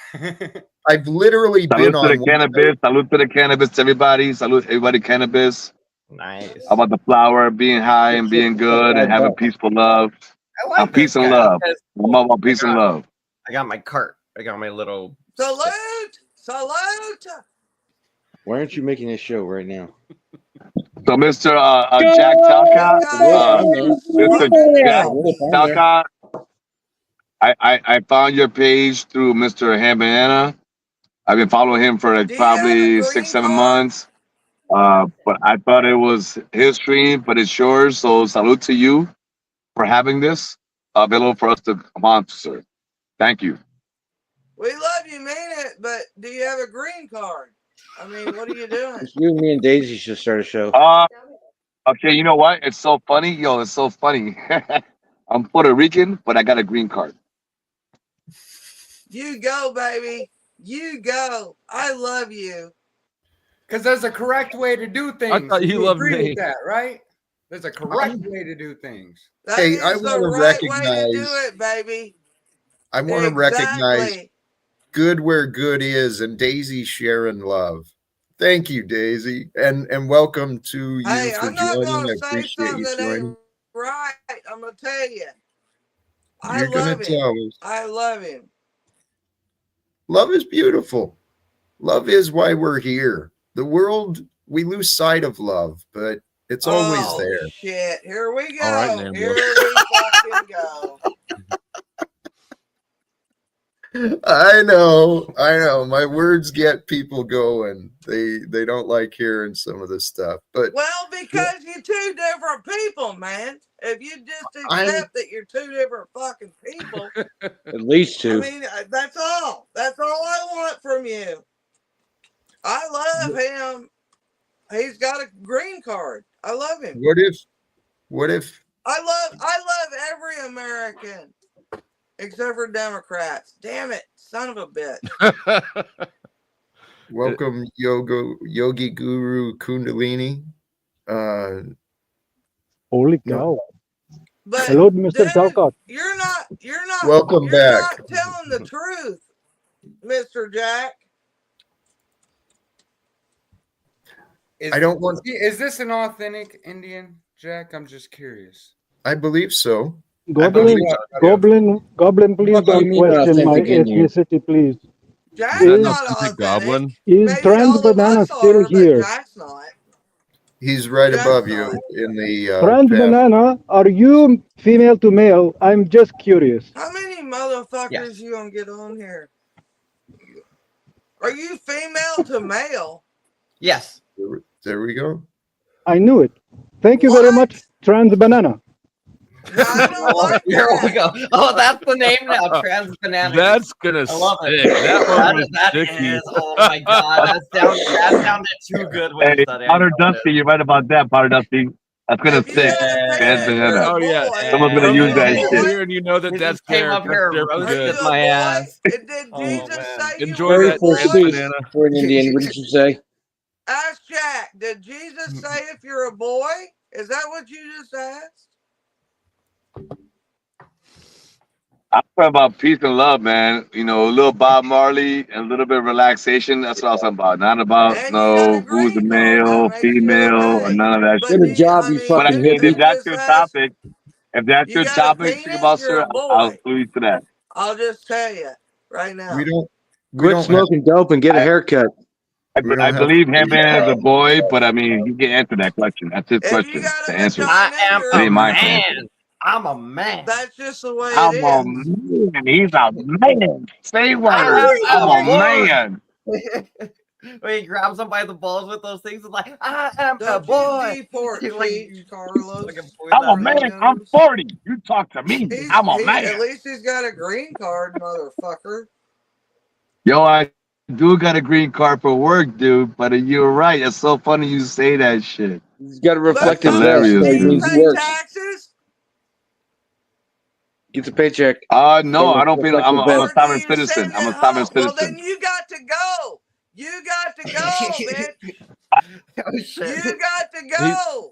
I've literally been on Cannabis. Salute to the cannabis, everybody. Salute everybody, cannabis. Nice. How about the flower being high and being good and having peaceful love? I like Peace and love. I'm all about peace and love. I got my cart. I got my little Salute. Why aren't you making this show right now? So, Mr. Jack Talcott, Mr. Jack Talcott, I found your page through Mr. Banana. I've been following him for like probably 6-7 months. But I thought it was his stream, but it's yours. So salute to you for having this available for us to come on to, sir. Thank you. We love you, mean it, but do you have a green card? I mean, what are you doing? You and me and Daisy should start a show. Okay, you know what? It's so funny. It's so funny. I'm Puerto Rican, but I got a green card. You go, baby. You go. I love you. Because there's a correct way to do things. I thought you loved agree me. with that, right? There's a correct way to do things. That Hey, is I the wanna right way to recognize- do it, baby. I want to recognize Exactly. good where good is, and Daisy sharing love. Thank you, Daisy, and welcome to you Hey, for I'm not joining. gonna I say appreciate something you that ain't joining. right. I'm gonna tell you. I You're gonna love tell him. us. I love him. Love is beautiful. Love is why we're here. The world, we lose sight of love, but it's always there. Shit. Here we go. All right, man, Here we fucking go. I know. My words get people going. They don't like hearing some of this stuff. But well, because you're two different people, man. If you just accept that you're two different fucking people, At least two. I mean, that's all. That's all I want from you. I love him. He's got a green card. I love him. What if I love every American except for Democrats. Damn it, son of a bitch. welcome Yogi Guru Kundalini? Holy cow. But hello, Mr. dude, Talcott. You're not welcome you're back. not telling the truth, Mr. Jack. Is this an authentic Indian, Jack? I'm just curious. I believe so. Goblin, please don't question my ethnicity, please. Jack's not authentic. Goblin? Is Trans Banana still here? Jack's not. He's right above you in the Trans Banana, are you female to male? I'm just curious. How many motherfuckers you gonna get on here? Are you female to male? Yes. There we go. I knew it. Thank you very much, Trans Banana. Oh, here we go. Oh, that's the name now, Trans Banana. That's gonna stick. That one was sticky. Oh my god, that sounded too good when you said it. Powder Dusty, you're right about that, Powder Dusty. That's gonna stick. Oh yeah, someone's gonna use that shit. Here and you know that that's there. Up here and roasted my ass. Did Jesus say Enjoy that Trans Banana. For an Indian, what did you say? Ask Jack. Did Jesus say if you're a boy? Is that what you just asked? I'm talking about peace and love, man. You know, a little Bob Marley and a little bit of relaxation. That's what I was talking about. Not about who's the male, female, or none of that shit. Good job, you But I fucking mean, if hippie. that's your topic, think about sir, I'll include you to that. I'll just tell you right now. Quit smoking dope and get a haircut. I believe him as a boy, but I mean, you can answer that question. That's his question to answer. I am a man. man. I'm a man. That's just the way I'm it a is. man. He's a man. Say words. I'm a man. When he grabs him by the balls with those things, it's like, I am a Don't boy. you deport Cheech, Carlos. I'm a man. I'm 40. You talk to me. I'm a man. At least he's got a green card, motherfucker. Yo, I do got a green card for work, dude. But you're right. It's so funny you say that shit. He's got to reflect his hilarious. He means he works. Taxes? Gets a paycheck. No, I don't feel. I'm a sovereign citizen. I'm a sovereign Well, citizen. then you got to go. You got to go, bitch. Oh, shit. You got to go.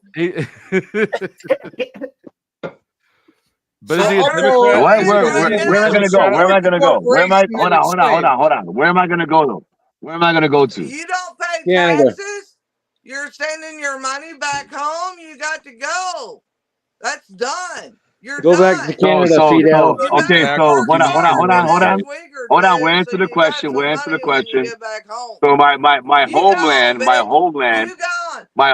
But is he a Democrat? Where am I gonna go? Where am I gonna go? Where am I? Hold on. Where am I gonna go though? Where am I gonna go to? You don't pay Canada. taxes. You're sending your money back home. You got to go. That's done. You're Go done. back to Canada, So, Fidel. okay, so hold on. We're into the question. So my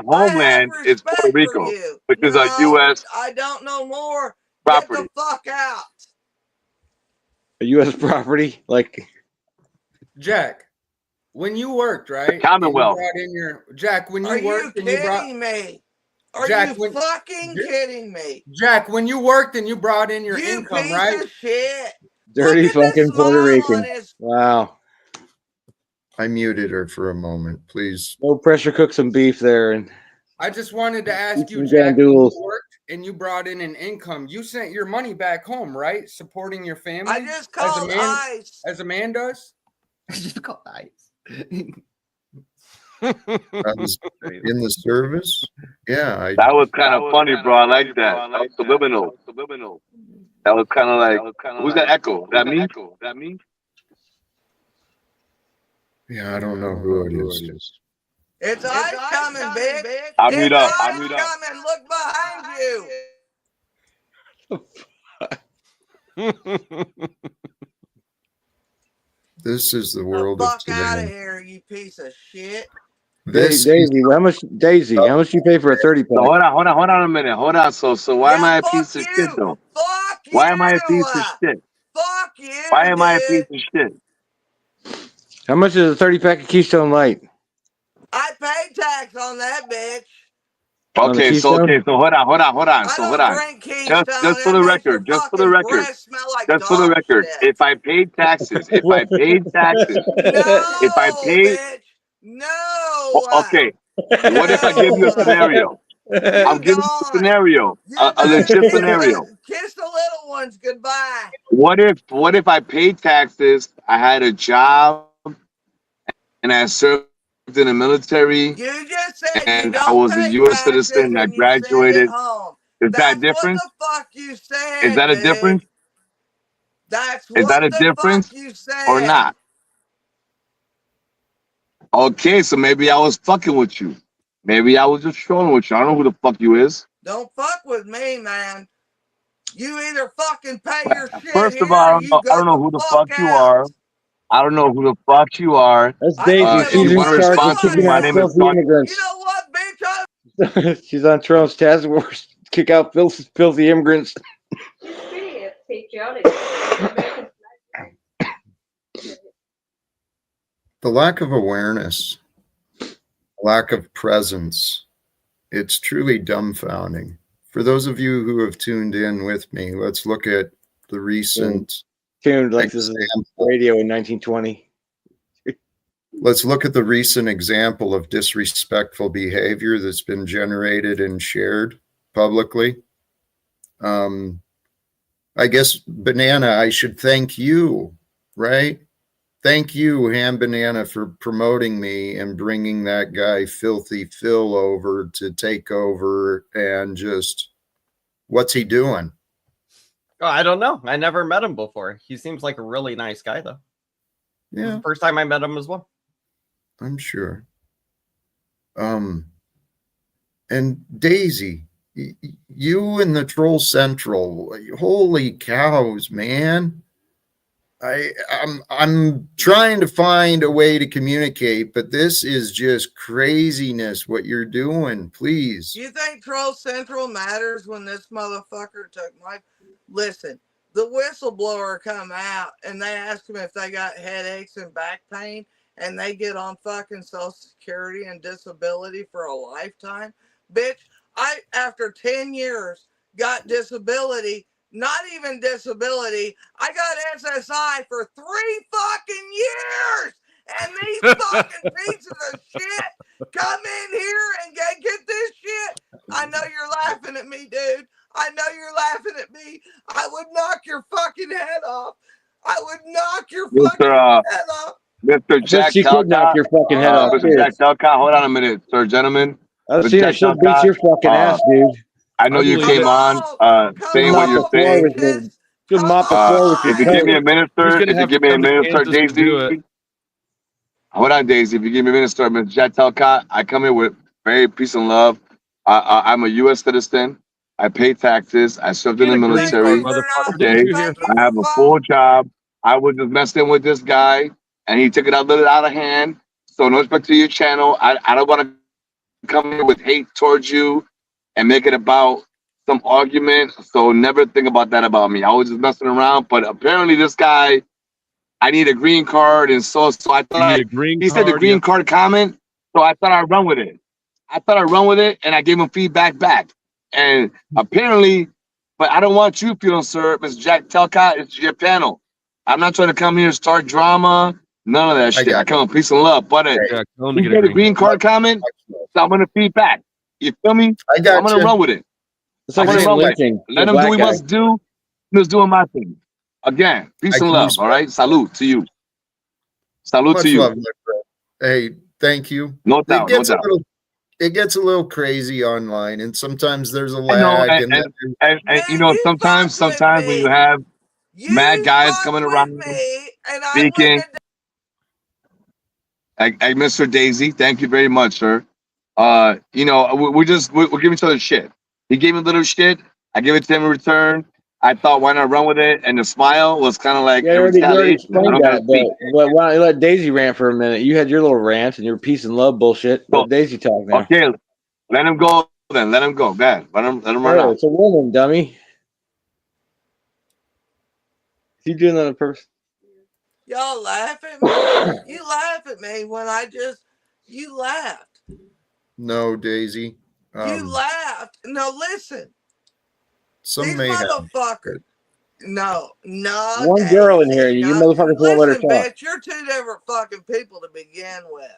homeland is Puerto Rico, which is a U.S. I don't know more. property. Get the fuck out. A U.S. property, like Jack, when you worked, right? Commonwealth. Jack, when you Are worked you and you brought kidding me? Are Jack, you fucking kidding me? Jack, when you worked and you brought in your You income, piece right? of shit. dirty fucking Puerto Rican. his- Wow. I muted her for a moment, please. No pressure cook some beef there and I just wanted to ask you, Some Jack, when you gandules. worked and you brought in an income, you sent your money back home, right? Supporting your family. I just called ICE. As a man does. Just called ICE. I was in the service. Yeah, That was kind of funny, bro. I like that. That was subliminal. That was kind of like, who's that echo? Is that me? yeah, I don't know who it is. It's ICE coming, bitch. I'll mute up. Coming. Look behind you. This is the world of Fuck out of today. here, you piece of shit. Daisy, how much you pay for a 30 pack? So hold on a minute. Hold on. So why am I a piece of shit though? Fuck Why am I a you. piece of shit? Fuck you, Why am I a dude. piece of shit? How much is a 30-pack of Keystone Light? I pay tax on that bitch. On the Okay, so Keystone? hold on. I So hold don't on. drink Keystone. Just for It the makes your record, fucking breath smell like just for the dog record, shit. if I paid taxes, if I paid taxes, if I No, paid, bitch. No. okay. What if I give you a No. scenario? I'm You giving you a gone. scenario, You're a done. legit scenario. Kiss the little ones goodbye. What if I paid taxes, I had a job, and I served in the military, You just said you and I don't was a pay U.S. citizen, taxes and I and you send it graduated? home. Is that That's what different? the fuck you Is said, that a dude. difference? That's Is what that a the fuck difference you or said. not? Okay, so maybe I was fucking with you. Maybe I was just trolling with you. I don't know who the fuck you is. Don't fuck with me, man. You either fucking pay your shit First of here all, or you I go don't know the who the fuck fuck you out. are. I don't know who the fuck you are. That's I don't Daisy. give If a She's you in want to fuck charge of respond to me, kicking who I my out name is am. filthy Talk. You immigrants. know what, bitch? She's on Trump's task force. Kick out filthy immigrants. The lack of awareness, lack of presence, it's truly dumbfounding. For those of you who have tuned in with me, let's look at the recent Tuned like this is example. radio in 1920. Let's look at the recent example of disrespectful behavior that's been generated and shared publicly. I guess, Banana, I should thank you, right? Thank you, Ham Banana, for promoting me and bringing that guy Filthy Phil over to take over and just, what's he doing? Oh, I don't know. I never met him before. He seems like a really nice guy, though. This is Yeah, the first time I met him as well. I'm sure. And Daisy, you and the Troll Central, holy cows, man. I'm trying to find a way to communicate, but this is just craziness what you're doing. Please. You think Troll Central matters when this motherfucker took my... Listen, the whistleblower come out and they ask them if they got headaches and back pain and they get on fucking Social Security and disability for a lifetime. Bitch, I, after 10 years, got disability. Not even disability. I got SSI for 3 fucking years. And these fucking pieces of shit come in here and get this shit. I know you're laughing at me, dude. I know you're laughing at me. I would knock your fucking head off. I would knock your fucking head off. Mr. I bet Jack she could knock Talcott. your fucking head off, Mr. too. Jack Talcott, hold on a minute, sir, gentlemen. I've Mr. seen her. Jack She'll beat Talcott, your fucking ass, dude. I know you believe came it. on She'll saying what mop the you're floor saying. with me. She'll mop the floor with your If you give me a toes. minute, He's sir, gonna if you have give to me a come to minute, sir, Kansas to do it. Daisy. Hold on, Daisy. If you give me a minute, sir, Mr. Jack Talcott, I come here with very peace and love. I'm a U.S. citizen. I pay taxes. I served in the military. Okay. I have a full job. I was just messing with this guy, and he took it a little out of hand. So no respect to your channel. I don't want to come here with hate towards you and make it about some argument. So never think about that about me. I was just messing around. But apparently this guy, I need a green card, and so I thought he said the green card comment. So I thought I'd run with it. And I gave him feedback back. And apparently, but I don't want you feeling, sir, Mr. Jack Talcott. It's your panel. I'm not trying to come here and start drama. None of that shit. I come with peace and love. But he said a green card comment, so I'm gonna feedback. You feel me? I got I'm gonna run with it. It's like I'm gonna saying run with lynching. it. Let him do what he must do. I'm just doing my thing. Again, peace and love. All right. Salute to you. Salute to Much you. love, my friend. Hey, thank you. No doubt. No doubt. It gets a little crazy online, and sometimes there's a I know, lag. and you know, sometimes when you have mad guys coming around speaking, like Mr. Daisy, thank you very much, sir. You know, we're giving each other shit. He gave me a little shit. I give it to him in return. I thought, why not run with it? And the smile was kind of like Yeah, you already retaliation. I explained don't gotta that, speak. but why don't you let Daisy rant for a minute? You had your little rant and your peace and love bullshit. Let Daisy talk now. Okay, let him go then. Let him go. Go ahead. Let him run Hey, out. it's a woman, dummy. he doing that on purpose? Y'all laugh at me. You laugh at me when you laughed. No, Daisy. You laughed. No, listen. Some These may have. motherfuckers. No, One girl in here. You motherfuckers won't let her listen, talk. bitch, you're two different fucking people to begin with.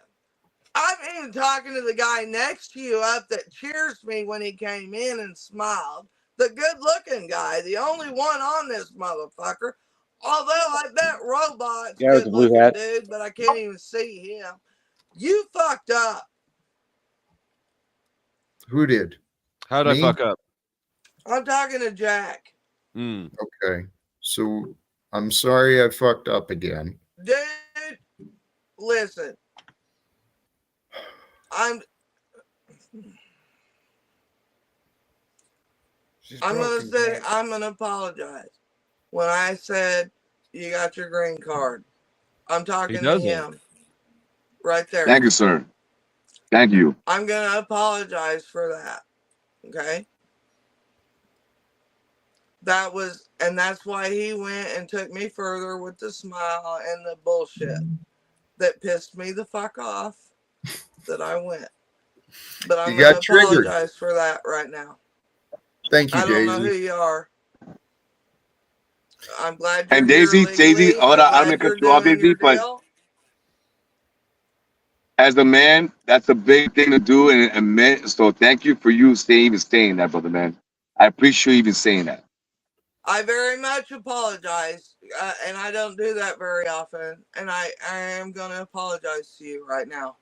I'm even talking to the guy next to you up that cheers me when he came in and smiled. The good looking guy, the only one on this motherfucker. Although I bet Robot's Guy with the good blue looking hat. dude, but I can't even see him. You fucked up. Who did? How'd I fuck up? I'm talking to Jack. Okay. So I'm sorry I fucked up again. Dude, listen. I'm gonna apologize. When I said you got your green card, I'm talking to him. Right there. Thank you, sir. Thank you. I'm gonna apologize for that. Okay. That's why he went and took me further with the smile and the bullshit that pissed me the fuck off that I went. But I'm gonna apologize for that right now. Thank you, I don't know Daisy. who you are. I'm glad you're And here Daisy, legally. hold on, I'm gonna cut you off, Daisy, but as a man, that's a big thing to do and admit. So thank you for you even saying that, brother, man. I appreciate you even saying that. I very much apologize, and I don't do that very often. And I am going to apologize to you right now.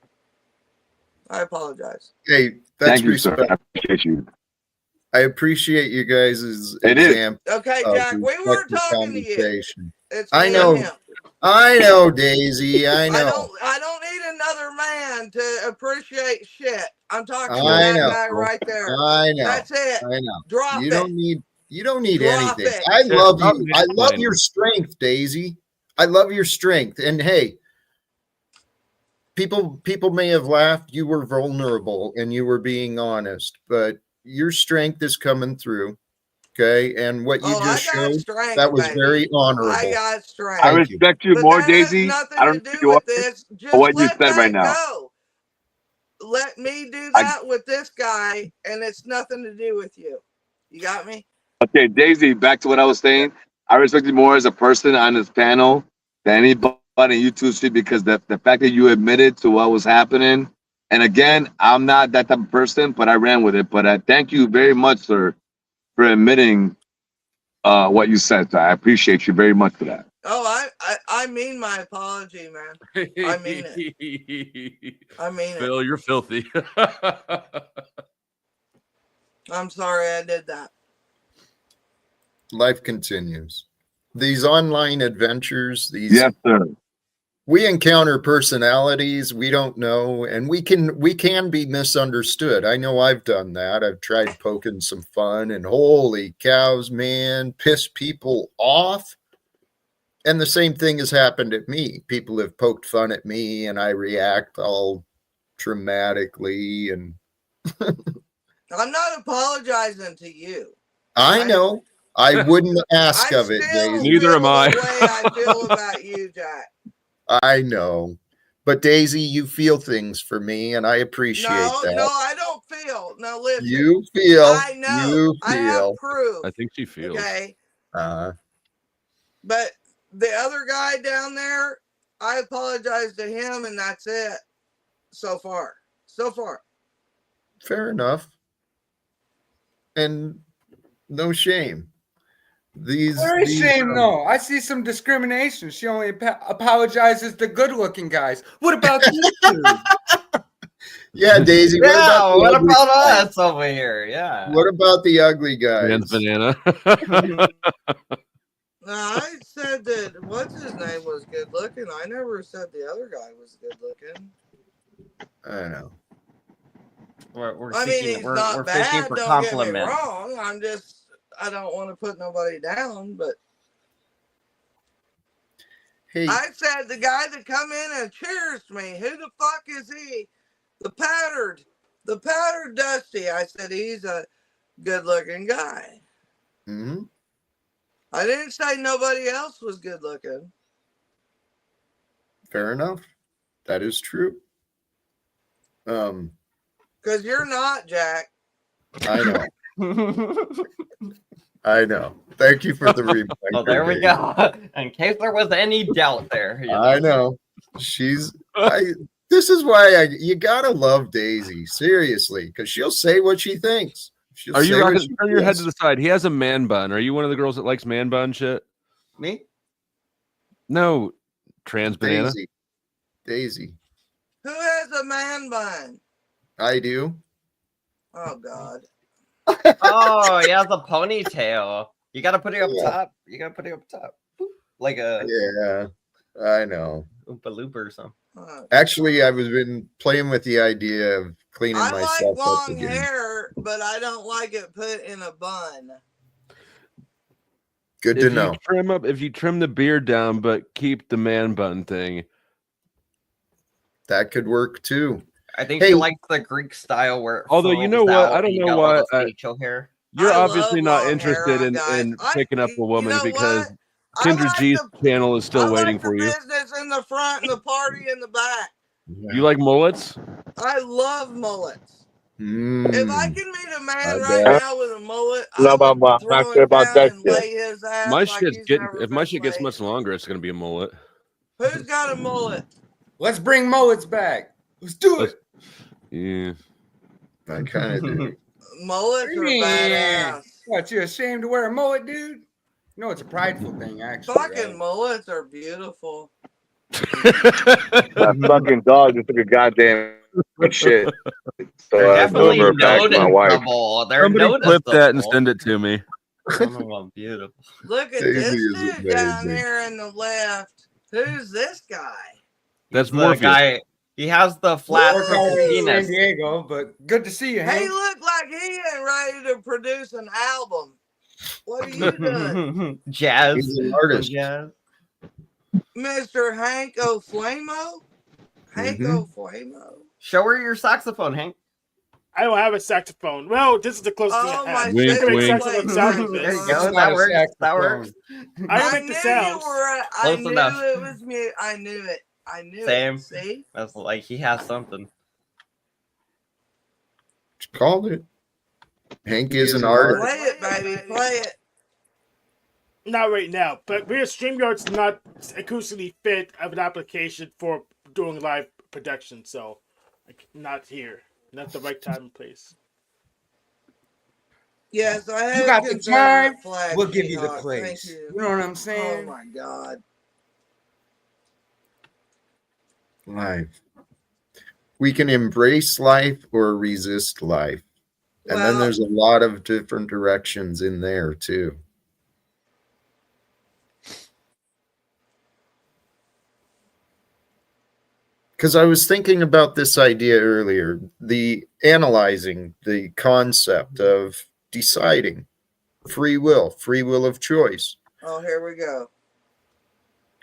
I apologize. Hey, that's thank you, respect. sir. I appreciate you. I appreciate you guys' It is. example. Okay, Jack, we weren't talking to you. It's I me know. and him. I know, Daisy. I know. I don't need another man to appreciate shit. I'm talking to I that know. guy right there. I know. That's it. I know. Drop You it. don't need. You don't need Drop anything. it. I love you. I love explain. your strength, Daisy. I love your strength. And hey, people may have laughed. You were vulnerable and you were being honest, but your strength is coming through. Okay, and what you just showed, strength, that was baby. very honorable. I got strength. I respect you But more, that has Daisy. nothing I to don't know do you are, with this. or Just what you let said that right now. go. Let me do that with this guy, and it's nothing to do with you. You got me? Okay, Daisy, back to what I was saying. I respect you more as a person on this panel than anybody in YouTube Street because the fact that you admitted to what was happening. And again, I'm not that type of person, but I ran with it. But I thank you very much, sir, for admitting what you said. I appreciate you very much for that. Oh, I mean my apology, man. I mean it. I mean it. Phil, you're filthy. I'm sorry I did that. Life continues. These online adventures, yes, sir. We encounter personalities we don't know, and we can be misunderstood. I know I've done that. I've tried poking some fun, and holy cows, man, piss people off. And the same thing has happened at me. People have poked fun at me, and I react all dramatically. And I'm not apologizing to you. I know. I wouldn't ask of it, Daisy. Neither am I. The way I feel about you, Jack. I know. But Daisy, you feel things for me, and I appreciate that. No, I don't feel. No, listen. You feel. I know. You feel. I have proof. I think she feels. Okay. But the other guy down there, I apologize to him, and that's it. So far. Fair enough. And no shame. Very shame, though. I see some discrimination. She only apologizes to good-looking guys. What about you two? Yeah, Daisy. What about us over here? Yeah. What about the ugly guys? Man's banana. No, I said that what's his name was good looking. I never said the other guy was good looking. I know. We're he's not bad. fishing for Don't compliments. get me wrong. I don't want to put nobody down, but hey, I said the guy that come in and cheers me. Who the fuck is he? The powdered Dusty. I said he's a good looking guy. Mm-hmm. I didn't say nobody else was good looking. Fair enough. That is true. Because you're not, Jack. I know. I know. Thank you for the reminder. Oh, there we go. In case there was any doubt there. I know. This is why you gotta love Daisy, seriously, because she'll say what she thinks. Are you rocking? Turn your head to the side. He has a man bun. Are you one of the girls that likes man bun shit? Me? No, trans banana. Daisy. Who has a man bun? I do. Oh God. Oh, he has a ponytail. You gotta put it up top. You gotta put it up top. Like a I know. Oompa Loompa or something. Actually, I've been playing with the idea of cleaning I myself like up long again. hair, but I don't like it put in a bun. Good to know. If you trim the beard down, but keep the man bun thing, that could work too. I think she likes the Greek style where it although you know what, I don't you know got all why the facial hair. you're I obviously love not long interested hair, in guys. picking up a woman know because what? Kendra G's channel is still I waiting like for the you. business in the front and the party in the back. You like mullets? I love mullets. If I can meet a man right bet. now with a mullet, No, I would I'm throw not him sure about down that and shit. lay his ass My like shit's he's getting never if my been shit gets laid. much longer, it's gonna be a mullet. Who's got a mullet? Let's bring mullets back. Let's do it. Yeah. I kind of do. Mullets are badass. What, you ashamed to wear a mullet, dude? No, it's a prideful thing, actually. Fucking Right? mullets are beautiful. That fucking dog just took a goddamn shit. So They're I definitely delivered it back to my wife. noticeable. They're Somebody clip noticeable. that and send it to me. Oh, beautiful. Look at Daisy this is dude down amazing. here in the left. Who's this guy? That's the Morpheus. guy. He has the flat Work purple out in penis. San Diego, but good to see you, He Hank. looked like he ain't ready to produce an album. What are you doing? Jazz. He's an artist. Jazz. Mr. Hank O'Flamo? Hank O'Flamo? Show her your saxophone, Hank. I don't have a saxophone. Well, this is the closest thing I have. Wink, I can make wink. saxophone sound like There this. you go. That works. That works. I can I make knew the you sounds. were. I Close knew enough. it was me. I knew it. I knew Same. it. See? That's like he has something. Called it. Hank is an artist. Play it, baby. Play it. Not right now, but we're StreamYard's not acoustically fit of an application for doing live production, so not here. Not the right time and place. Yes, I You have got the Confederate time, flag. we'll give you the Seahawk. place. Thank you. You know what I'm Oh saying? my God. Life. We can embrace life or resist life. And then there's a lot of different directions in there too. Because I was thinking about this idea earlier, the analyzing the concept of deciding free will of choice. Oh, here we go.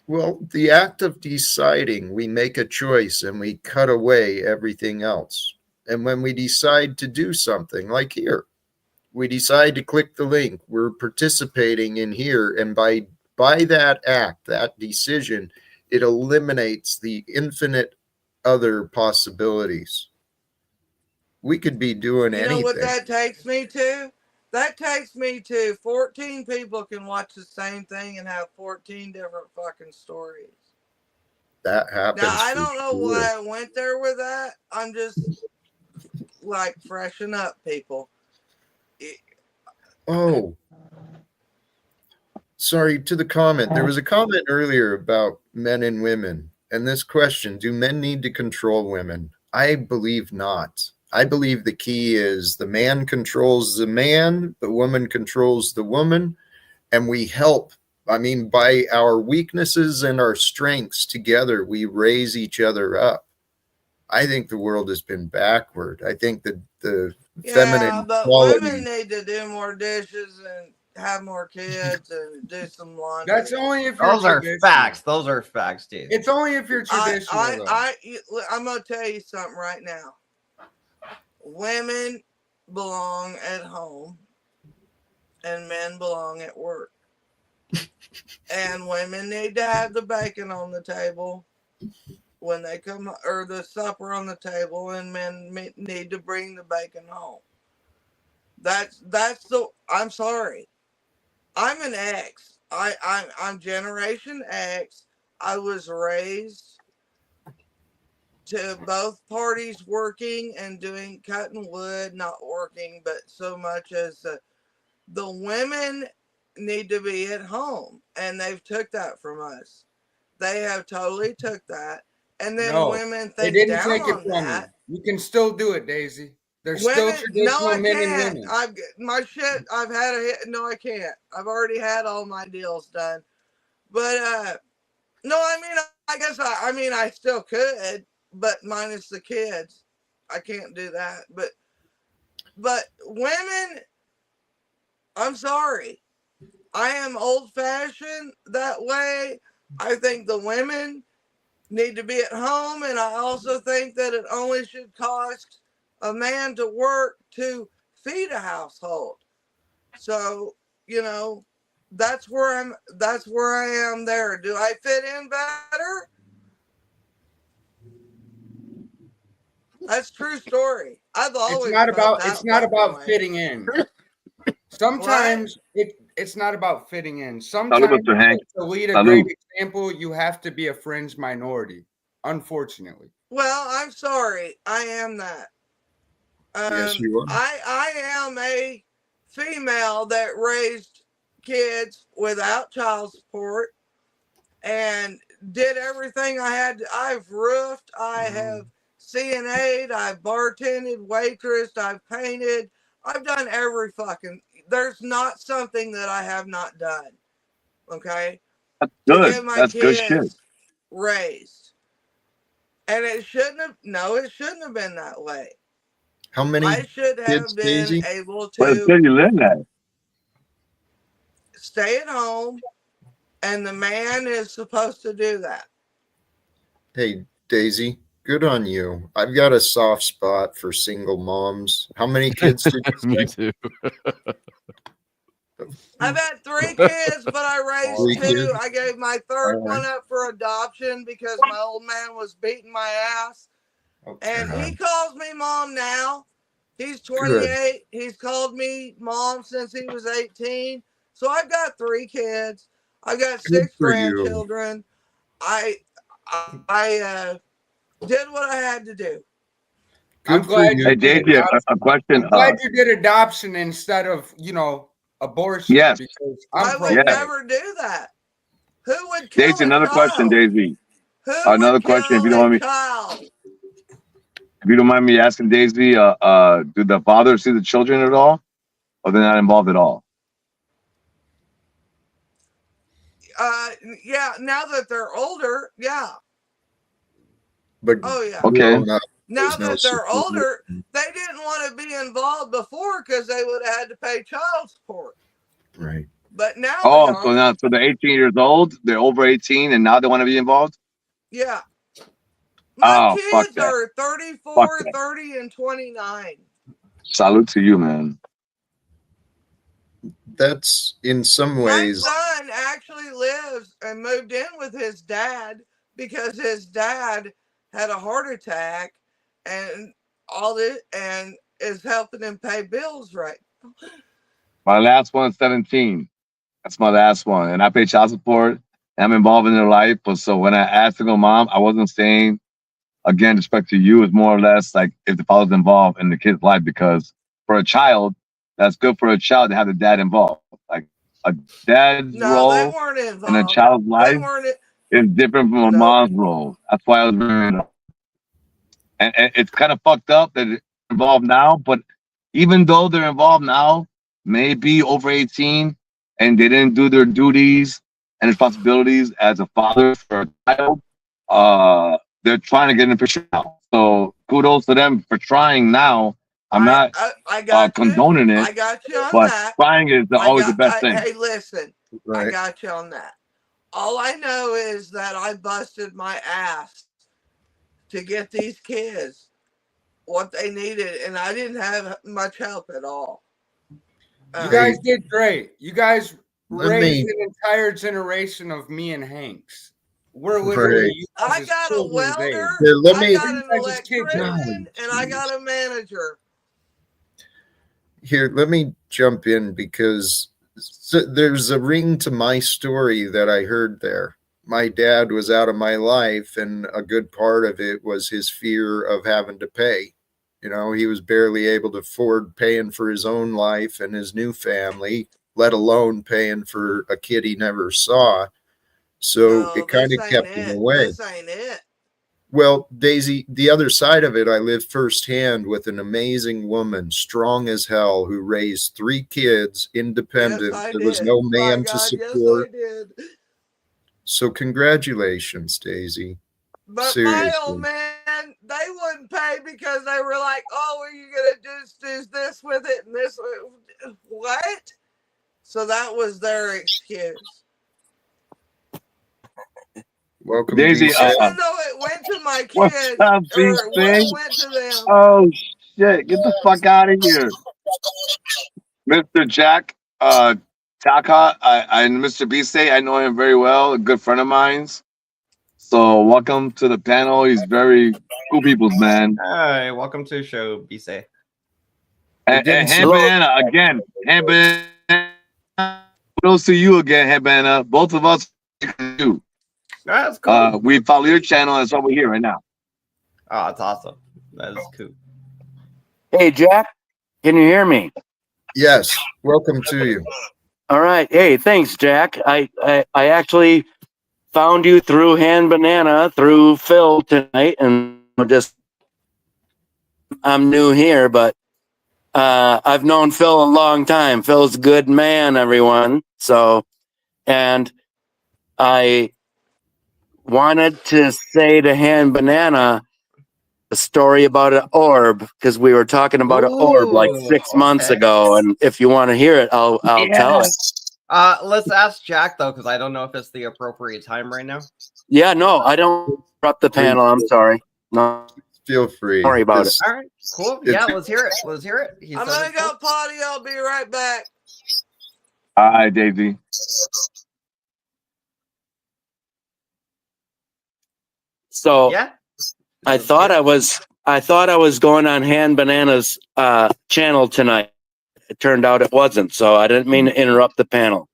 Well, the act of deciding, we make a choice and we cut away everything else. And when we decide to do something, like here, we decide to click the link, we're participating in here, and by that act, that decision, it eliminates the infinite other possibilities. We could be doing anything. You know what that takes me to? That takes me to 14 people can watch the same thing and have 14 different fucking stories. That happens. Now, I don't know why I went there with that. I'm just like freshen up, people. Oh, sorry, to the comment. There was a comment earlier about men and women. And this question, do men need to control women? I believe not. I believe the key is the man controls the man, the woman controls the woman, and we help. I mean, by our weaknesses and our strengths together, we raise each other up. I think the world has been backward. I think that the feminine but quality. women need to do more dishes and have more kids and do some laundry. That's only if you're Those are traditional. facts. Those are facts, dude. It's only if you're traditional. I'm gonna tell you something right now. Women belong at home, and men belong at work. And women need to have the bacon on the table when they come, or the supper on the table, and men need to bring the bacon home. That's the. I'm sorry. I'm an X. I'm Generation X. I was raised to both parties working and doing cutting wood, not working, but so much as the women need to be at home, and they've took that from us. They have totally took that, and then No, women they think didn't down take it on from you. that. You can still do it, Daisy. There's still Women, no, traditional I men and can't. women. I've my shit. I've had a hit. No, I can't. I've already had all my deals done. But no, I mean, I guess I mean, I still could, but minus the kids, I can't do that. But women, I'm sorry, I am old fashioned that way. I think the women need to be at home, and I also think that it only should cost a man to work to feed a household. So, that's where I am there. Do I fit in better? That's true story. I've always felt that It's not fucking about way. fitting in. Sometimes it's not about fitting in. Hello, Sometimes Mr. Hank. to lead a Salud. great example, you have to be a fringe minority. Unfortunately. Well, I'm sorry. I am that. Yes, you are. I am a female that raised kids without child support and did everything I had. I've roofed. I have CNA'd. I've bartended, waitressed. I've painted. I've done every fucking. There's not something that I have not done. Okay, That's to good. get my That's good shit. kids raised, and it shouldn't have. No, it shouldn't have been that way. How many I should kids, have been Daisy? able Where to you live at? stay at home, and the man is supposed to do that. Hey, Daisy, good on you. I've got a soft spot for single moms. How many kids did you say? Me too. I've had 3 kids, but I raised 3 2. kids? I gave my third All right. one up for adoption because my old man was beating my ass. And he Okay. calls me mom now. He's Good. 28. He's called me mom since he was 18. So I've got 3 kids. I've got Good 6 for you. grandchildren. I did what I had to do. I'm Good for glad you. Hey, you did Daisy, adoption. a question. I'm glad you did adoption instead of, abortion. Yes. Because I I'm would Yes. never do that. Who would kill Daisy, a another question, child? Daisy. Who Another would question, if you kill don't a mind me, child? if you don't mind me asking, Daisy, do the fathers see the children at all, or they're not involved at all? Yeah, now that they're older, yeah. But Oh yeah. Okay. grown up, Now there's no that they're support. older, they didn't want to be involved before because they would have had to pay child support. Right. But now they Oh, so aren't. now, so they're 18 years old, they're over 18, and now they want to be involved? Yeah. My Oh, fuck kids that. are Fuck 34, that. 30, and 29. Salute to you, man. That's in some My ways. son actually lives and moved in with his dad because his dad had a heart attack and all this and is helping him pay bills right. My last one's 17. That's my last one. And I pay child support. And I'm involved in their life. But so when I asked to go mom, I wasn't saying, again, respect to you, is more or less like if the father's involved in the kid's life, because for a child, that's good for a child to have the dad involved. Like a dad's No, they role weren't in a involved. child's They life weren't. is different from a Nope. mom's role. That's why I was bringing it up. And it's kind of fucked up that they're involved now, but even though they're involved now, maybe over 18, and they didn't do their duties and responsibilities as a father for a child, they're trying to get in the picture now. So kudos to them for trying now. I'm not I got you. condoning it, I got you on but that. trying is always the best thing. Hey, listen. I got you on that. All I know is that I busted my ass to get these kids what they needed, and I didn't have much help at all. You guys did great. You guys raised an entire generation of me and Hanks. We're literally Right. you I guys' got a children's age. welder, Here, let I me got an You guys' kids' electrician, age. and I got a manager. here. Let me jump in because there's a ring to my story that I heard there. My dad was out of my life, and a good part of it was his fear of having to pay. You know, he was barely able to afford paying for his own life and his new family, let alone paying for a kid he never saw. So No, it kind this of ain't kept him it. away. This ain't it. Well, Daisy, the other side of it, I lived firsthand with an amazing woman, strong as hell, who raised 3 kids Yes, independent. I There was did. no My man to God, yes, I support. did. So congratulations, Daisy. But my old Seriously. man, they wouldn't pay because they were like, "Oh, are you gonna do this with it and this what?" So that was their excuse. Welcome, Daisy, BC. Even though it went to my what's kids, up, or it would have BC? went to them. Oh shit! Get the fuck out of here, Mr. Jack. Talcott. And Mr. BC. I know him very well. A good friend of mine's. So welcome to the panel. He's very cool people's man. Hi, welcome to the show, BC. And Hand Banana again. Hand Banana. Kudos to you again, Hand Banana. Both of us. You. That's cool. We follow your channel. That's why we're here right now. Oh, that's awesome. That is cool. Hey, Jack, can you hear me? Yes. Welcome to you. All right. Hey, thanks, Jack. I actually found you through Hand Banana through Phil tonight, and I'm new here, but I've known Phil a long time. Phil's a good man, everyone. So, and I wanted to say to Hand Banana a story about an orb, because we were talking about an orb like 6 months okay. ago, and if you want to hear it, I'll tell it. Let's ask Jack though, because I don't know if it's the appropriate time right now. Yeah, no, I don't interrupt the panel. I'm sorry. No, feel free. Sorry about it. All right, cool. Yeah, let's hear it. Let's hear it. I'm gonna go potty. I'll be right back. All right, Daisy. So yeah, I thought I was going on Hand Banana's channel tonight. It turned out it wasn't, so I didn't mean to interrupt the panel.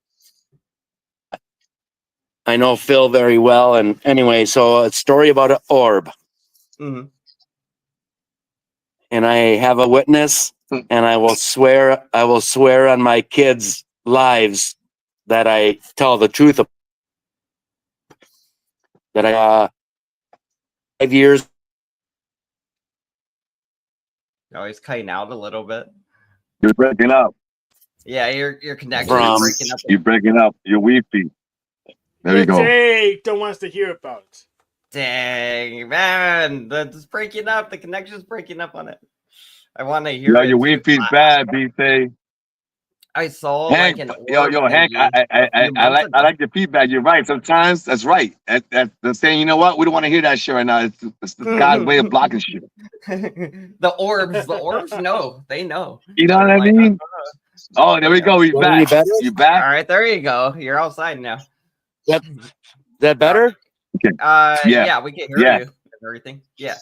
I know Phil very well, and anyway, so a story about an orb. Mm-hmm. And I have a witness, and I will swear on my kids' lives that I tell the truth. That I 5 years. Oh, he's cutting out a little bit. You're breaking up. Yeah, your connection From is breaking up. You're breaking up. Your Wi-Fi. There you go. Jake don't want us to hear about. Dang, man, that's breaking up. The connection's breaking up on it. I want to hear Yo, it. your Wi-Fi's bad, BC. I saw Hank, like an yo, orb Hank, thingy a few months ago. I like the feedback. You're right. Sometimes that's right. That's saying, you know what? We don't want to hear that shit right now. It's God's way of blocking shit. the orbs know. They know. You know what I mean? Oh, there we go. He's back. You back? All right, there you go. You're outside now. That better? Yeah, we can hear you and everything. Yeah.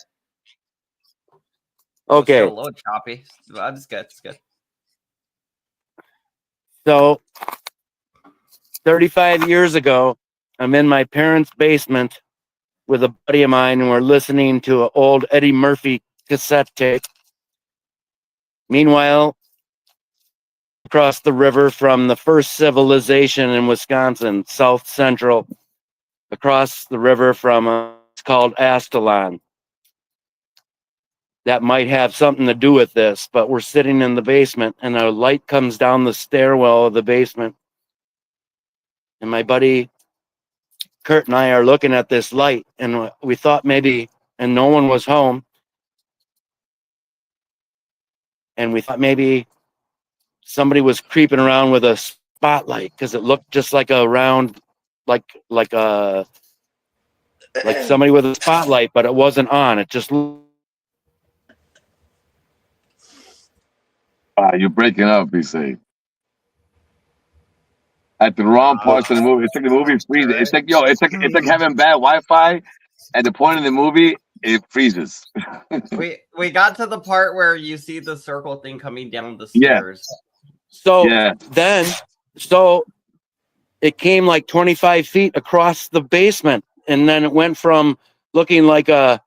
Okay. It's still a little choppy. But it's good. It's good. So 35 years ago, I'm in my parents' basement with a buddy of mine, and we're listening to an old Eddie Murphy cassette tape. Meanwhile, across the river from the first civilization in Wisconsin, South Central, across the river from it's called Astalon. That might have something to do with this, but we're sitting in the basement, and a light comes down the stairwell of the basement. And my buddy Kurt and I are looking at this light, and we thought maybe, and no one was home, and we thought maybe somebody was creeping around with a spotlight, because it looked just like a round, like somebody with a spotlight, but it wasn't on. It just You're breaking up, BC. at the wrong parts of the movie. It's like the movie freezes. It's like it's like having bad Wi-Fi. At the point of the movie, it freezes. we got to the part where you see the circle thing coming down the Yeah. stairs. So so it came like 25 feet across the basement, and then it went from looking like a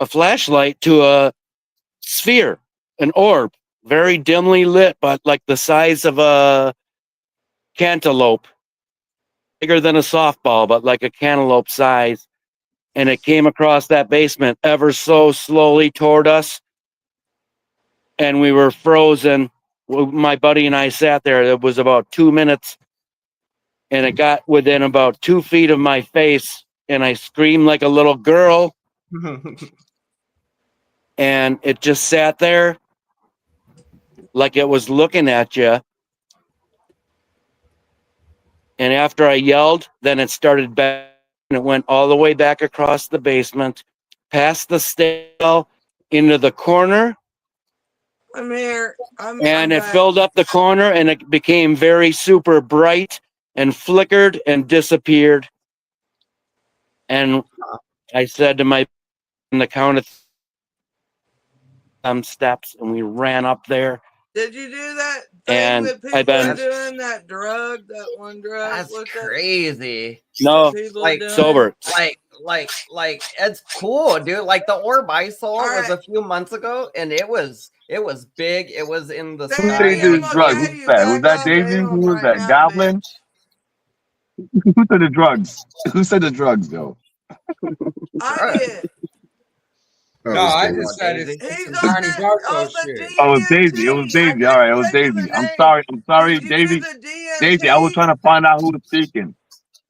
flashlight to a sphere, an orb, very dimly lit, but like the size of a cantaloupe, bigger than a softball, but like a cantaloupe size. And it came across that basement ever so slowly toward us. And we were frozen. My buddy and I sat there. It was about 2 minutes. And it got within about 2 feet of my face. And I screamed like a little girl. And it just sat there like it was looking at you. And after I yelled, then it started back. And it went all the way back across the basement, past the stairwell, into the corner. I'm here. I'm And it back. filled up the corner, and it became very super bright and flickered and disappeared. And I said to my, on the count of some steps, and we ran up there. Did you do that thing And that people are doing? That drug, that one drug. That's What's crazy. No, like sober. Like it's cool, dude. Like the orb I saw was a few months ago, and it was big. It was in the Who said he did drugs? Who's that? Was that Daisy? Who was that? Goblin? Who said the drugs? Who said the drugs, though? I did. No, I just said it's Johnny Darko shit. Oh, it was Daisy. It was Daisy. All right, it was Daisy. I'm sorry, Daisy. Daisy, I was trying to find out who was speaking.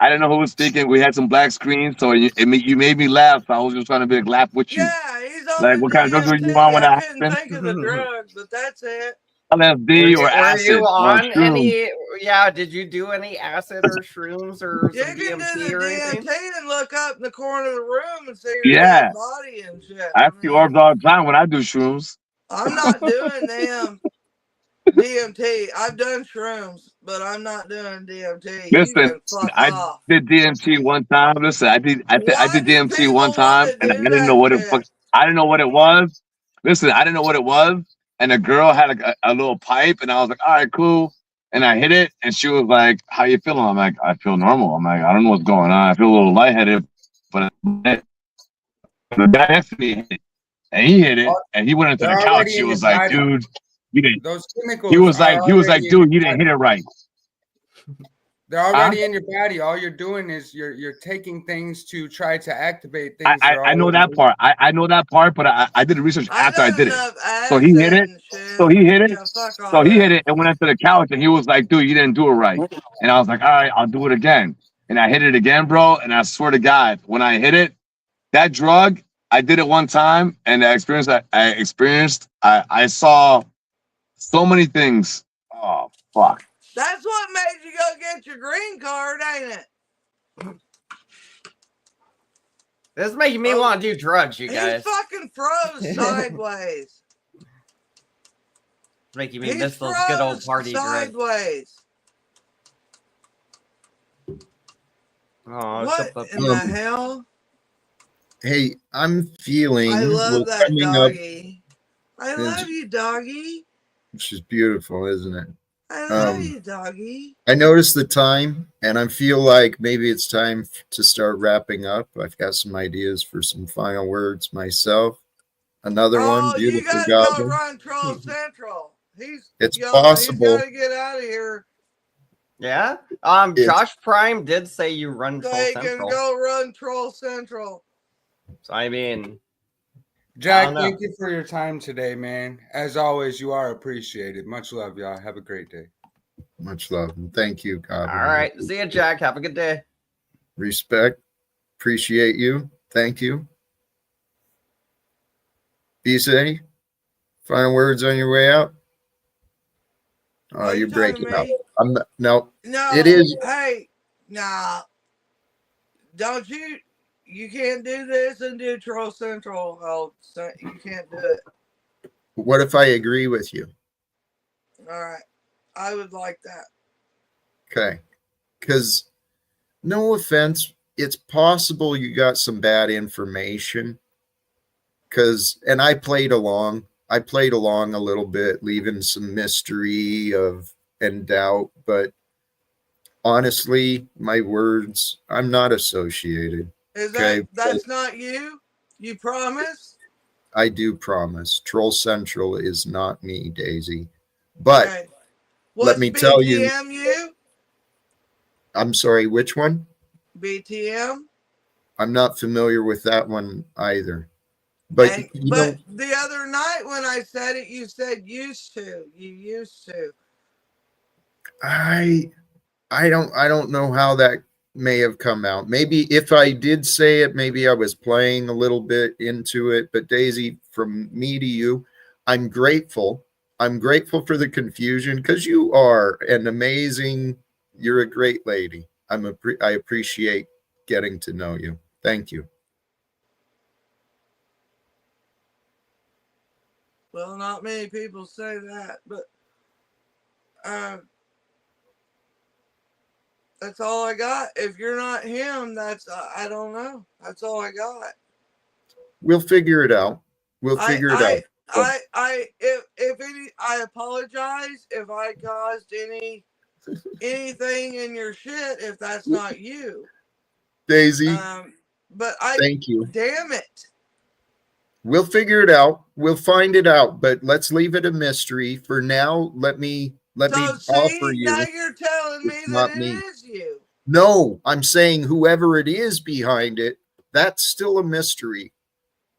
I didn't know who was speaking. We had some black screens, so you made me laugh. So I was just trying to be like, laugh with you. Yeah, he's on like, the what kind of drugs were you on when that happened? think of the drug, but that's it. LSD or acid Were you or on shrooms. any? Yeah, did you do any acid or shrooms or You some can do DMT the or anything? DMT and look up in the corner of the room and see your Yeah. dead body and shit. I see orbs all the time when I do shrooms. I'm not doing them DMT. I've done shrooms, but I'm not doing DMT. Listen, I off. did DMT one time. Listen, I did DMT one time, and I didn't know what it was. I didn't know what it was. Listen, I didn't know what it was, and the girl had a little pipe, and I was like, all right, cool. And I hit it, and she was like, "How you feeling?" I'm like, "I feel normal." I'm like, "I don't know what's going on. I feel a little lightheaded." But the guy next to me hit it, and he hit it, and he went into the couch. He was like, "Dude, you didn't." Those chemicals. He was like, "Dude, you didn't hit it right." They're already in your body. All you're doing is you're taking things to try to activate things. I know that part. I know that part, but I did the research after I did it. So he hit it. So he hit it. So he hit it and went into the couch, and he was like, "Dude, you didn't do it right." And I was like, "All right, I'll do it again." And I hit it again, bro. And I swear to God, when I hit it, that drug, I did it one time, and the experience I experienced, I saw so many things. Oh fuck. That's what made you go get your green card, ain't it? This is making me want to do drugs, you guys. He fucking froze sideways. Making me miss those good old party drugs. Sideways. Oh, what in the hell? Hey, I'm feeling. I love that coming doggy. Up, I love you, doggy. Which is beautiful, isn't it? I love you, doggy. I noticed the time, and I feel like maybe it's time to start wrapping up. I've got some ideas for some final words myself. Another one, beautiful you goblin. gotta go run Troll Central. It's possible. He's gotta get out of here. Yeah. Josh Prime did say you run Troll They Central. can go run Troll Central. So I mean, Jack, thank you for your time today, man. As always, you are appreciated. Much love, y'all. Have a great day. Much love. And thank you, Goblin. All right. See you, Jack. Have a good day. Respect. Appreciate you. Thank you. Bisa, final words on your way out? Oh, you're breaking up. I'm not, no, it is. Hey, nah. Don't you? You can't do this and do Troll Central. You can't do it. What if I agree with you? All right. I would like that. Okay. Because no offense, it's possible you got some bad information. And I played along. I played along a little bit, leaving some mystery and doubt. But honestly, my words, I'm not associated. Is Okay. that's not you? You promise? I do promise. Troll Central is not me, Daisy. But okay. let me tell you. BTM you? I'm sorry, which one? BTM? I'm not familiar with that one either. But but the other night when I said it, you said used to. You used to. I don't know how that may have come out. Maybe if I did say it, maybe I was playing a little bit into it. But Daisy, from me to you, I'm grateful. I'm grateful for the confusion because you are an amazing, you're a great lady. I appreciate getting to know you. Thank you. Well, not many people say that, but that's all I got. If you're not him, that's I don't know. That's all I got. We'll figure it out. We'll figure it out. If any, I apologize if I caused anything in your shit if that's not you, Daisy. But thank you. Damn it. We'll figure it out. We'll find it out, but let's leave it a mystery for now. Let me offer you. Now you're telling me that it is you. No, I'm saying whoever it is behind it, that's still a mystery.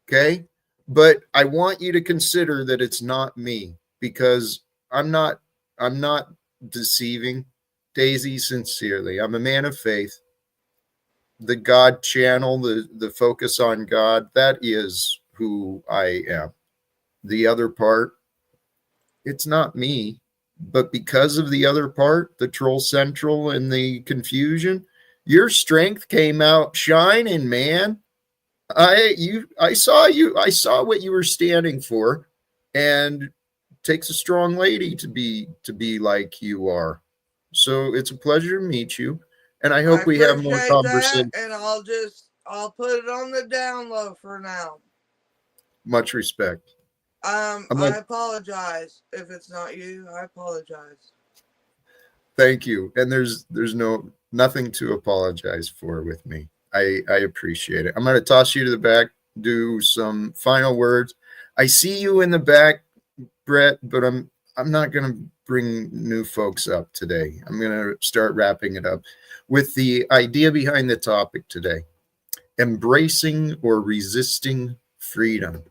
Okay? But I want you to consider that it's not me because I'm not deceiving Daisy sincerely. I'm a man of faith. The God channel, the focus on God, that is who I am. The other part, it's not me, but because of the other part, the Troll Central and the confusion, your strength came out shining, man. I saw you. I saw what you were standing for, and it takes a strong lady to be like you are. So it's a pleasure to meet you, and I hope we have more conversation. And I'll put it on the down low for now. Much respect. I apologize if it's not you. I apologize. Thank you. And there's nothing to apologize for with me. I appreciate it. I'm going to toss you to the back, do some final words. I see you in the back, Brett, but I'm not going to bring new folks up today. I'm going to start wrapping it up with the idea behind the topic today: embracing or resisting freedom.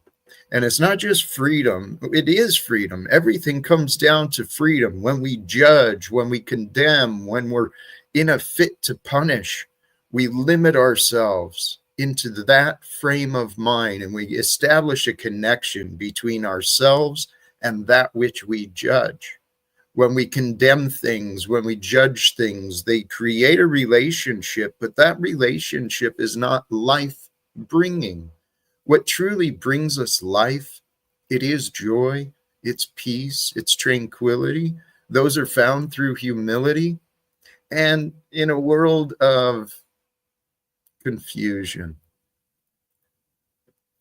And it's not just freedom, it is freedom. Everything comes down to freedom. When we judge, when we condemn, when we're in a fit to punish, we limit ourselves into that frame of mind, and we establish a connection between ourselves and that which we judge. When we condemn things, when we judge things, they create a relationship, but that relationship is not life-bringing. What truly brings us life, it is joy, it's peace, it's tranquility. Those are found through humility. And in a world of confusion,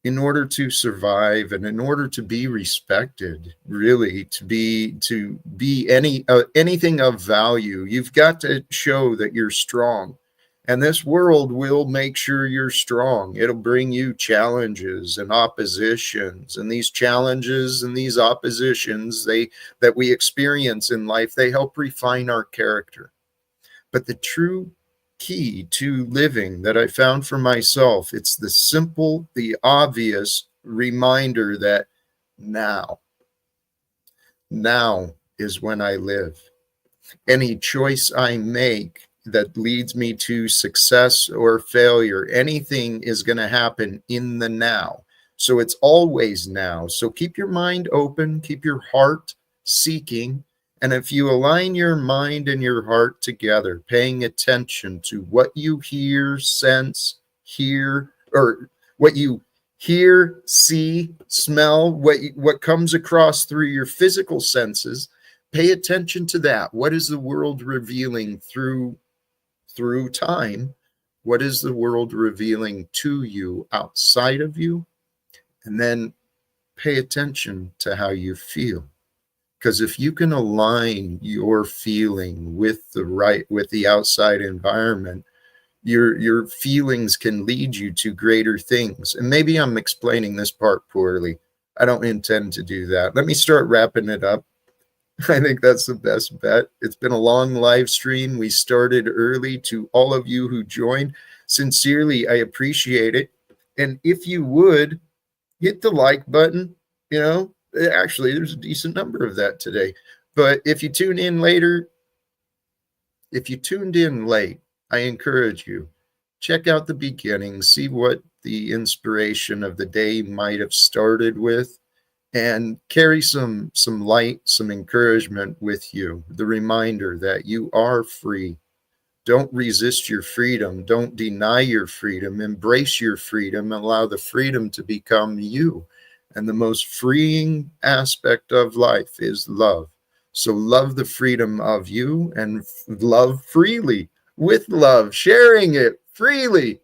in order to survive and in order to be respected, really to be anything of value, you've got to show that you're strong. And this world will make sure you're strong. It'll bring you challenges and oppositions. And these challenges and these oppositions that we experience in life, they help refine our character. But the true key to living that I found for myself, it's the simple, the obvious reminder that now is when I live. Any choice I make that leads me to success or failure, anything is going to happen in the now. So it's always now. So keep your mind open, keep your heart seeking. And if you align your mind and your heart together, paying attention to what you hear, sense, or what you hear, see, smell, what comes across through your physical senses, pay attention to that. What is the world revealing through time? What is the world revealing to you outside of you? And then pay attention to how you feel. Because if you can align your feeling with the outside environment, your feelings can lead you to greater things. And maybe I'm explaining this part poorly. I don't intend to do that. Let me start wrapping it up. I think that's the best bet. It's been a long live stream. We started early. To all of you who joined, sincerely, I appreciate it. And if you would hit the like button, actually, there's a decent number of that today. But if you tuned in late, I encourage you, check out the beginning, see what the inspiration of the day might have started with, and carry some light, some encouragement with you. The reminder that you are free. Don't resist your freedom. Don't deny your freedom. Embrace your freedom. Allow the freedom to become you. And the most freeing aspect of life is love. So love the freedom of you and love freely with love, sharing it freely.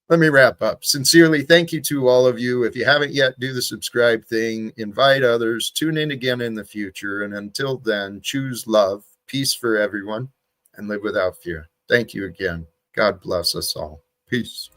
Let me wrap up. Sincerely, thank you to all of you. If you haven't yet, do the subscribe thing, invite others, tune in again in the future. And until then, choose love, peace for everyone, and live without fear. Thank you again. God bless us all. Peace.